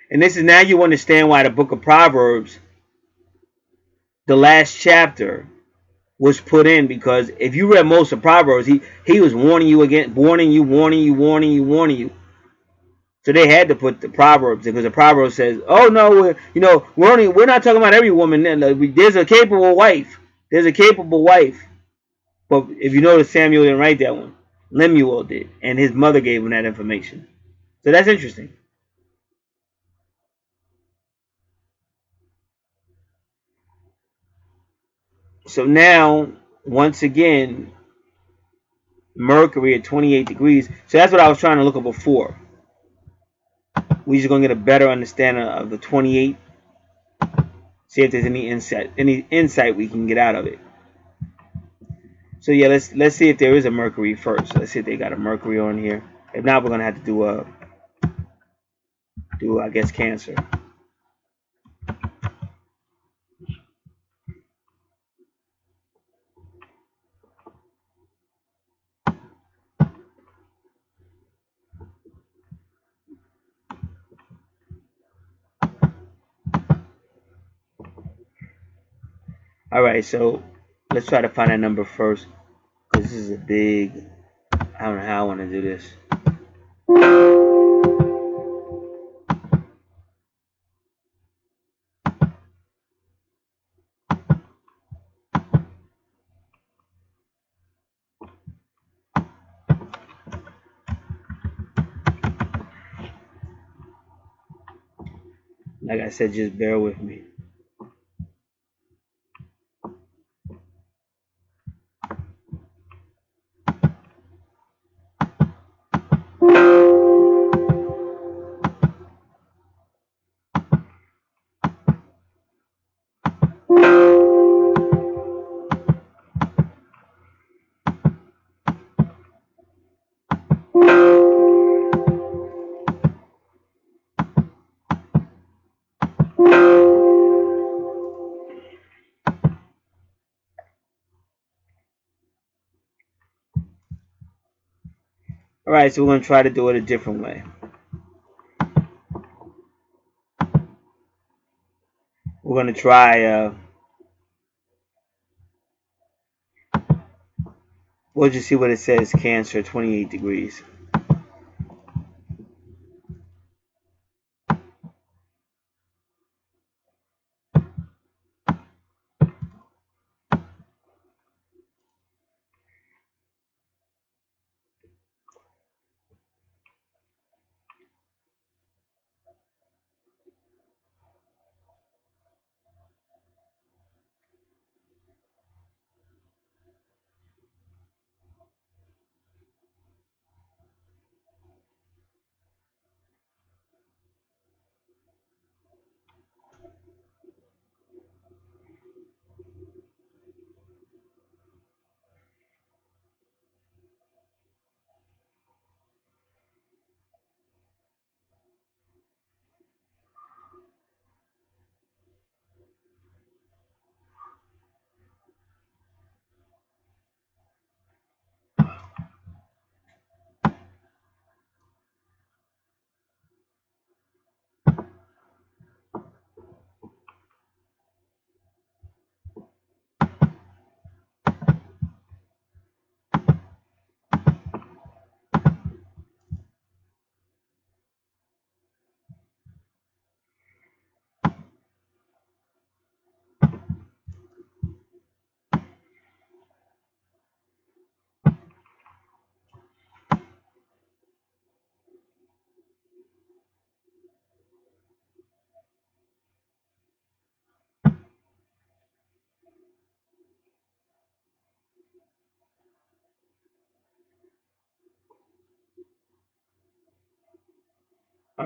And this is now you understand why the book of Proverbs, the last chapter, was put in, because if you read most of Proverbs, he was warning you again, warning you. So they had to put the Proverbs, because the Proverbs says, "Oh no, we're not talking about every woman. There's a capable wife. There's a capable wife." But if you notice, Samuel didn't write that one. Lemuel did, and his mother gave him that information. So that's interesting. So now, once again, Mercury at 28 degrees. So that's what I was trying to look up before. We're just gonna get a better understanding of the 28. See if there's any insight we can get out of it. So yeah, let's see if there is a Mercury first. Let's see if they got a Mercury on here. If not, we're gonna have to do I guess Cancer. All right, so let's try to find that number first, because this is a big. I don't know how I want to do this. Like I said, just bear with me. All right, so we're gonna try to do it a different way. We're gonna try. We'll just see what it says. Cancer, 28 degrees.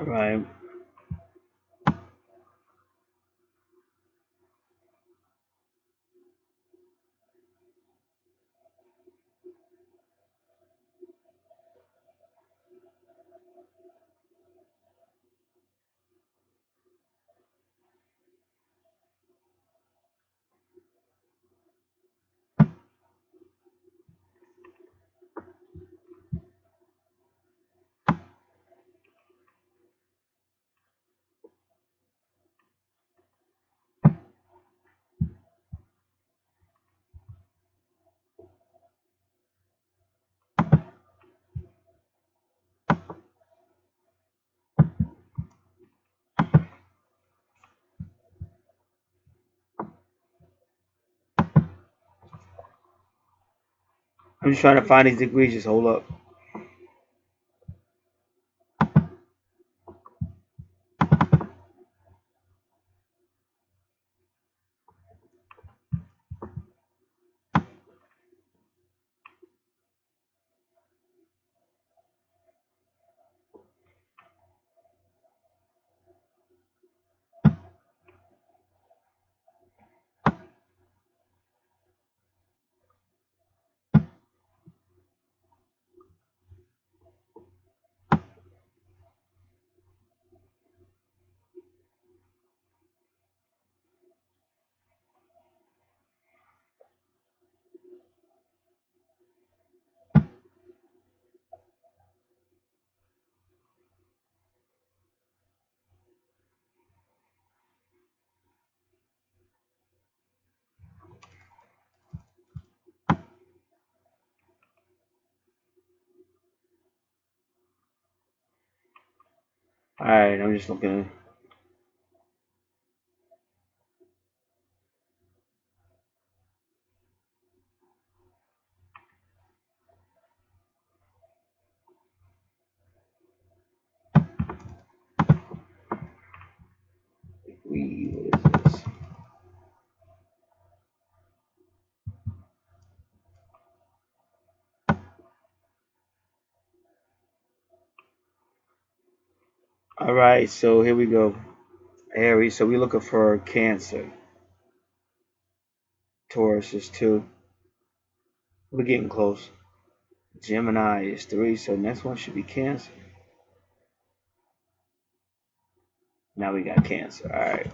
All right. I'm just trying to find these degrees. Just hold up. All right. I'm just looking. What is this? All right. So here we go. Aries. So we're looking for Cancer. Taurus is 2. We're getting close. Gemini is 3. So next one should be Cancer. Now we got Cancer. All right.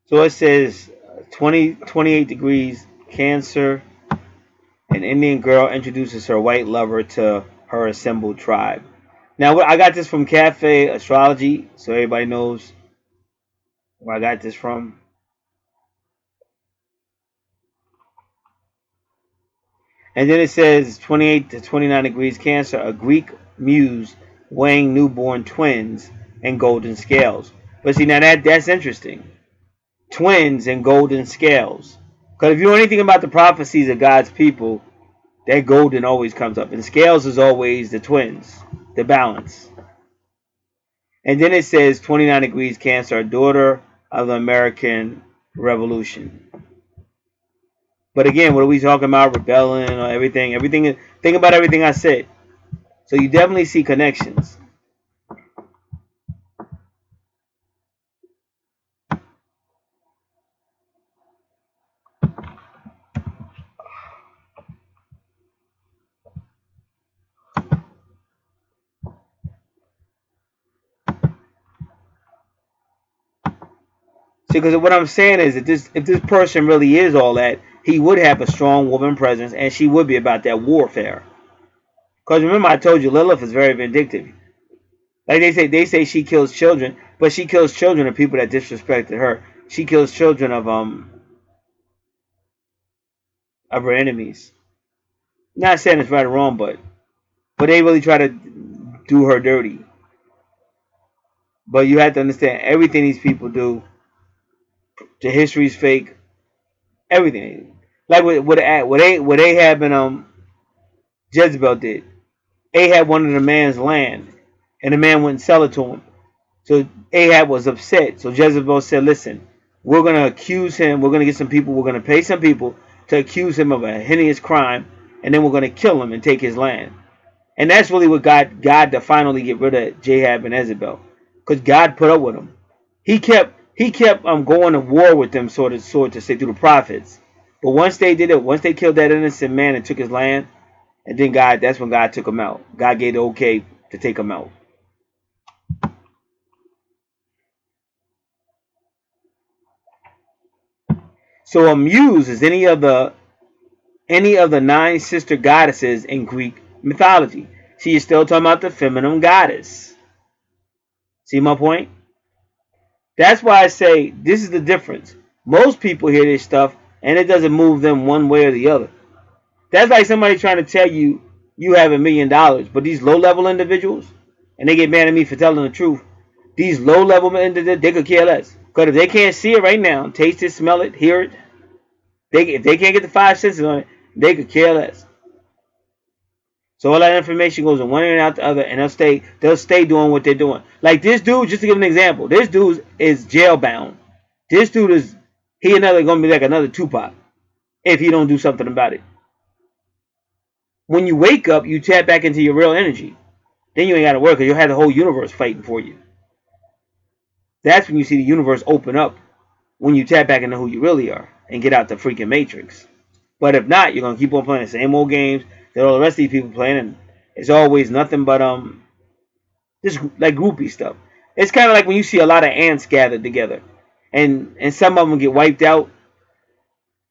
So it says 28 degrees Cancer. An Indian girl introduces her white lover to her assembled tribe. Now, I got this from Cafe Astrology, so everybody knows where I got this from. And then it says 28 to 29 degrees Cancer, a Greek muse weighing newborn twins and golden scales. But see, now that's interesting. Twins and golden scales. Because if you know anything about the prophecies of God's people, that golden always comes up. And scales is always the twins, the balance. And then it says 29 degrees Cancer, a daughter of the American Revolution. But again, what are we talking about? Rebellion or everything. Think about everything I said. So you definitely see connections. See, because what I'm saying is that if this person really is all that, he would have a strong woman presence, and she would be about that warfare. Because remember, I told you Lilith is very vindictive. Like they say she kills children, but she kills children of people that disrespected her. She kills children of of her enemies. Not saying it's right or wrong, but they really try to do her dirty. But you have to understand everything these people do. The history's fake. Everything. Like what Ahab and Jezebel did. Ahab wanted a man's land, and the man wouldn't sell it to him. So Ahab was upset. So Jezebel said, "Listen, we're going to accuse him. We're going to get some people. We're going to pay some people to accuse him of a heinous crime, and then we're going to kill him and take his land." And that's really what God to finally get rid of Ahab and Jezebel, because God put up with him. He kept going to war with them, sort of to say, through the prophets. But once they did it, once they killed that innocent man and took his land, and then that's when God took him out. God gave the okay to take him out. So a muse is any of the 9 sister goddesses in Greek mythology. See, you're still talking about the feminine goddess. See my point? That's why I say this is the difference. Most people hear this stuff and it doesn't move them one way or the other. That's like somebody trying to tell you you have $1 million, but these low-level individuals, and they get mad at me for telling the truth, these low-level individuals, they could care less. Because if they can't see it right now, taste it, smell it, hear it, if they can't get the 5 senses on it, they could care less. So all that information goes in one ear and out the other, and they'll stay doing what they're doing. Like this dude, just to give an example, this dude is jailbound. This dude is gonna be like another Tupac if he don't do something about it. When you wake up, you tap back into your real energy. Then you ain't gotta work, because you'll have the whole universe fighting for you. That's when you see the universe open up, when you tap back into who you really are and get out the freaking matrix. But if not, you're gonna keep on playing the same old games that all the rest of these people playing, and it's always nothing but just like groupie stuff. It's kind of like when you see a lot of ants gathered together, and some of them get wiped out,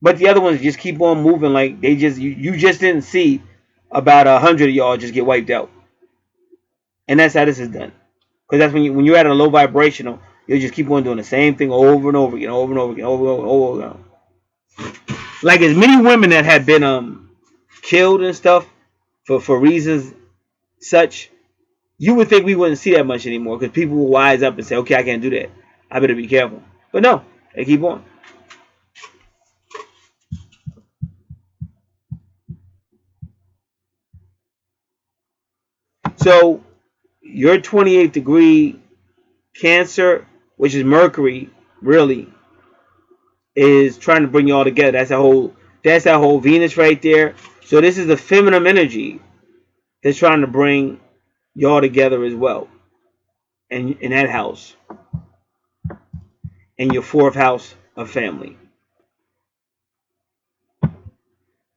but the other ones just keep on moving like they just you just didn't see about 100 of y'all just get wiped out. And that's how this is done. Because that's when you're at a low vibrational, you'll just keep on doing the same thing over and over again, over and over again, over again. Like as many women that have been killed and stuff for reasons such, you would think we wouldn't see that much anymore, because people will wise up and say, okay, I can't do that. I better be careful. But no, they keep on. So your 28th degree Cancer, which is Mercury, really is trying to bring you all together. That's that whole Venus right there. So this is the feminine energy that's trying to bring y'all together as well. And in that house. In your 4th house of family.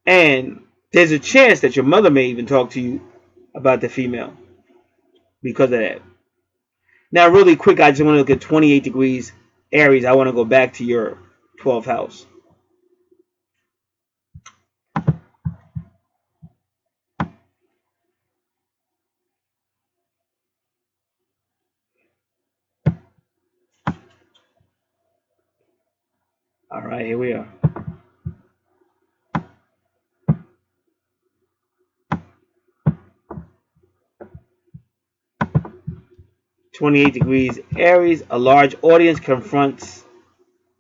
And there's a chance that your mother may even talk to you about the female because of that. Now, really quick, I just want to look at 28 degrees Aries. I want to go back to your 12th house. All right, here we are. "28 degrees Aries, a large audience confronts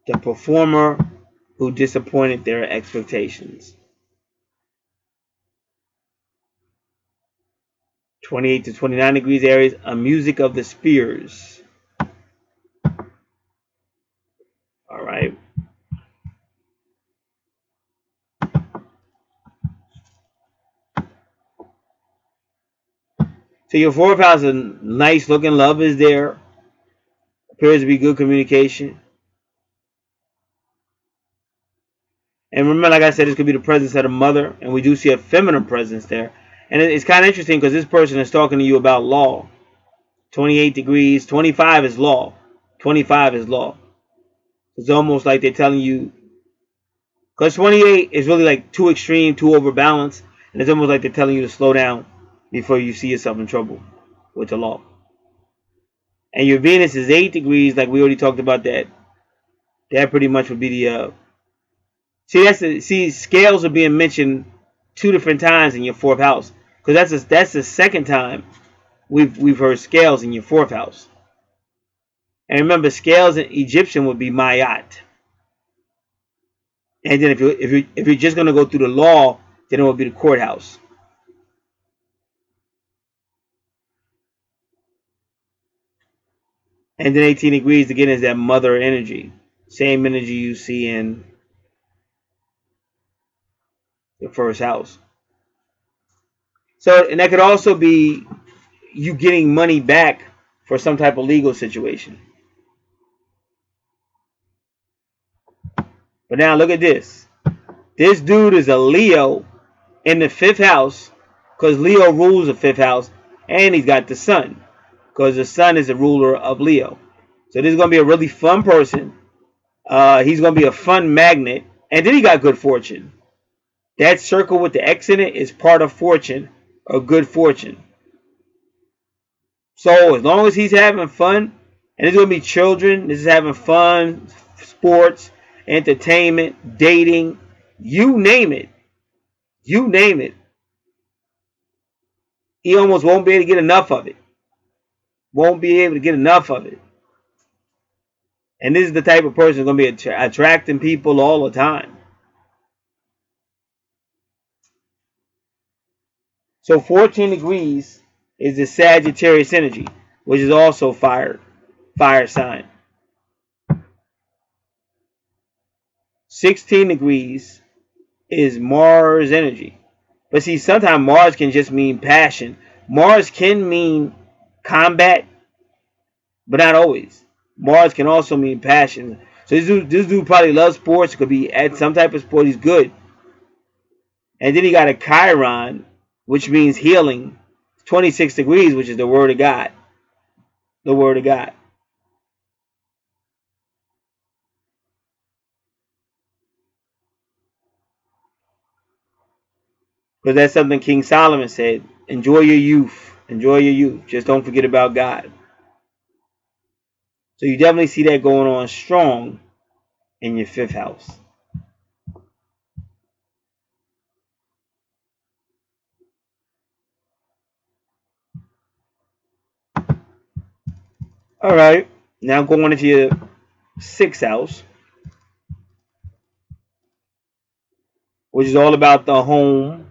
the performer who disappointed their expectations." 28 to 29 degrees Aries, a music of the spheres. All right. So your 4th house, a nice looking love is there. Appears to be good communication. And remember, like I said, this could be the presence of the mother, and we do see a feminine presence there. And it's kind of interesting because this person is talking to you about law. 28 degrees, 25 is law. 25 is law. It's almost like they're telling you, because 28 is really like too extreme, too overbalanced, and it's almost like they're telling you to slow down before you see yourself in trouble with the law. And your Venus is 8 degrees, like we already talked about that. That pretty much would be See, scales are being mentioned 2 different times in your 4th house, because that's the second time we've heard scales in your 4th house. And remember, scales in Egyptian would be Mayat. And then if you're just gonna go through the law, then it would be the courthouse. And then 18 degrees again is that mother energy, same energy you see in the 1st house. So, and that could also be you getting money back for some type of legal situation. But now look at this. This dude is a Leo in the 5th house, because Leo rules the 5th house, and he's got the sun, because the sun is the ruler of Leo. So this is going to be a really fun person. He's going to be a fun magnet, and then he got good fortune. That circle with the X in it is part of fortune, or good fortune. So as long as he's having fun, and there's going to be children, this is having fun, sports, entertainment, dating, you name it. You name it. He almost won't be able to get enough of it. Won't be able to get enough of it. And this is the type of person who's going to be attracting people all the time. So 14 degrees is the Sagittarius energy, which is also fire sign. 16 degrees is Mars energy. But see, sometimes Mars can just mean passion. Mars can mean combat, but not always. Mars can also mean passion. So this dude probably loves sports. Could be at some type of sport. He's good. And then he got a Chiron, which means healing. 26 degrees, which is the word of God. The word of God. Because that's something King Solomon said. Enjoy your youth. Enjoy your youth. Just don't forget about God. So you definitely see that going on strong in your 5th house. All right. Now going into your 6th house, which is all about the home,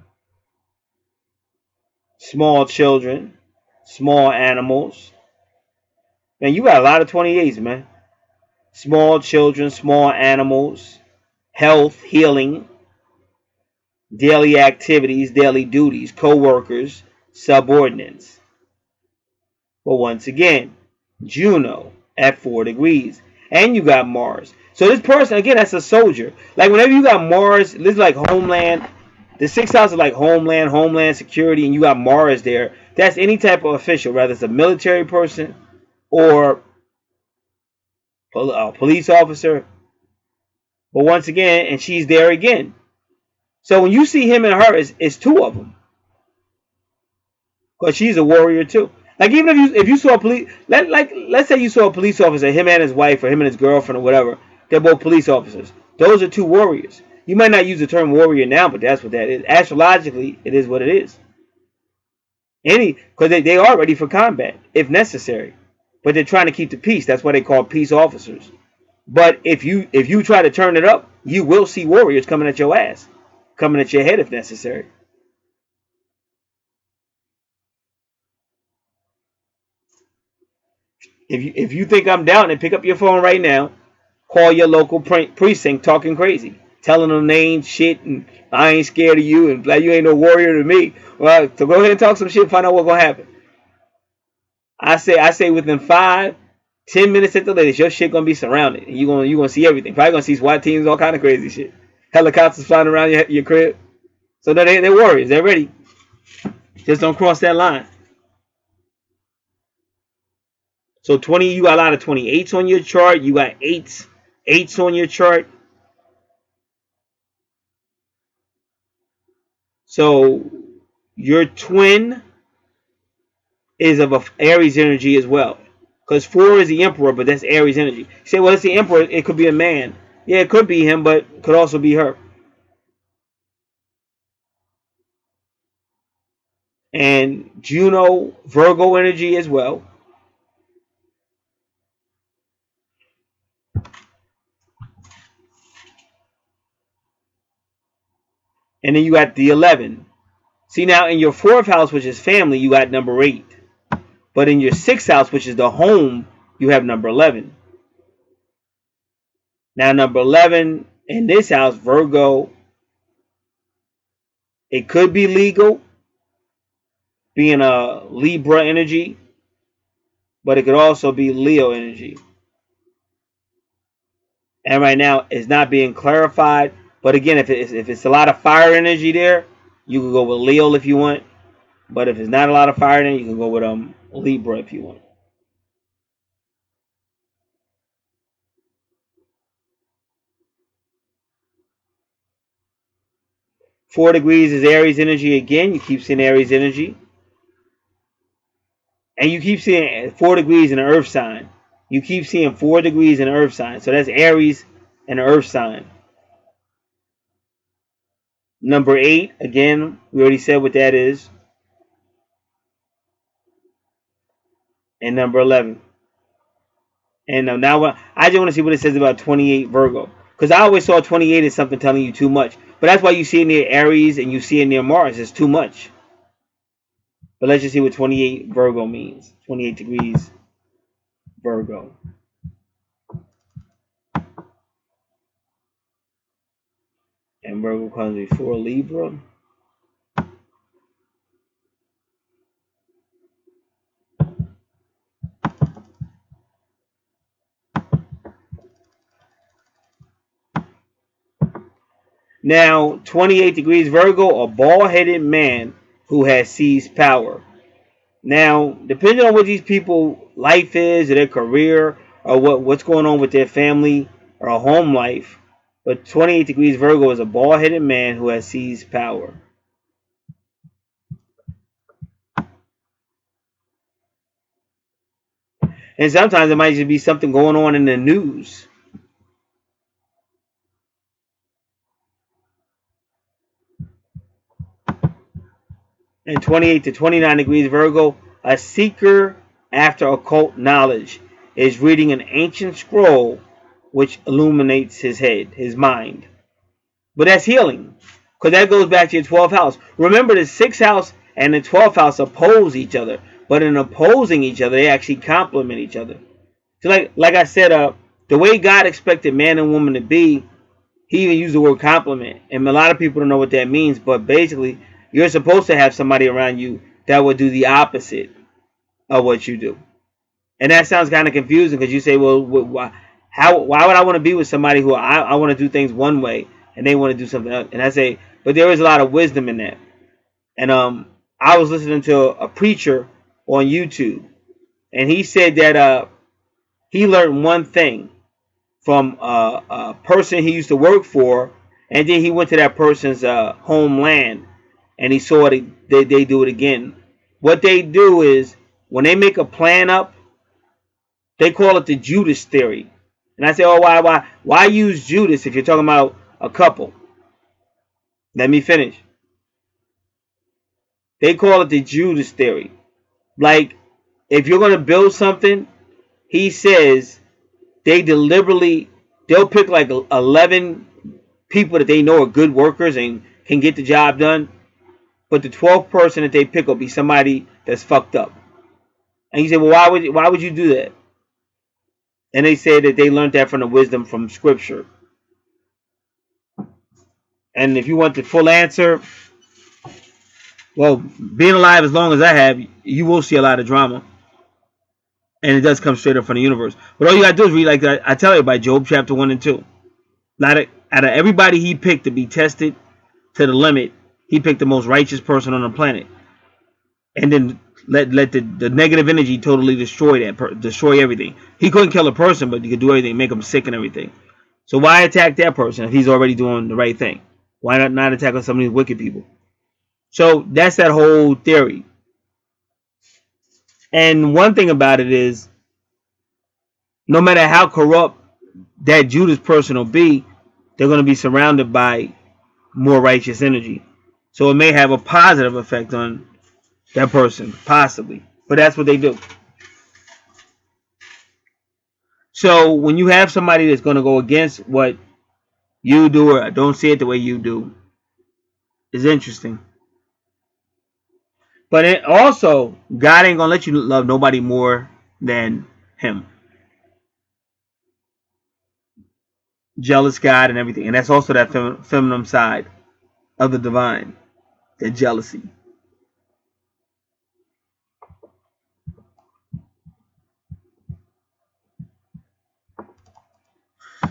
small children, small animals. Man, you got a lot of 28s, man. Small children, small animals, health, healing, daily activities, daily duties, co-workers, subordinates. But once again, Juno at 4 degrees. And you got Mars. So this person, again, that's a soldier. Like whenever you got Mars, this is like homeland. The 6th house is like homeland security, and you got Mars there. That's any type of official, whether it's a military person or a police officer. But once again, and she's there again. So when you see him and her, it's 2 of them. Because she's a warrior too. Like even if you saw a police, let's say you saw a police officer, him and his wife, or him and his girlfriend, or whatever. They're both police officers. Those are 2 warriors. You might not use the term warrior now, but that's what that is. Astrologically, it is what it is. Because they are ready for combat if necessary, but they're trying to keep the peace. That's why they call peace officers. But if you try to turn it up, you will see warriors coming at your ass, coming at your head if necessary. If you think I'm down, then pick up your phone right now, call your local precinct talking crazy, telling them they ain't shit and I ain't scared of you and like you ain't no warrior to me. Well, so go ahead and talk some shit, find out what's gonna happen. I say within 5-10 minutes at the latest, your shit gonna be surrounded and you gonna see everything. Probably gonna see SWAT teams, all kind of crazy shit, helicopters flying around your crib. So they're warriors, they're ready. Just don't cross that line. So 20, you got a lot of 28s on your chart. You got 8s on your chart. So your twin is of Aries energy as well. Because 4 is the emperor, but that's Aries energy. You say, well, it's the emperor. It could be a man. Yeah, it could be him, but it could also be her. and Juno, Virgo energy as well. And then you got the 11. See, now in your 4th house, which is family, you got number 8. But in your 6th house, which is the home, you have number 11. Now, number 11 in this house, Virgo, it could be legal, being a Libra energy, but it could also be Leo energy. And right now, it's not being clarified. But again, if it's a lot of fire energy there, you can go with Leo if you want. But if it's not a lot of fire energy, you can go with Libra if you want. Four degrees is Aries energy again. You keep seeing Aries energy. And you keep seeing 4 degrees in the earth sign. You keep seeing 4 degrees in the earth sign. So that's Aries and the earth sign. Number 8, again, we already said what that is. And number 11. And now I just want to see what it says about 28 Virgo. Because I always saw 28 as something telling you too much. But that's why you see it near Aries and you see it near Mars. It's too much. But let's just see what 28 Virgo means. 28 degrees Virgo. And Virgo comes before Libra. Now, 28 degrees Virgo, a bald-headed man who has seized power. Now, depending on what these people's life is, or their career, or what's going on with their family or home life, but 28 degrees Virgo is a bald-headed man who has seized power. And sometimes it might just be something going on in the news. And 28 to 29 degrees Virgo, a seeker after occult knowledge is reading an ancient scroll which illuminates his head, his mind. But that's healing, because that goes back to your 12th house. Remember, the 6th house and the 12th house oppose each other, but in opposing each other, they actually complement each other. So like I said, the way God expected man and woman to be, he even used the word complement. And a lot of people don't know what that means, but basically, you're supposed to have somebody around you that would do the opposite of what you do. And that sounds kind of confusing, because you say, well, why would I want to be with somebody who I want to do things one way and they want to do something else? And I say, but there is a lot of wisdom in that. And I was listening to a preacher on YouTube, and he said that he learned one thing from a person he used to work for, and then he went to that person's homeland, and he saw they do it again. What they do is, when they make a plan up, they call it the Judas theory. And I say, oh, why use Judas if you're talking about a couple? Let me finish. They call it the Judas theory. Like, if you're going to build something, he says they'll pick like 11 people that they know are good workers and can get the job done. But the 12th person that they pick will be somebody that's fucked up. And you say, well, why would you do that? And they say that they learned that from the wisdom from Scripture. And if you want the full answer, well, being alive as long as I have, you will see a lot of drama. And it does come straight up from the universe. But all you got to do is read, like I tell you, by Job chapter 1 and 2. Out of everybody he picked to be tested to the limit, he picked the most righteous person on the planet. And then let the negative energy totally destroy everything. He couldn't kill a person, but he could do everything, make them sick and everything. So why attack that person if he's already doing the right thing? Why not attack on some of these wicked people? So that's that whole theory. And one thing about it is, no matter how corrupt that Judas person will be, they're going to be surrounded by more righteous energy. So it may have a positive effect on that person, possibly. But that's what they do. So when you have somebody that's going to go against what you do or don't see it the way you do, it's interesting. But it also, God ain't going to let you love nobody more than him. Jealous God and everything. And that's also that feminine side of the divine, that jealousy.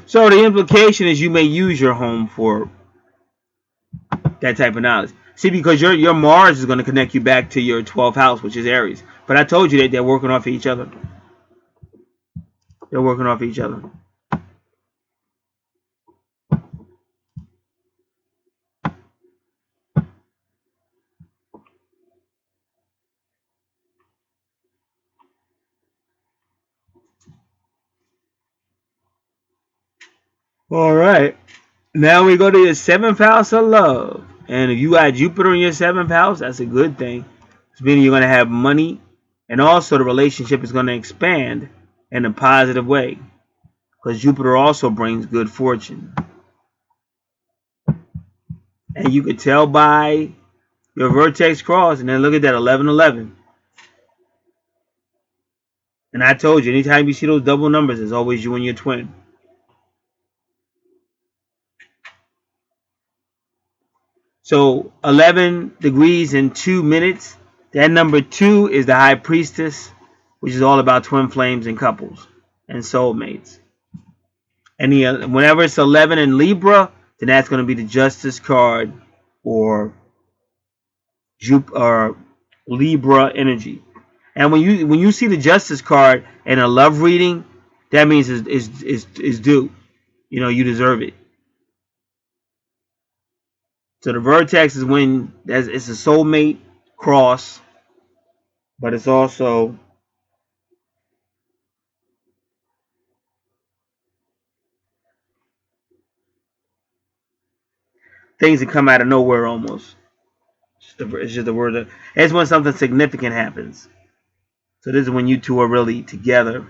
So the implication is you may use your home for that type of knowledge. See, because your Mars is going to connect you back to your 12th house, which is Aries. But I told you that they're working off each other. They're working off each other. All right. Now we go to your 7th house of love. And if you got Jupiter in your 7th house, that's a good thing. It's meaning you're going to have money. And also the relationship is going to expand in a positive way. Because Jupiter also brings good fortune. And you could tell by your vertex cross. And then look at that, 1111. And I told you, anytime you see those double numbers, it's always you and your twin. So 11 degrees in 2 minutes. That number 2 is the high priestess, which is all about twin flames and couples and soulmates. And whenever it's 11 in Libra, then that's going to be the justice card or Libra energy. And when you see the justice card in a love reading, that means it's due. You know, you deserve it. So the vertex is when it's a soulmate cross, but it's also things that come out of nowhere almost. It's just the word. It's when something significant happens. So this is when you two are really together.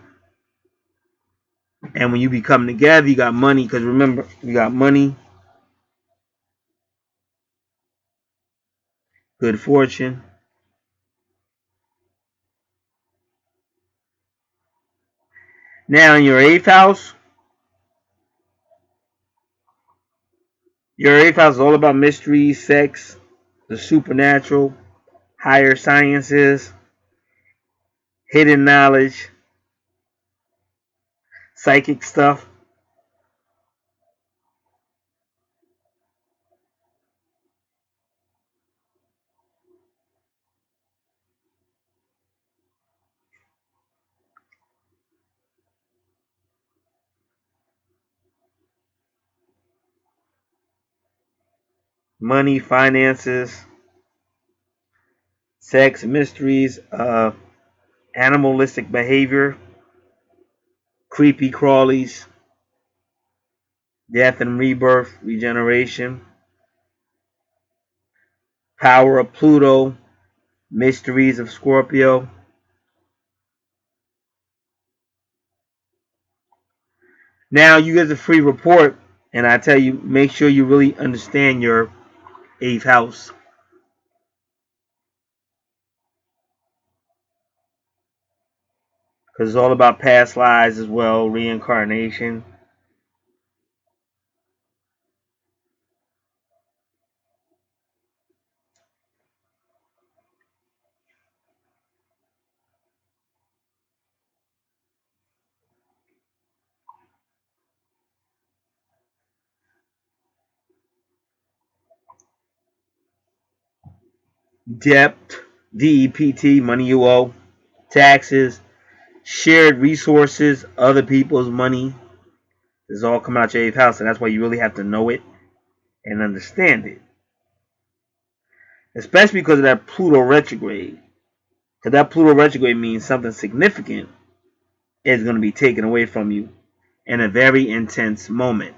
And when you become together, you got money. Because remember, you got money, good fortune. Now in your 8th house is all about mysteries, sex, the supernatural, higher sciences, hidden knowledge, psychic stuff. Money, finances, sex, mysteries, animalistic behavior, creepy crawlies, death and rebirth, regeneration, power of Pluto, mysteries of Scorpio. Now you get the free report, and I tell you, make sure you really understand your 8th house. Because it's all about past lives as well, reincarnation. Debt, DEPT, money you owe, taxes, shared resources, other people's money. This is all coming out your 8th house, and that's why you really have to know it and understand it. Especially because of that Pluto retrograde. Because that Pluto retrograde means something significant is going to be taken away from you in a very intense moment.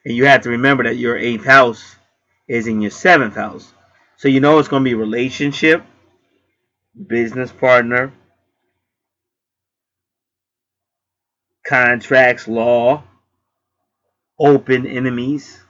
And you have to remember that your 8th house is in your 7th house. So you know it's going to be relationship, business partner, contracts, law, open enemies.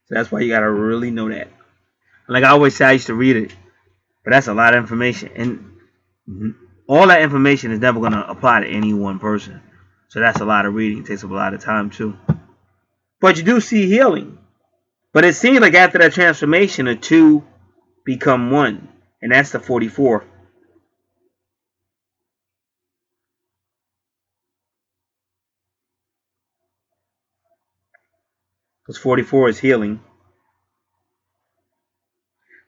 So that's why you got to really know that. Like I always say, I used to read it, but that's a lot of information. And all that information is never going to apply to any one person. So that's a lot of reading. It takes up a lot of time too. But you do see healing. But it seems like after that transformation, the two become one. And that's the 44. Because 44 is healing.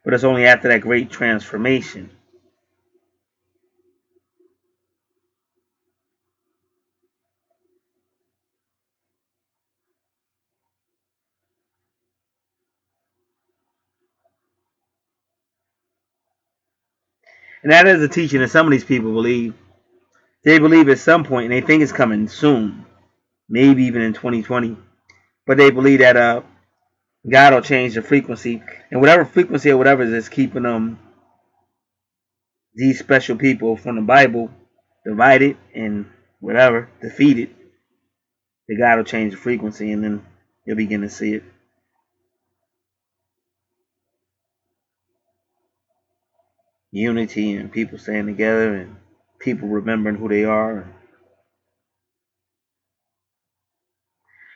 But it's only after that great transformation. And that is a teaching that some of these people believe. They believe at some point, and they think it's coming soon. Maybe even in 2020. But they believe that God will change the frequency. And whatever frequency or whatever is keeping these special people from the Bible divided and whatever, defeated, that God will change the frequency and then you'll begin to see it. Unity and people staying together and people remembering who they are.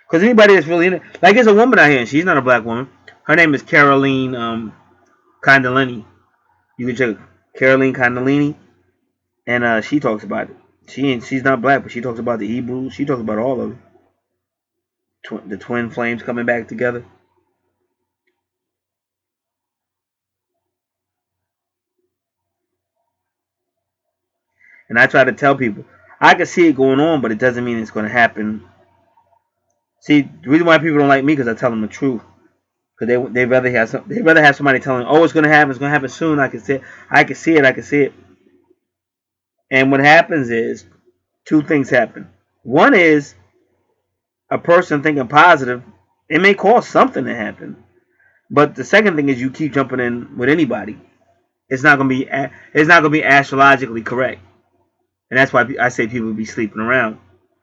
Because anybody that's really in it, like there's a woman out here, and she's not a black woman. Her name is Caroline Condolini. You can check Caroline Condolini, and she talks about it. She's not black, but she talks about the Hebrews. She talks about all of it. The twin flames coming back together. And I try to tell people, I can see it going on, but it doesn't mean it's going to happen. See, the reason why people don't like me because I tell them the truth. Because they rather have somebody telling, oh, it's going to happen. It's going to happen soon. I can see it. I can see it. I can see it. And what happens is two things happen. One is a person thinking positive. It may cause something to happen. But the second thing is you keep jumping in with anybody. It's not going to be astrologically correct. And that's why I say people be sleeping around.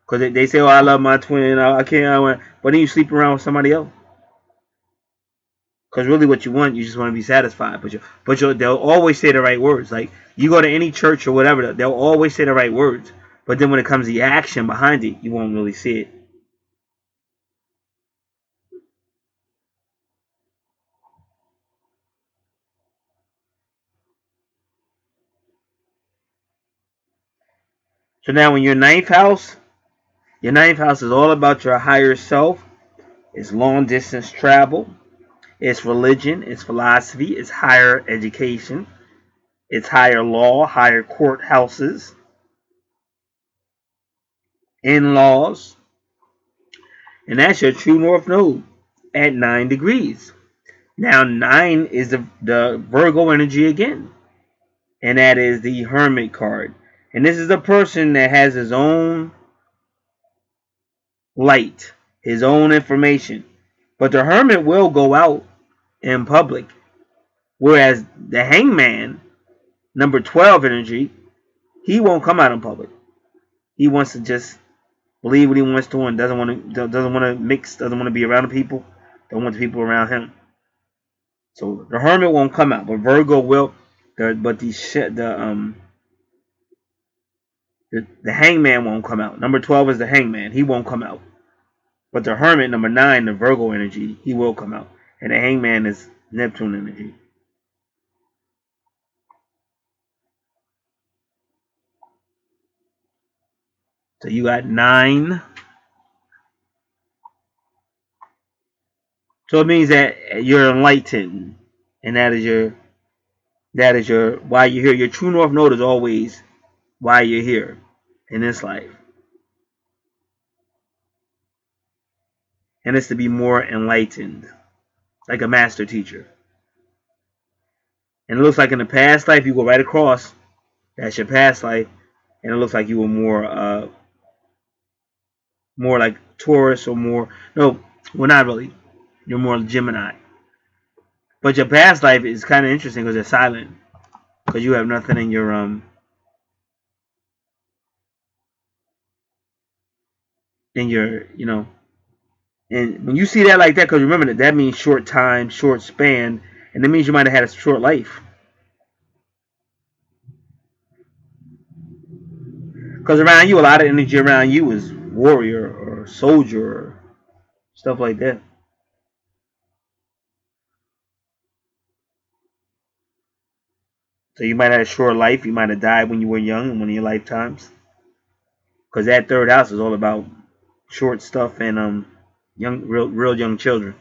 Because they say, oh, I love my twin. I can't. But then you sleep around with somebody else. Because really what you want, you just want to be satisfied. They'll always say the right words. Like, you go to any church or whatever, they'll always say the right words. But then when it comes to the action behind it, you won't really see it. So now when your ninth house is all about your higher self. It's long distance travel. It's religion. It's philosophy. It's higher education. It's higher law, higher courthouses, in-laws. And that's your true north node at 9 degrees. Now 9 is the Virgo energy again. And that is the Hermit card. And this is the person that has his own light, his own information. But the Hermit will go out in public. Whereas the Hangman, number 12 energy, he won't come out in public. He wants to just believe what he wants to and doesn't want to mix, doesn't want to be around the people, don't want the people around him. So the Hermit won't come out, but Virgo will. But the Hangman won't come out. Number 12 is the Hangman. He won't come out. But the Hermit, number 9, the Virgo energy, he will come out. And the Hangman is Neptune energy. So you got 9. So it means that you're enlightened. And that is your That is why you're here. Your true north node is always why you're here in this life. And it's to be more enlightened, like a master teacher. And it looks like in the past life, you go right across. That's your past life. And it looks like you were more like Taurus or more. No, well, not really. You're more Gemini. But your past life is kind of interesting because it's silent. Because you have nothing in your and when you see that like that, because remember that means short time, short span, and that means you might have had a short life. Because around you, a lot of energy around you is warrior or soldier or stuff like that. So you might have had a short life. You might have died when you were young in one of your lifetimes. Because that third house is all about short stuff and real young children.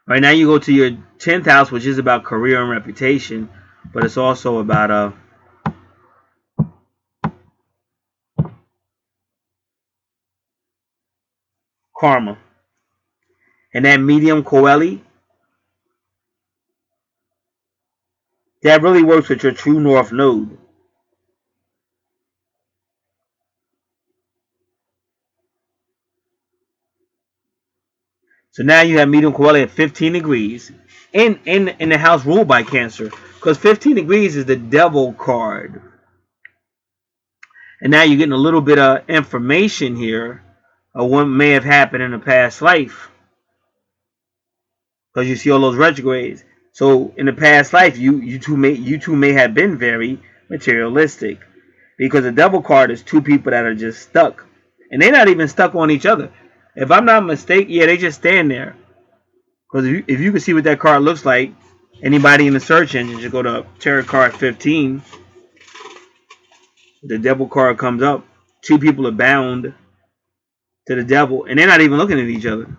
Right now you go to your 10th house, which is about career and reputation, but it's also about karma. And that medium coeli, that really works with your true north node. So now you have medium coeli at 15 degrees in the house ruled by Cancer. Because 15 degrees is the devil card. And now you're getting a little bit of information here of what may have happened in a past life. Because you see all those retrogrades. So in the past life, you two may have been very materialistic. Because the devil card is two people that are just stuck. And they're not even stuck on each other. If I'm not mistaken, yeah, they just stand there. Because if you can see what that card looks like, anybody in the search engine, just go to tarot card 15. The devil card comes up. Two people are bound to the devil, and they're not even looking at each other.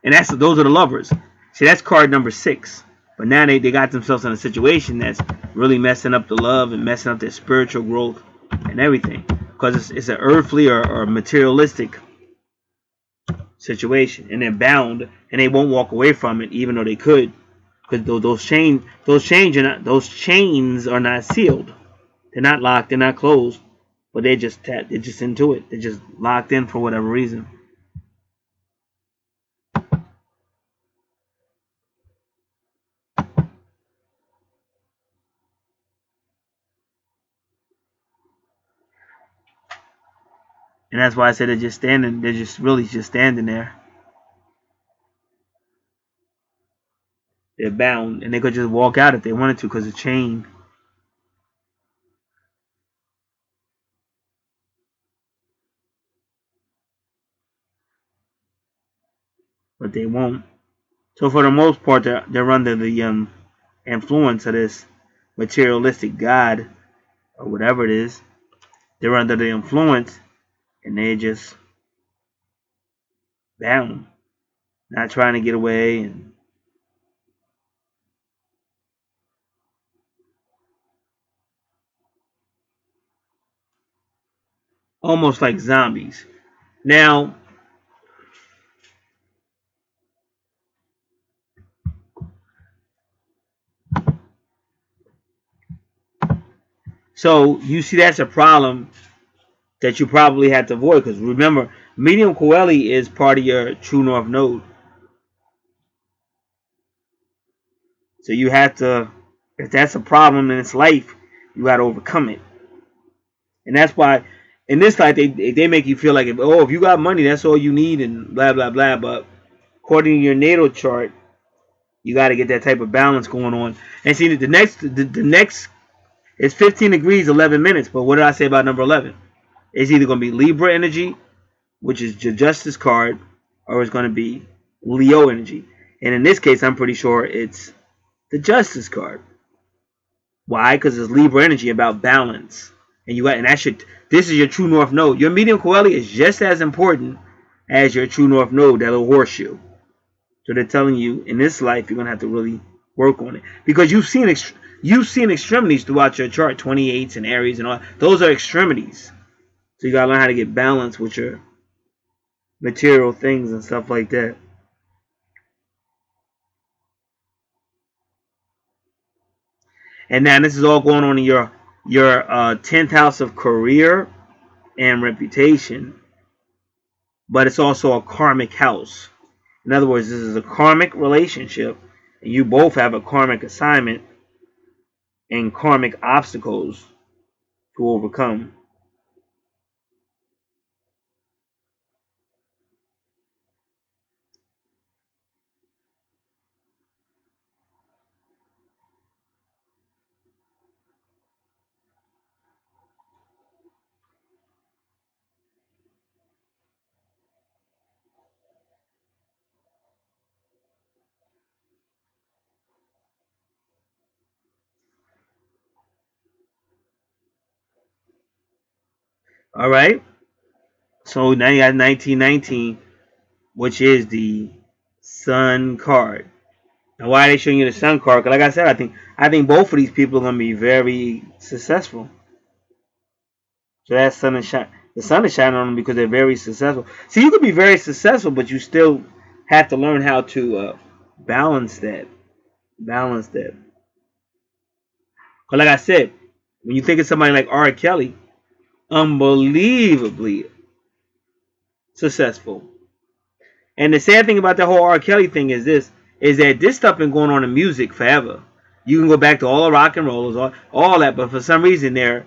And those are the lovers. See, that's card number 6. But now they got themselves in a situation that's really messing up the love and messing up their spiritual growth and everything. Because it's an earthly or materialistic situation, and they're bound, and they won't walk away from it, even though they could, because those chains are not sealed. They're not locked. They're not closed. But they're just into it. They're just locked in for whatever reason. And that's why I said they're just standing. They're just really just standing there. They're bound, and they could just walk out if they wanted to, because of chain. But they won't. So for the most part, they're under the influence of this materialistic god or whatever it is. They're under the influence, and they're just bound, not trying to get away. And almost like zombies. Now, so you see that's a problem that you probably have to avoid, because remember, medium coeli is part of your true north node. So you have to, if that's a problem in its life, you got to overcome it. And that's why in this life they make you feel like if you got money, that's all you need, and blah blah blah. But according to your natal chart, you got to get that type of balance going on. And see, the next is 15 degrees 11 minutes. But what did I say about number 11? It's either going to be Libra energy, which is your justice card, or it's going to be Leo energy. And in this case, I'm pretty sure it's the justice card. Why? Because it's Libra energy, about balance. And this is your true north node. Your medium coeli is just as important as your true north node, that little horseshoe. So they're telling you in this life you're gonna have to really work on it because you've seen extremities throughout your chart, 28s and Aries and all. Those are extremities. So you gotta learn how to get balance with your material things and stuff like that. And now this is all going on in your 10th house of career and reputation, but it's also a karmic house. In other words, this is a karmic relationship, and you both have a karmic assignment and karmic obstacles to overcome. All right. So now you got 1919, which is the Sun card. Now, why are they showing you the Sun card? Because, like I said, I think both of these people are going to be very successful. So that sun is shine. The sun is shining on them because they're very successful. See, you could be very successful, but you still have to learn how to balance that. Balance that. Because, like I said, when you think of somebody like R. Kelly, unbelievably successful. And the sad thing about the whole R. Kelly thing is that this stuff been going on in music forever. You can go back to all the rock and rollers, all that, but for some reason they're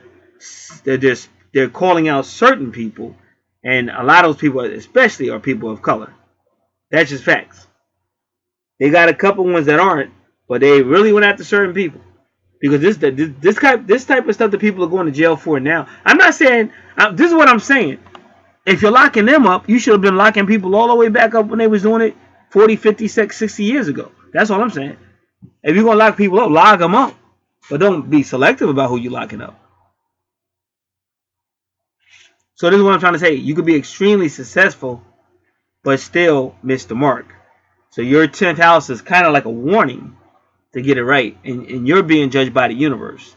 calling out certain people, and a lot of those people, especially, are people of color. That's just facts. They got a couple ones that aren't, but they really went after certain people because this type of stuff that people are going to jail for now. I'm not saying this is what I'm saying. If you're locking them up, you should have been locking people all the way back up when they was doing it 40, 50, 60 years ago. That's all I'm saying. If you're going to lock people up, lock them up. But don't be selective about who you're locking up. So this is what I'm trying to say. You could be extremely successful, but still miss the mark. So your 10th house is kind of like a warning to get it right. And you're being judged by the universe.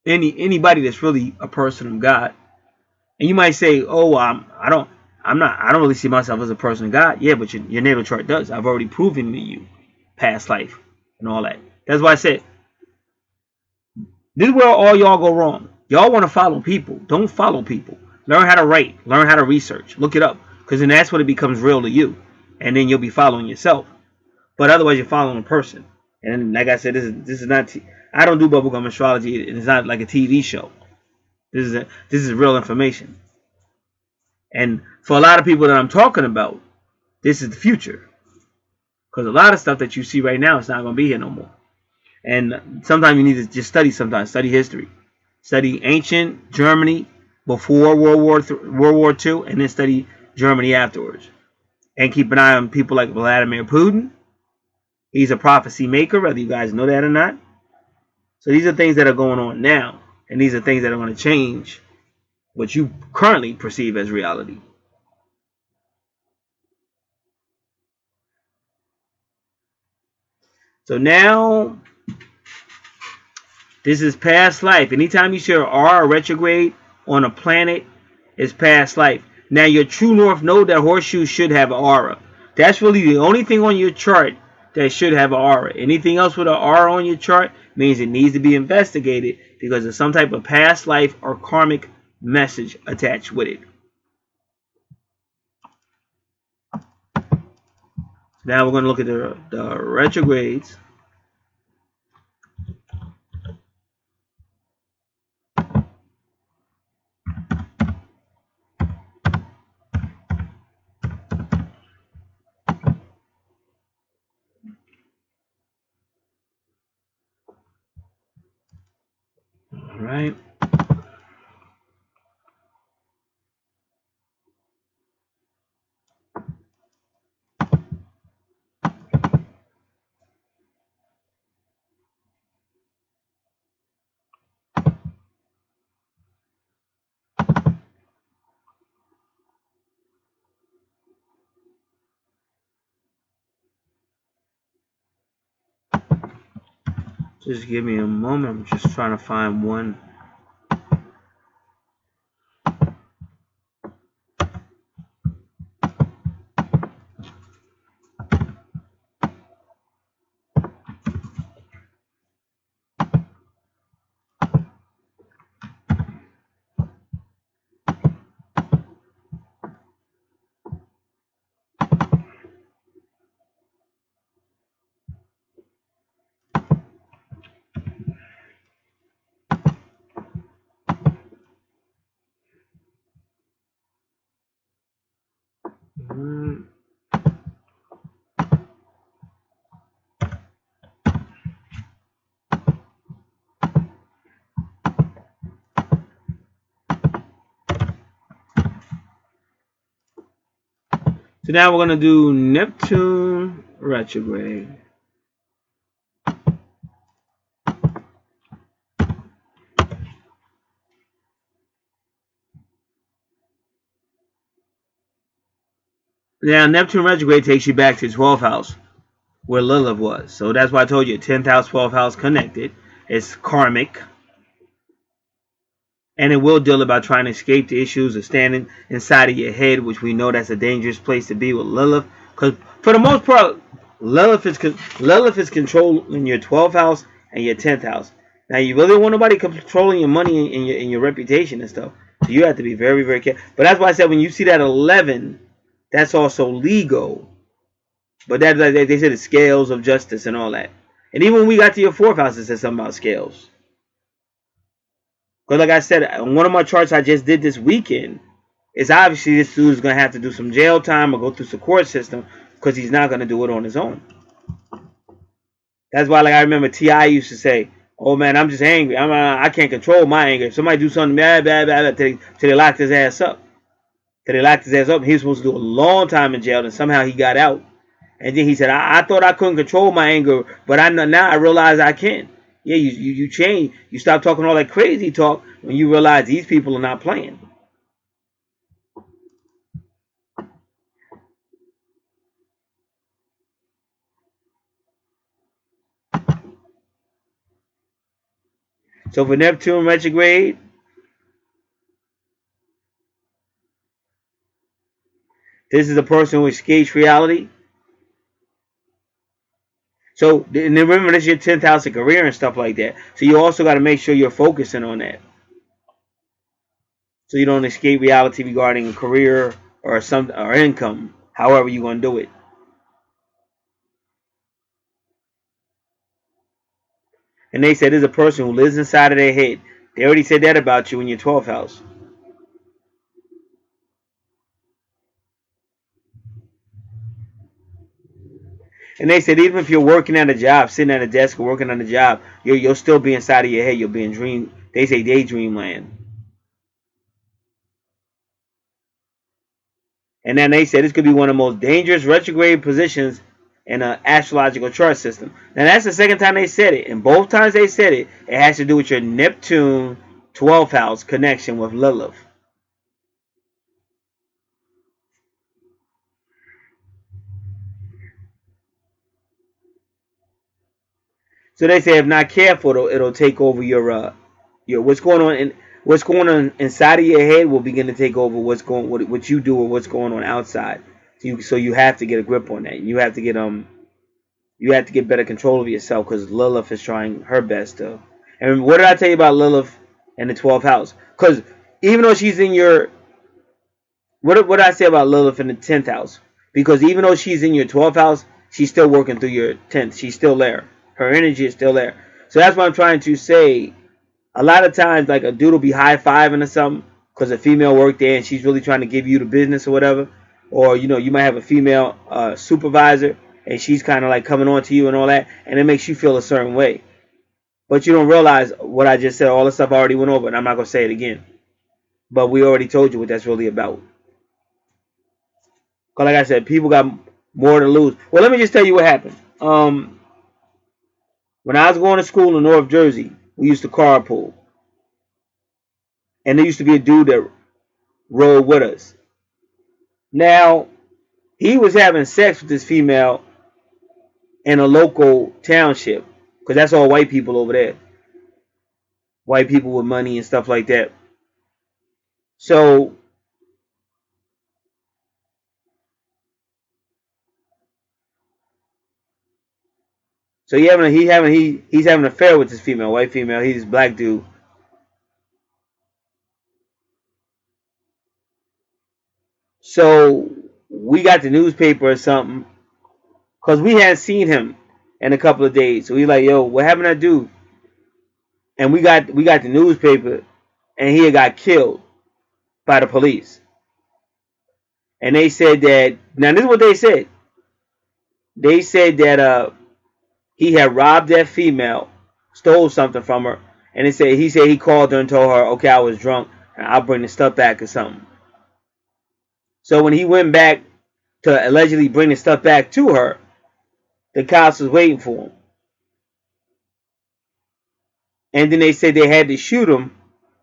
Anybody that's really a person of God. And you might say, "Oh, I don't really see myself as a person of God." Yeah, but your natal chart does. I've already proven to you past life and all that. That's why I said this is where all y'all go wrong. Y'all want to follow people. Don't follow people. Learn how to write. Learn how to research. Look it up, because then that's when it becomes real to you, and then you'll be following yourself. But otherwise, you're following a person. And like I said, this is not. I don't do bubblegum astrology. It's not like a TV show. This is real information. And for a lot of people that I'm talking about, this is the future. Because a lot of stuff that you see right now is not going to be here no more. And sometimes you need to just study history. Study ancient Germany before World War II, and then study Germany afterwards. And keep an eye on people like Vladimir Putin. He's a prophecy maker, whether you guys know that or not. So these are things that are going on now. And these are things that are going to change what you currently perceive as reality. So now, this is past life. Anytime you see an R retrograde on a planet, it's past life. Now, your true north node, that horseshoe, should have an aura. That's really the only thing on your chart that should have an aura. Anything else with an aura on your chart means it needs to be investigated because there's some type of past life or karmic message attached with it. Now we're going to look at the retrogrades. All right. Just give me a moment. I'm just trying to find one. So now we're going to do Neptune retrograde. Now, Neptune retrograde takes you back to 12th house, where Lilith was. So that's why I told you 10th house, 12th house connected. It's karmic. And it will deal about trying to escape the issues of standing inside of your head, which we know that's a dangerous place to be with Lilith. Because for the most part, Lilith is controlling your 12th house and your 10th house. Now, you really don't want nobody controlling your money and your reputation and stuff. So you have to be very, very careful. But that's why I said when you see that 11, that's also legal. But that, like they said, the scales of justice and all that. And even when we got to your 4th house, it said something about scales. Because like I said, on one of my charts I just did this weekend, it's obviously this dude is going to have to do some jail time or go through some court system because he's not going to do it on his own. That's why, like I remember T.I. used to say, oh man, I'm just angry. I can't control my anger. If somebody do something bad, till they locked his ass up. Till they locked his ass up. He was supposed to do a long time in jail and somehow he got out. And then he said, I thought I couldn't control my anger, but now I realize I can. Yeah, you change. You stop talking all that crazy talk when you realize these people are not playing. So for Neptune retrograde, this is a person who escapes reality. So and then remember, this is your 10th house of career and stuff like that. So you also got to make sure you're focusing on that. So you don't escape reality regarding a career or income, however you're going to do it. And they said there's a person who lives inside of their head. They already said that about you in your 12th house. And they said even if you're working at a job, sitting at a desk or working on a job, you'll still be inside of your head. You'll be in dream. They say daydream land. And then they said this could be one of the most dangerous retrograde positions in an astrological chart system. Now that's the second time they said it. And both times they said it, it has to do with your Neptune 12th house connection with Lilith. So they say if not careful, it'll take over your what's going on inside of your head will begin to take over what you do or what's going on outside. So you have to get a grip on that. You have to get better control of yourself because Lilith is trying her best to. And what did I tell you about Lilith in the 12th house? Because even though she's in your what did I say about Lilith in the 10th house? Because even though she's in your 12th house, she's still working through your 10th. She's still there. Her energy is still there. So that's what I'm trying to say. A lot of times, like a dude will be high-fiving or something because a female worked there and she's really trying to give you the business or whatever. Or, you might have a female supervisor and she's kind of like coming on to you and all that. And it makes you feel a certain way. But you don't realize what I just said. All the stuff I already went over and I'm not going to say it again. But we already told you what that's really about. Because like I said, people got more to lose. Well, let me just tell you what happened. When I was going to school in North Jersey, we used to carpool. And there used to be a dude that rode with us. Now, he was having sex with this female in a local township. because that's all white people over there. White people with money and stuff like that. So he's having an affair with this female, white female. He's a black dude. So we got the newspaper or something, because we hadn't seen him in a couple of days. So we like, yo, what happened to that dude? And we got the newspaper, and he had got killed by the police. And they said that, now this is what they said. They said that he had robbed that female, stole something from her, and he said he called her and told her, okay, I was drunk, and I'll bring the stuff back or something. So when he went back to allegedly bring the stuff back to her, the cops was waiting for him. And then they said they had to shoot him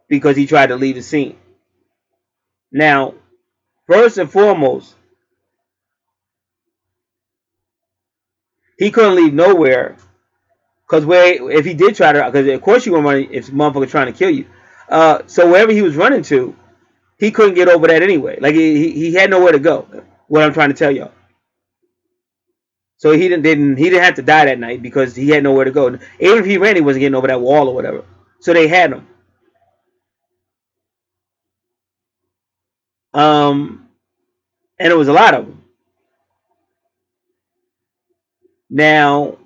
because he tried to leave the scene. Now, first and foremost, he couldn't leave nowhere, because if he did try to, because of course you won't run if motherfucker trying to kill you. So wherever he was running to, he couldn't get over that anyway. Like he had nowhere to go. What I'm trying to tell y'all. So he didn't have to die that night because he had nowhere to go. Even if he ran, he wasn't getting over that wall or whatever. So they had him. And it was a lot of them. Now,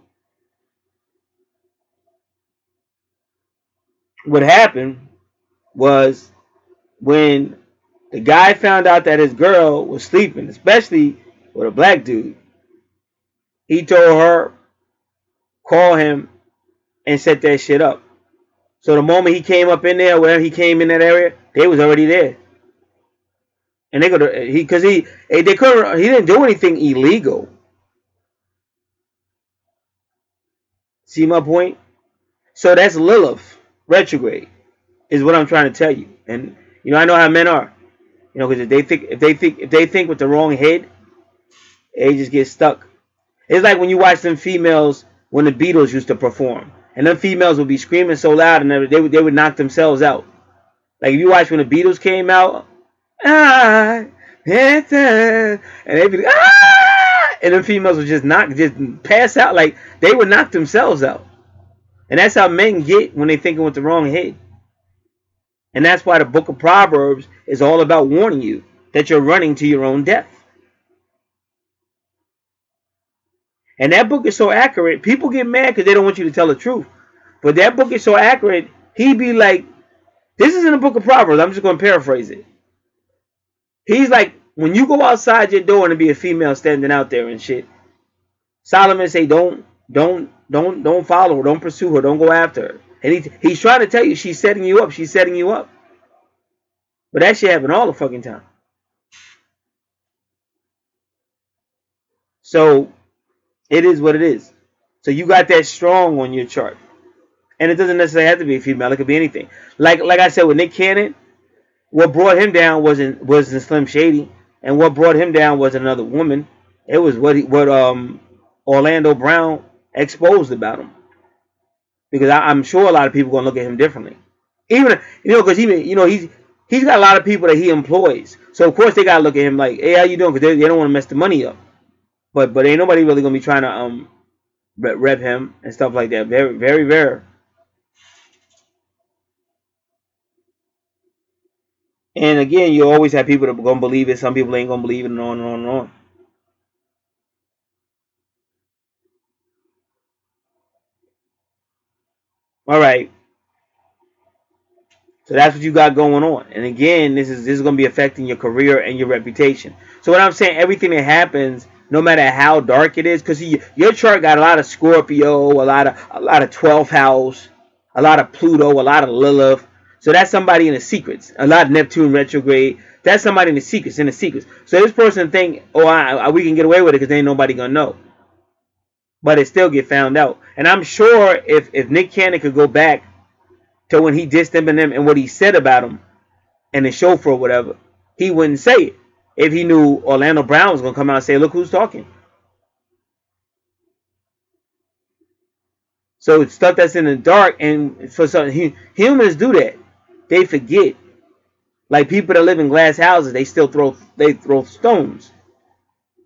what happened was when the guy found out that his girl was sleeping, especially with a black dude, he told her, call him and set that shit up. So the moment he came up in there, wherever he came in that area, they was already there. And they could he didn't do anything illegal. See my point? So that's Lilith retrograde, is what I'm trying to tell you. And I know how men are. Because if they think with the wrong head, they just get stuck. It's like when you watch them females when the Beatles used to perform, and them females would be screaming so loud, and they would knock themselves out. Like if you watch when the Beatles came out, and they'd be like, and them females would just pass out, like they would knock themselves out. And that's how men get when they're thinking with the wrong head. And that's why the book of Proverbs is all about warning you that you're running to your own death. And that book is so accurate, people get mad because they don't want you to tell the truth. But that book is so accurate, he'd be like, this is in the book of Proverbs, I'm just going to paraphrase it. He's like, when you go outside your door and there be a female standing out there and shit, Solomon say, don't follow her, don't pursue her, don't go after her. And he's trying to tell you, she's setting you up, she's setting you up. But that shit happen all the fucking time. So it is what it is. So you got that strong on your chart. And it doesn't necessarily have to be a female, it could be anything. Like I said with Nick Cannon, what brought him down wasn't Slim Shady, and what brought him down was another woman. It was what Orlando Brown exposed about him. Because I'm sure a lot of people are gonna look at him differently. Even because he's got a lot of people that he employs. So of course they gotta look at him like, hey, how you doing? Because they don't want to mess the money up. But ain't nobody really gonna be trying to rep him and stuff like that. Very, very rare. And again, you always have people that are gonna believe it. Some people ain't gonna believe it, and on and on and on. All right. So that's what you got going on. And again, this is going to be affecting your career and your reputation. So what I'm saying, everything that happens, no matter how dark it is, because your chart got a lot of Scorpio, a lot of 12th house, a lot of Pluto, a lot of Lilith. So that's somebody in the secrets. A lot of Neptune retrograde. That's somebody in the secrets. So this person think, we can get away with it because ain't nobody gonna know. But it still get found out. And I'm sure if Nick Cannon could go back to when he dissed them and what he said about him and the chauffeur or whatever, he wouldn't say it if he knew Orlando Brown was going to come out and say, look who's talking. So it's stuff that's in the dark, and for some humans do that. They forget. Like people that live in glass houses, they throw stones.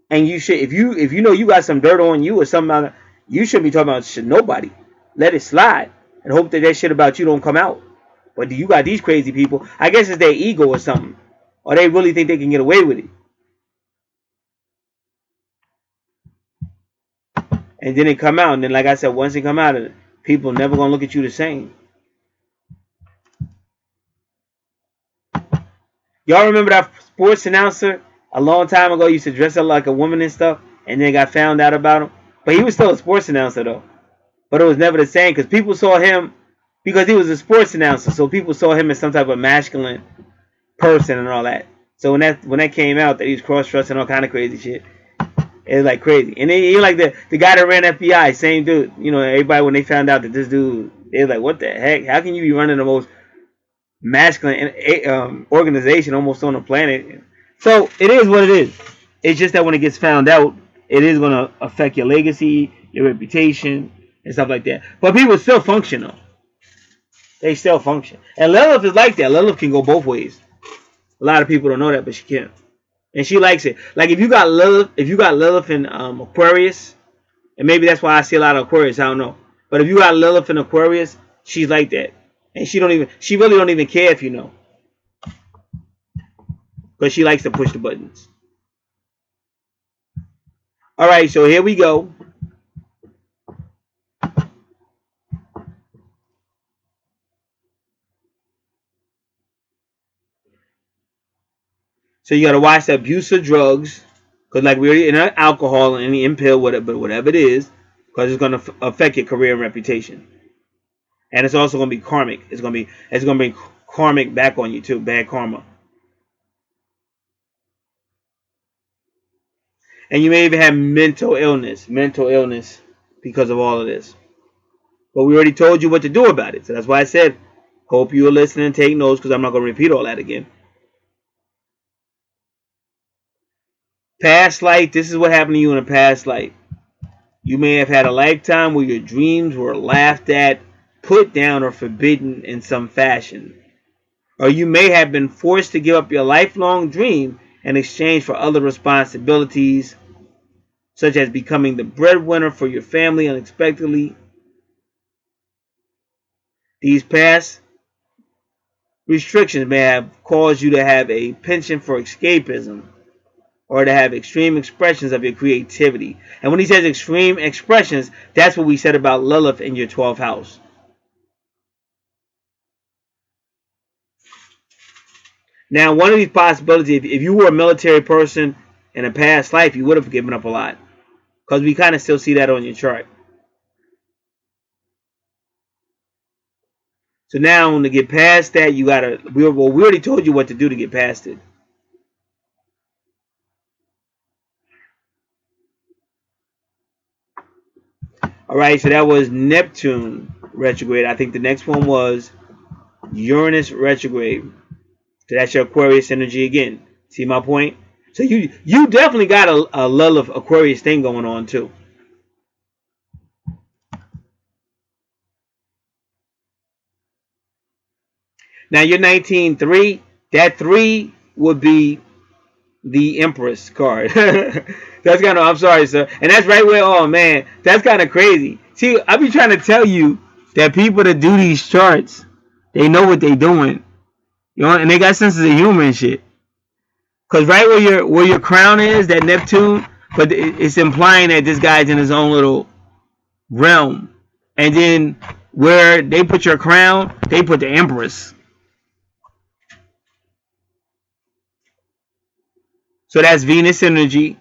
And you should, if you know you got some dirt on you or something, you shouldn't be talking about shit. Nobody. Let it slide and hope that shit about you don't come out. But you got these crazy people. I guess it's their ego or something, or they really think they can get away with it. And then it come out, and then like I said, once it come out, people never gonna look at you the same. Y'all remember that sports announcer a long time ago used to dress up like a woman and stuff, and then got found out about him? But he was still a sports announcer though. But it was never the same because people saw him because he was a sports announcer, so people saw him as some type of masculine person and all that. So when that came out that he was cross-dressing all kind of crazy shit, it was like crazy. And then you like the guy that ran FBI, same dude. You know, everybody when they found out that this dude, they was like, what the heck? How can you be running the most masculine organization almost on the planet? So it is what it is. It's just that when it gets found out, it is going to affect your legacy, your reputation, and stuff like that. But people still function though. They still function. And Lilith is like that. Lilith can go both ways. A lot of people don't know that, but she can. And she likes it. Like if you got Lilith in Aquarius, and maybe that's why I see a lot of Aquarius, I don't know. But if you got Lilith in Aquarius, she's like that. And she really don't even care if you know. Because she likes to push the buttons. Alright, so here we go. So you got to watch the abuse of drugs. Because like we're in alcohol and any pill, whatever it is. Because it's going to affect your career and reputation. And it's also going to be karmic. It's going to be karmic back on you too. Bad karma. And you may even have mental illness because of all of this. But we already told you what to do about it. So that's why I said, hope you are listening and take notes because I'm not going to repeat all that again. Past life, this is what happened to you in a past life. You may have had a lifetime where your dreams were laughed at, put down, or forbidden in some fashion. Or you may have been forced to give up your lifelong dream in exchange for other responsibilities, such as becoming the breadwinner for your family unexpectedly. These past restrictions may have caused you to have a penchant for escapism or to have extreme expressions of your creativity. And when he says extreme expressions, that's what we said about Lilith in your 12th house. Now, one of these possibilities, if you were a military person in a past life, you would have given up a lot. Because we kind of still see that on your chart. So now, to get past that, you got to... we already told you what to do to get past it. Alright, so that was Neptune retrograde. I think the next one was Uranus retrograde. So that's your Aquarius energy again. See my point? So you definitely got a Lilith Aquarius thing going on too. Now you're 19-3. That 3 would be the Empress card. That's kind of, I'm sorry, sir. And that's right where, oh man, that's kind of crazy. See, I be trying to tell you that people that do these charts, they know what they doing. You know, and they got senses of humor and shit. Cause right where your crown is, that Neptune, but it's implying that this guy's in his own little realm. And then where they put your crown, they put the Empress. So that's Venus energy,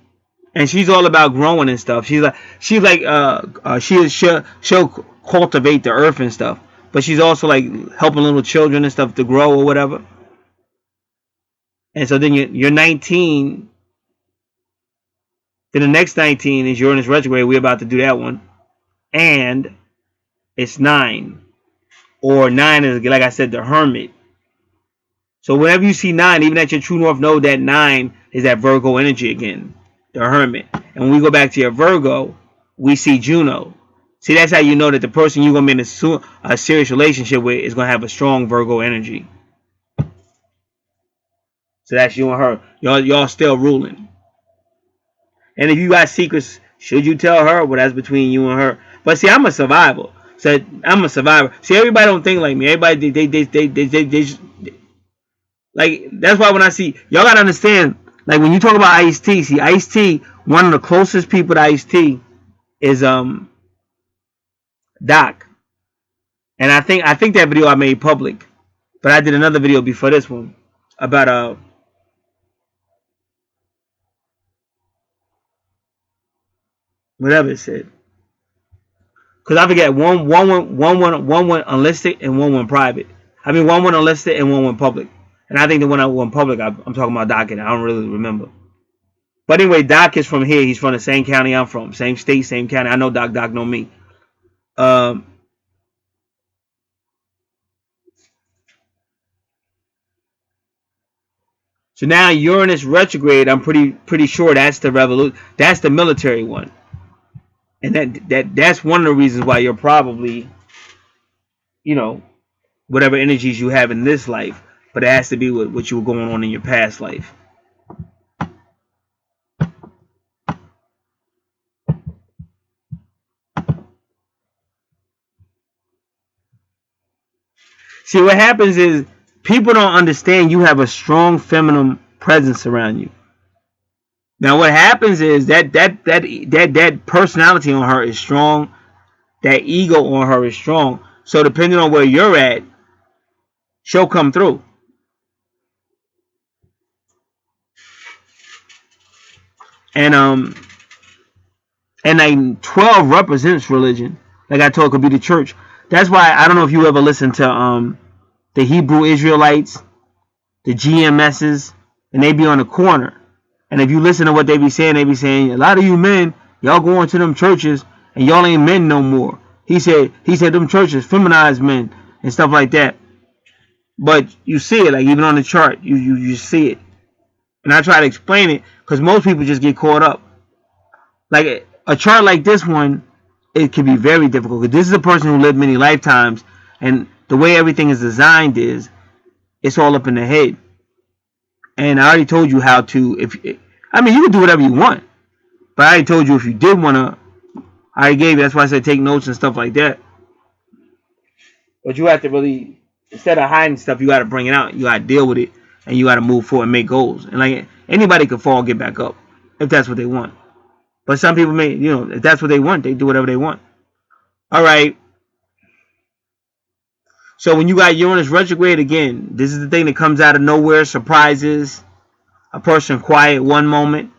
and she's all about growing and stuff. She'll cultivate the earth and stuff, but she's also like helping little children and stuff to grow or whatever. And so then you're 19. Then the next 19 is Uranus retrograde. We're about to do that one, and it's 9, or 9 is like I said, the Hermit. So whenever you see 9, even at your true north node, that 9 is that Virgo energy again, the Hermit. And when we go back to your Virgo, we see Juno. See, that's how you know that the person you're going to be in a serious relationship with is going to have a strong Virgo energy. So that's you and her. Y'all still ruling. And if you got secrets, should you tell her? Well, that's between you and her. But see, I'm a survivor. So I'm a survivor. See, everybody don't think like me. Everybody, they just, like, that's why when I see, y'all got to understand, like, when you talk about Ice-T, see, Ice-T, one of the closest people to Ice-T is, Doc. And I think that video I made public. But I did another video before this one about, whatever it said. Because I forget, one went unlisted and one went private. I mean, one went unlisted and one went public. And I think the one that went public, I'm talking about Doc, and I don't really remember. But anyway, Doc is from here. He's from the same county I'm from. Same state, same county. I know Doc. Doc know me. So now Uranus retrograde, I'm pretty sure that's the revolution. That's the military one. And that's one of the reasons why you're probably, you know, whatever energies you have in this life, but it has to be with what you were going on in your past life. See, what happens is people don't understand you have a strong feminine presence around you. Now, what happens is that personality on her is strong. That ego on her is strong. So depending on where you're at, she'll come through. And like 12 represents religion. Like I told, it could be the church. That's why I don't know if you ever listened to the Hebrew Israelites, the GMSs, and they be on the corner. And if you listen to what they be saying a lot of you men, y'all going to them churches and y'all ain't men no more. He said them churches feminize men and stuff like that. But you see it, like even on the chart, you see it. And I try to explain it because most people just get caught up. Like a chart like this one, it can be very difficult because this is a person who lived many lifetimes, and the way everything is designed is it's all up in the head. And I already told you how to, you can do whatever you want. But I already told you if you did want to, I already gave you, that's why I said take notes and stuff like that. But you have to really, instead of hiding stuff, you got to bring it out. You got to deal with it, and you got to move forward and make goals. And like anybody could fall and get back up if that's what they want. But some people may, if that's what they want, they do whatever they want. All right. So when you got Uranus retrograde, again, this is the thing that comes out of nowhere, surprises. A person quiet one moment,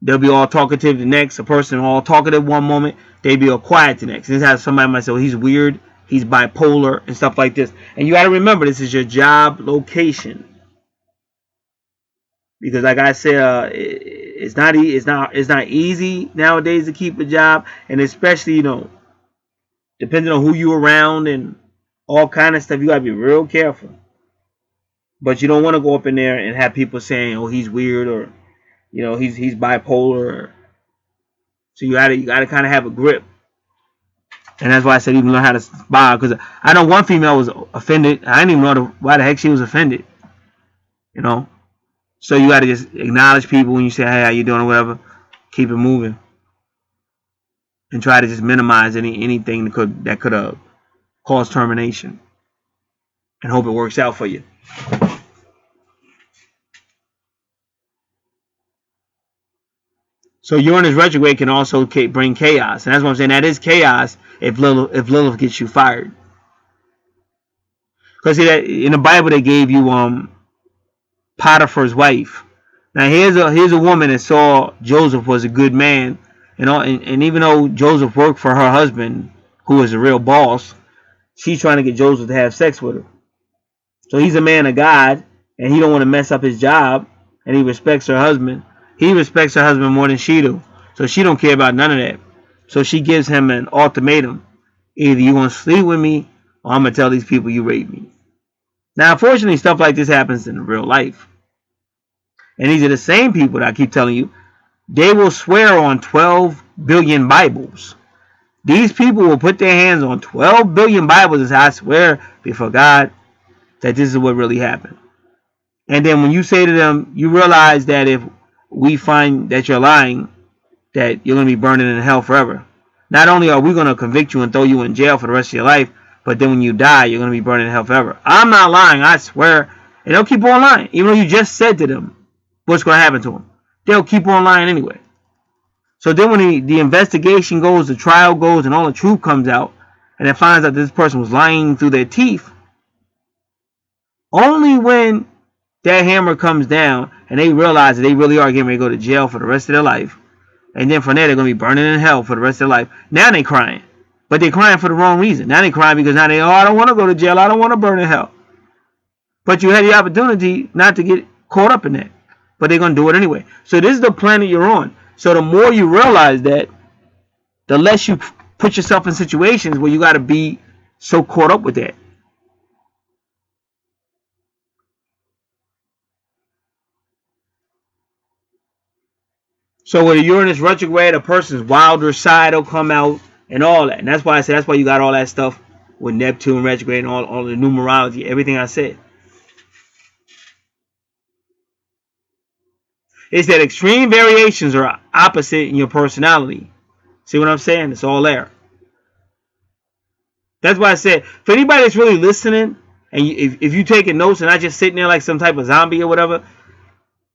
they'll be all talkative the next. A person all talkative one moment, they be all quiet the next. This is how somebody might say, well, he's weird, he's bipolar, and stuff like this. And you got to remember, this is your job location. Because like I said, it's not easy nowadays to keep a job, and especially, depending on who you around and all kind of stuff, you got to be real careful. But you don't want to go up in there and have people saying, oh, he's weird, or he's bipolar. So you gotta kind of have a grip. And that's why I said even learn how to spy, because I know one female was offended. I didn't even know why the heck she was offended. So you gotta just acknowledge people when you say, hey, how you doing, or whatever. Keep it moving, and try to just minimize anything that could cause termination, and hope it works out for you. So Uranus retrograde can also bring chaos, and that's what I'm saying. That is chaos if Lilith gets you fired. Because see that in the Bible they gave you Potiphar's wife. Now here's a woman that saw Joseph was a good man, and even though Joseph worked for her husband, who was a real boss, she's trying to get Joseph to have sex with her. So he's a man of God, and he don't want to mess up his job, and he respects her husband. He respects her husband more than she do. So she don't care about none of that. So she gives him an ultimatum. Either you want to sleep with me, or I'm going to tell these people you raped me. Now, unfortunately, stuff like this happens in real life. And these are the same people that I keep telling you. They will swear on 12 billion Bibles. These people will put their hands on 12 billion Bibles and say, I swear before God that this is what really happened. And then when you say to them, you realize that if we find that you're lying, that you're going to be burning in hell forever. Not only are we going to convict you and throw you in jail for the rest of your life, but then when you die, you're going to be burning in hell forever. I'm not lying, I swear. And they'll keep on lying, even though you just said to them what's going to happen to them. They'll keep on lying anyway. So then when the investigation goes, the trial goes, and all the truth comes out, and it finds out this person was lying through their teeth, only when that hammer comes down and they realize that they really are getting ready to go to jail for the rest of their life, and then from there they're going to be burning in hell for the rest of their life. Now they're crying. But they're crying for the wrong reason. Now they're crying because now I don't want to go to jail. I don't want to burn in hell. But you had the opportunity not to get caught up in that. But they're going to do it anyway. So this is the planet you're on. So the more you realize that, the less you put yourself in situations where you got to be so caught up with that. So with a Uranus retrograde, a person's wilder side will come out and all that. And that's why I said, that's why you got all that stuff with Neptune retrograde and all the numerology, everything I said. It's that extreme variations are opposite in your personality. See what I'm saying? It's all there. That's why I said, for anybody that's really listening, and if you taking notes and not just sitting there like some type of zombie or whatever,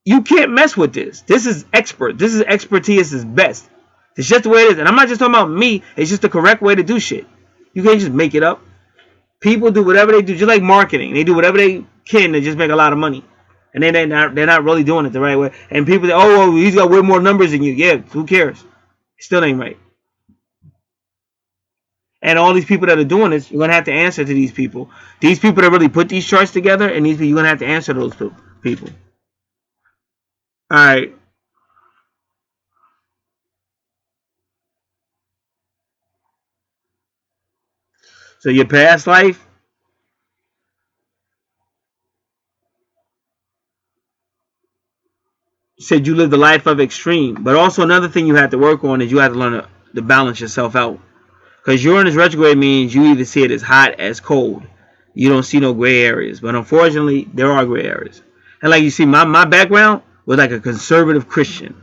you can't mess with this. This is expert. This is expertise is best. It's just the way it is. And I'm not just talking about me. It's just the correct way to do shit. You can't just make it up. People do whatever they do, just like marketing. They do whatever they can to just make a lot of money. And then they're not really doing it the right way. And people say, oh, well, he's got way more numbers than you. Yeah, who cares? It still ain't right. And all these people that are doing this, you're going to have to answer to these people. These people that really put these charts together, and these people, you're going to have to answer those people. All right. So your past life, you said you lived a life of extreme. But also another thing you have to work on is you have to learn to balance yourself out. Because Uranus retrograde means you either see it as hot as cold. You don't see no gray areas. But unfortunately, there are gray areas. And like you see, my background was like a conservative Christian.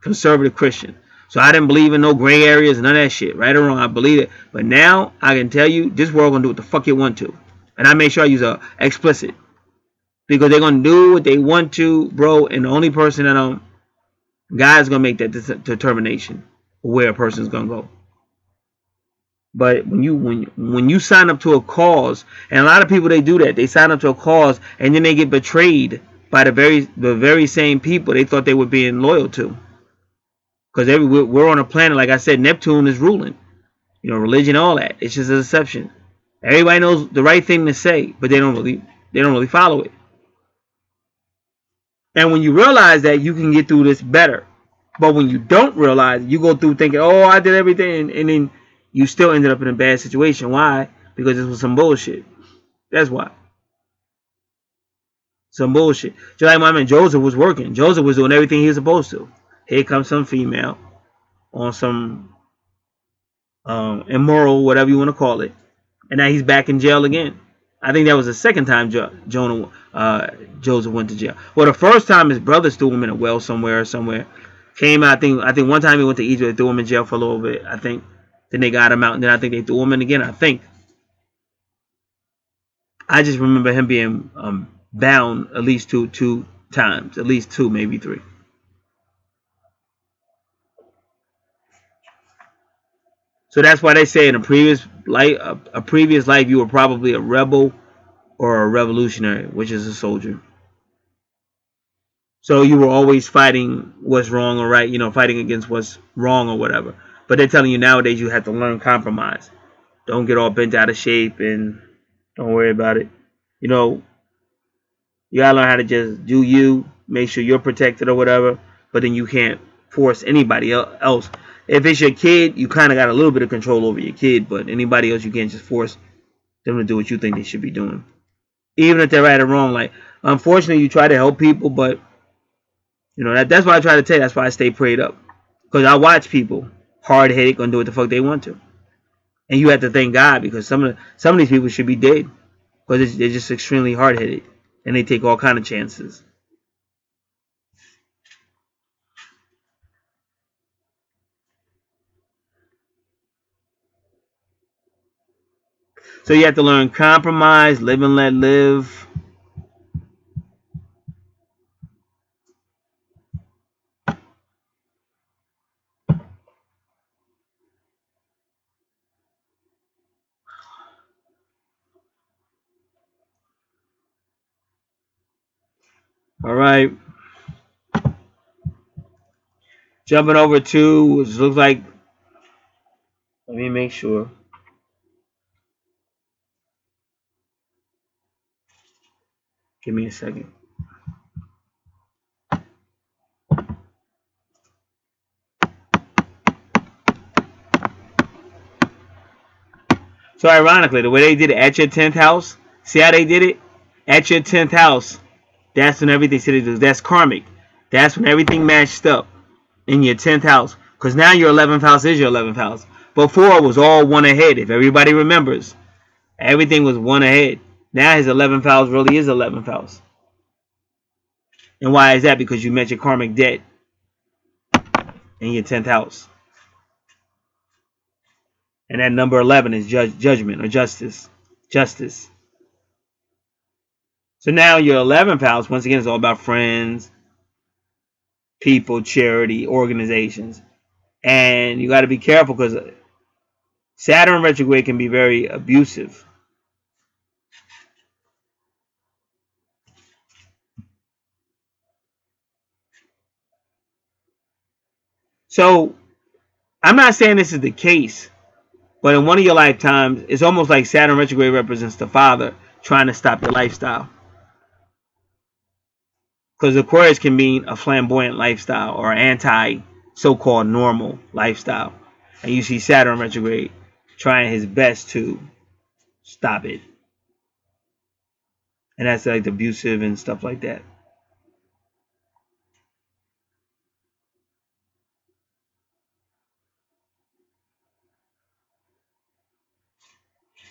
Conservative Christian. So I didn't believe in no gray areas and none of that shit. Right or wrong, I believe it. But now, I can tell you, this world gonna do what the fuck it want to. And I make sure I use a explicit. Because they're gonna do what they want to, bro. And the only person that God's gonna make that determination where a person's gonna go. But when you sign up to a cause, and a lot of people, they do that. They sign up to a cause and then they get betrayed by the very same people they thought they were being loyal to. Because we're on a planet, like I said, Neptune is ruling. You know, religion, all that. It's just a deception. Everybody knows the right thing to say, but they don't really follow it. And when you realize that, you can get through this better. But when you don't realize, you go through thinking, oh, I did everything, and then you still ended up in a bad situation. Why? Because this was some bullshit. That's why. Some bullshit. Just like my man Joseph was working. Joseph was doing everything he was supposed to. Here comes some female on some immoral, whatever you want to call it. And now he's back in jail again. I think that was the second time Joseph went to jail. Well, the first time his brothers threw him in a well somewhere. Came out, I think one time he went to Egypt, they threw him in jail for a little bit, I think. Then they got him out, and then I think they threw him in again, I think. I just remember him being bound at least two times. At least two, maybe three. So that's why they say in a previous life you were probably a rebel or a revolutionary, which is a soldier. So you were always fighting what's wrong or right, fighting against what's wrong or whatever. But they're telling you nowadays you have to learn compromise. Don't get all bent out of shape and don't worry about it. You gotta learn how to just do you, make sure you're protected or whatever. But then you can't force anybody else. If it's your kid, you kind of got a little bit of control over your kid. But anybody else, you can't just force them to do what you think they should be doing. Even if they're right or wrong. Like, unfortunately, you try to help people, but that's why I try to tell you. That's why I stay prayed up. Because I watch people hard-headed, gonna do what the fuck they want to. And you have to thank God, because some of these people should be dead, because they're just extremely hard-headed and they take all kind of chances. So you have to learn compromise, live and let live. All right. Jumping over to, which looks like, let me make sure. Give me a second. So ironically, the way they did it at your 10th house, see how they did it? At your 10th house, that's when everything said it. That's karmic. That's when everything matched up in your 10th house. Because now your 11th house is your 11th house. Before it was all one ahead, if everybody remembers. Everything was one ahead. Now his 11th house really is 11th house. And why is that? Because you met your karmic debt in your 10th house. And that number 11 is judgment or justice. Justice. So now your 11th house, once again, is all about friends, people, charity, organizations. And you got to be careful, because Saturn retrograde can be very abusive. So I'm not saying this is the case, but in one of your lifetimes, it's almost like Saturn retrograde represents the father trying to stop your lifestyle. Because Aquarius can mean a flamboyant lifestyle or anti so-called normal lifestyle. And you see Saturn retrograde trying his best to stop it. And that's like abusive and stuff like that.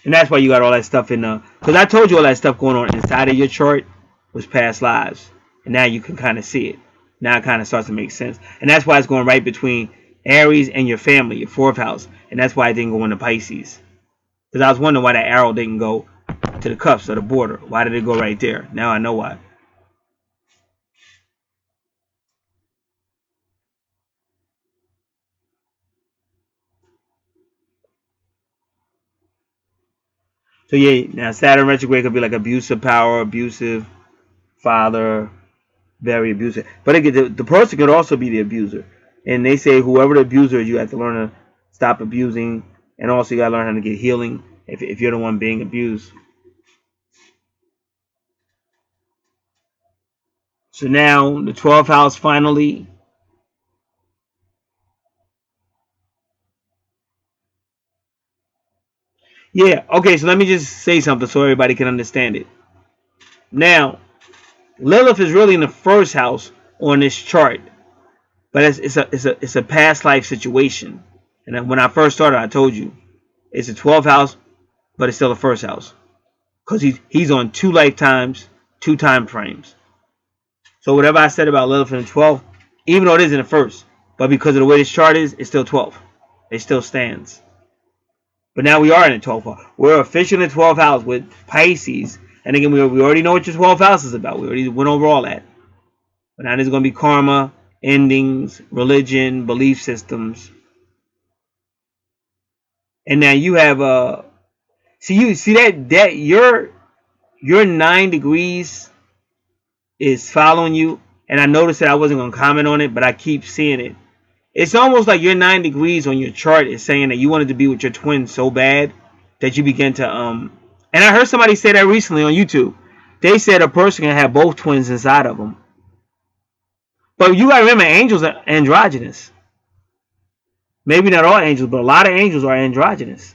And that's why you got all that stuff in the... Because I told you all that stuff going on inside of your chart was past lives. And now you can kind of see it. Now it kind of starts to make sense. And that's why it's going right between Aries and your family, your 4th house. And that's why it didn't go into Pisces. Because I was wondering why that arrow didn't go to the cuffs or the border. Why did it go right there? Now I know why. So yeah, now Saturn retrograde could be like abusive power, abusive father, very abusive. But again, the person could also be the abuser. And they say whoever the abuser is, you have to learn to stop abusing. And also you got to learn how to get healing if you're the one being abused. So now the 12th house finally. Yeah, okay, so let me just say something so everybody can understand it. Now, Lilith is really in the 1st house on this chart. But it's a past life situation. And when I first started, I told you it's a 12th house, but it's still a 1st house. Because he's on 2 lifetimes, 2 time frames. So whatever I said about Lilith in the 12th, even though it is in the 1st, but because of the way this chart is, it's still 12. It still stands. But now we are in the 12th house. We're officially in the 12th house with Pisces. And again, we already know what your 12th house is about. We already went over all that. But now there's going to be karma, endings, religion, belief systems. And now you have see that your 9 degrees is following you. And I noticed that I wasn't going to comment on it, but I keep seeing it. It's almost like your 9 degrees on your chart is saying that you wanted to be with your twin so bad that you begin to and I heard somebody say that recently on YouTube. They said a person can have both twins inside of them. But you gotta remember, angels are androgynous. Maybe not all angels, but a lot of angels are androgynous.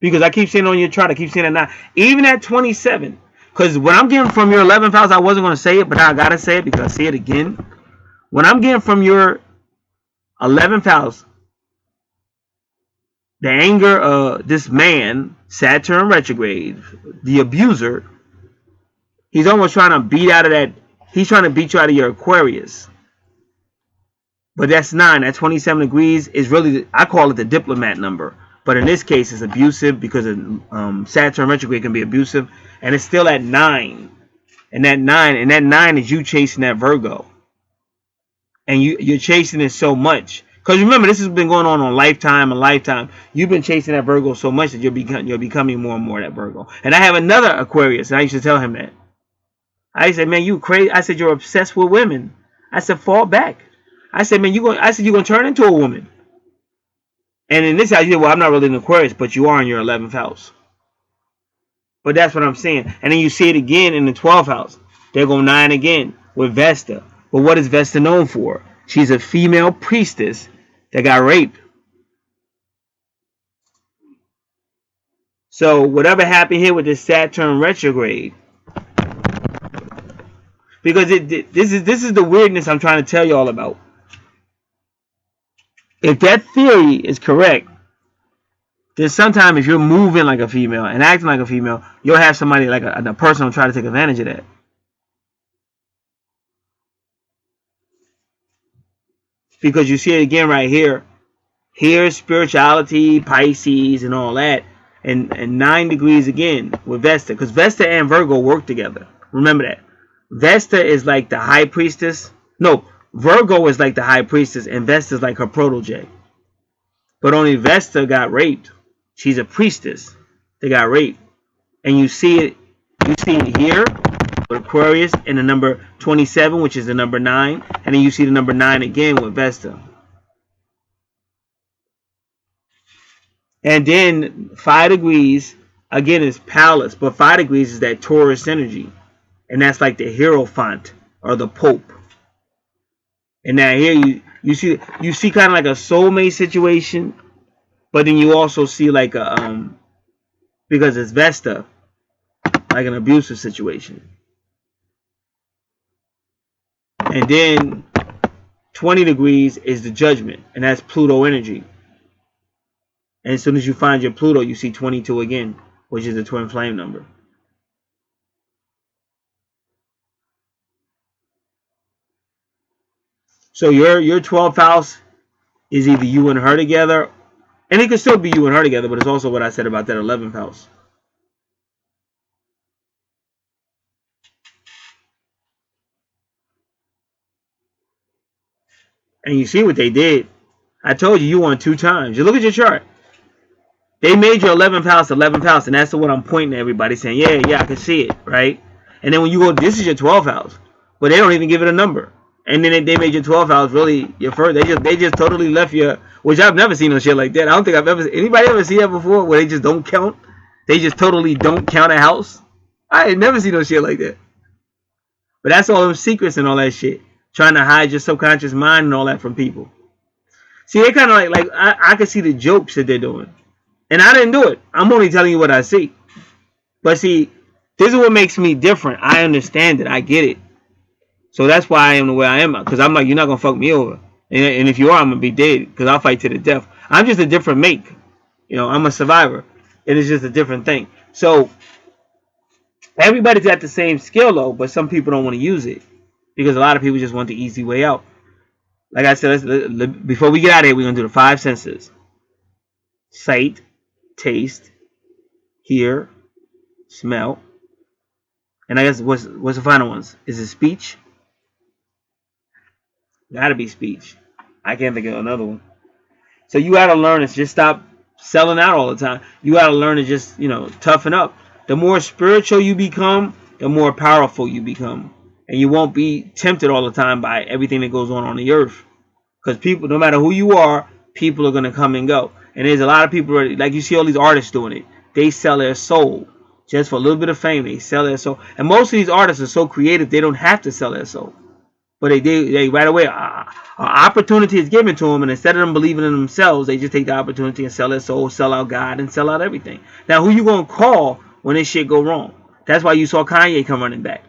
Because I keep seeing on your chart, I keep seeing it now. Even at 27. Because when I'm getting from your 11th house, I wasn't going to say it, but now I got to say it because I see it again. When I'm getting from your 11th house, the anger of this man, Saturn retrograde, the abuser, he's almost trying to beat out of that. He's trying to beat you out of your Aquarius. But that's 9. That 27 degrees is really, I call it the diplomat number. But in this case, it's abusive because Saturn retrograde can be abusive. And it's still at 9. And that 9 is you chasing that Virgo. And you're chasing it so much. Because remember, this has been going on lifetime and lifetime. You've been chasing that Virgo so much that you're becoming more and more that Virgo. And I have another Aquarius, and I used to tell him that. I said, man, you crazy. I said, you're obsessed with women. I said, fall back. I said, man, you're going to turn into a woman. And in this house, you said, well, I'm not really an Aquarius, but you are in your 11th house. But that's what I'm saying. And then you see it again in the 12th house. They're going 9 again with Vesta. But what is Vesta known for? She's a female priestess that got raped. So whatever happened here with this Saturn retrograde, because this is the weirdness I'm trying to tell you all about. If that theory is correct, then sometimes if you're moving like a female and acting like a female, you'll have somebody like a person who'll try to take advantage of that. Because you see it again right here. Here's spirituality, Pisces, and all that. And 9 degrees again with Vesta. Because Vesta and Virgo work together. Remember that. Vesta is like the high priestess. No, Virgo is like the high priestess. And Vesta is like her protege. But only Vesta got raped. She's a priestess that got raped. And you see it here with Aquarius and the number 27, which is the number 9. And then you see the number 9 again with Vesta. And then 5 degrees, again, is Palace. But 5 degrees is that Taurus energy. And that's like the Hierophant or the Pope. And now here you see kind of like a soulmate situation. But then you also see like a, because it's Vesta, like an abusive situation. And then 20 degrees is the Judgment. And that's Pluto energy. And as soon as you find your Pluto, you see 22 again, which is the twin flame number. So your 12th house is either you and her together, and it could still be you and her together, but it's also what I said about that 11th house. And you see what they did. I told you won 2 times. You look at your chart. They made your 11th house, and that's what I'm pointing at everybody, saying, yeah, I can see it, right? And then when you go, this is your 12th house, but they don't even give it a number. And then they made your 12th house really your first. They just totally left your, which I've never seen no shit like that. I don't think anybody ever seen that before, where they just don't count. They just totally don't count a house. I ain't never seen no shit like that. But that's all them secrets and all that shit, trying to hide your subconscious mind and all that from people. See, they kind of like I can see the jokes that they're doing. And I didn't do it. I'm only telling you what I see. But see, this is what makes me different. I understand it. I get it. So that's why I am the way I am. Because I'm like, you're not going to fuck me over. And if you are, I'm going to be dead. Because I'll fight to the death. I'm just a different make. You know, I'm a survivor. It is just a different thing. So everybody's got the same skill, though. But some people don't want to use it. Because a lot of people just want the easy way out. Like I said, before we get out of here, we're going to do the 5 senses. Sight, taste, hear, smell, and I guess what's the final ones? Is it speech? Gotta be speech. I can't think of another one. So you gotta learn to just stop selling out all the time. You gotta learn to just, toughen up. The more spiritual you become, the more powerful you become, and you won't be tempted all the time by everything that goes on the earth. Because people, no matter who you are, people are gonna come and go. And there's a lot of people, like you see all these artists doing it. They sell their soul just for a little bit of fame. They sell their soul. And most of these artists are so creative, they don't have to sell their soul. But they right away, an opportunity is given to them. And instead of them believing in themselves, they just take the opportunity and sell their soul, sell out God, and sell out everything. Now, who you going to call when this shit go wrong? That's why you saw Kanye come running back.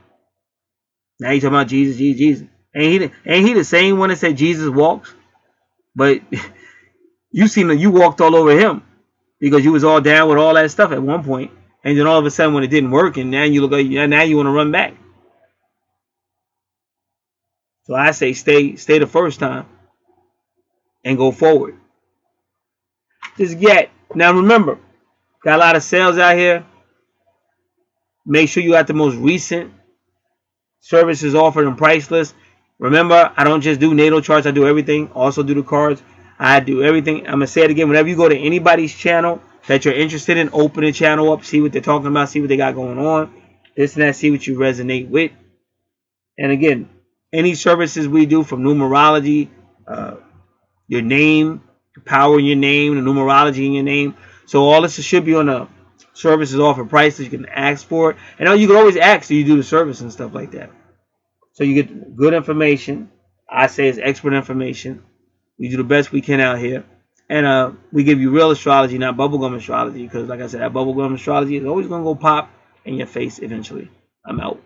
Now you talking about Jesus, Jesus. Ain't he the same one that said Jesus walks? But you walked all over him. because you was all down with all that stuff at one point, and then all of a sudden when it didn't work, and now you look like now you want to run back. So I say stay the first time and go forward. Just get. Now remember, got a lot of sales out here. Make sure you got the most recent services offered and price list. Remember, I don't just do natal charts. I do everything. Also do the cards. I do everything. I'm going to say it again. Whenever you go to anybody's channel that you're interested in, open the channel up, see what they're talking about, see what they got going on, this and that, see what you resonate with. And again, any services we do from numerology, your name, the power in your name, the numerology in your name. So all this should be on the services offer price that you can ask for. And you can always ask so you do the service and stuff like that. So you get good information. I say it's expert information. We do the best we can out here. And we give you real astrology, not bubblegum astrology. Because like I said, that bubblegum astrology is always going to go pop in your face eventually. I'm out.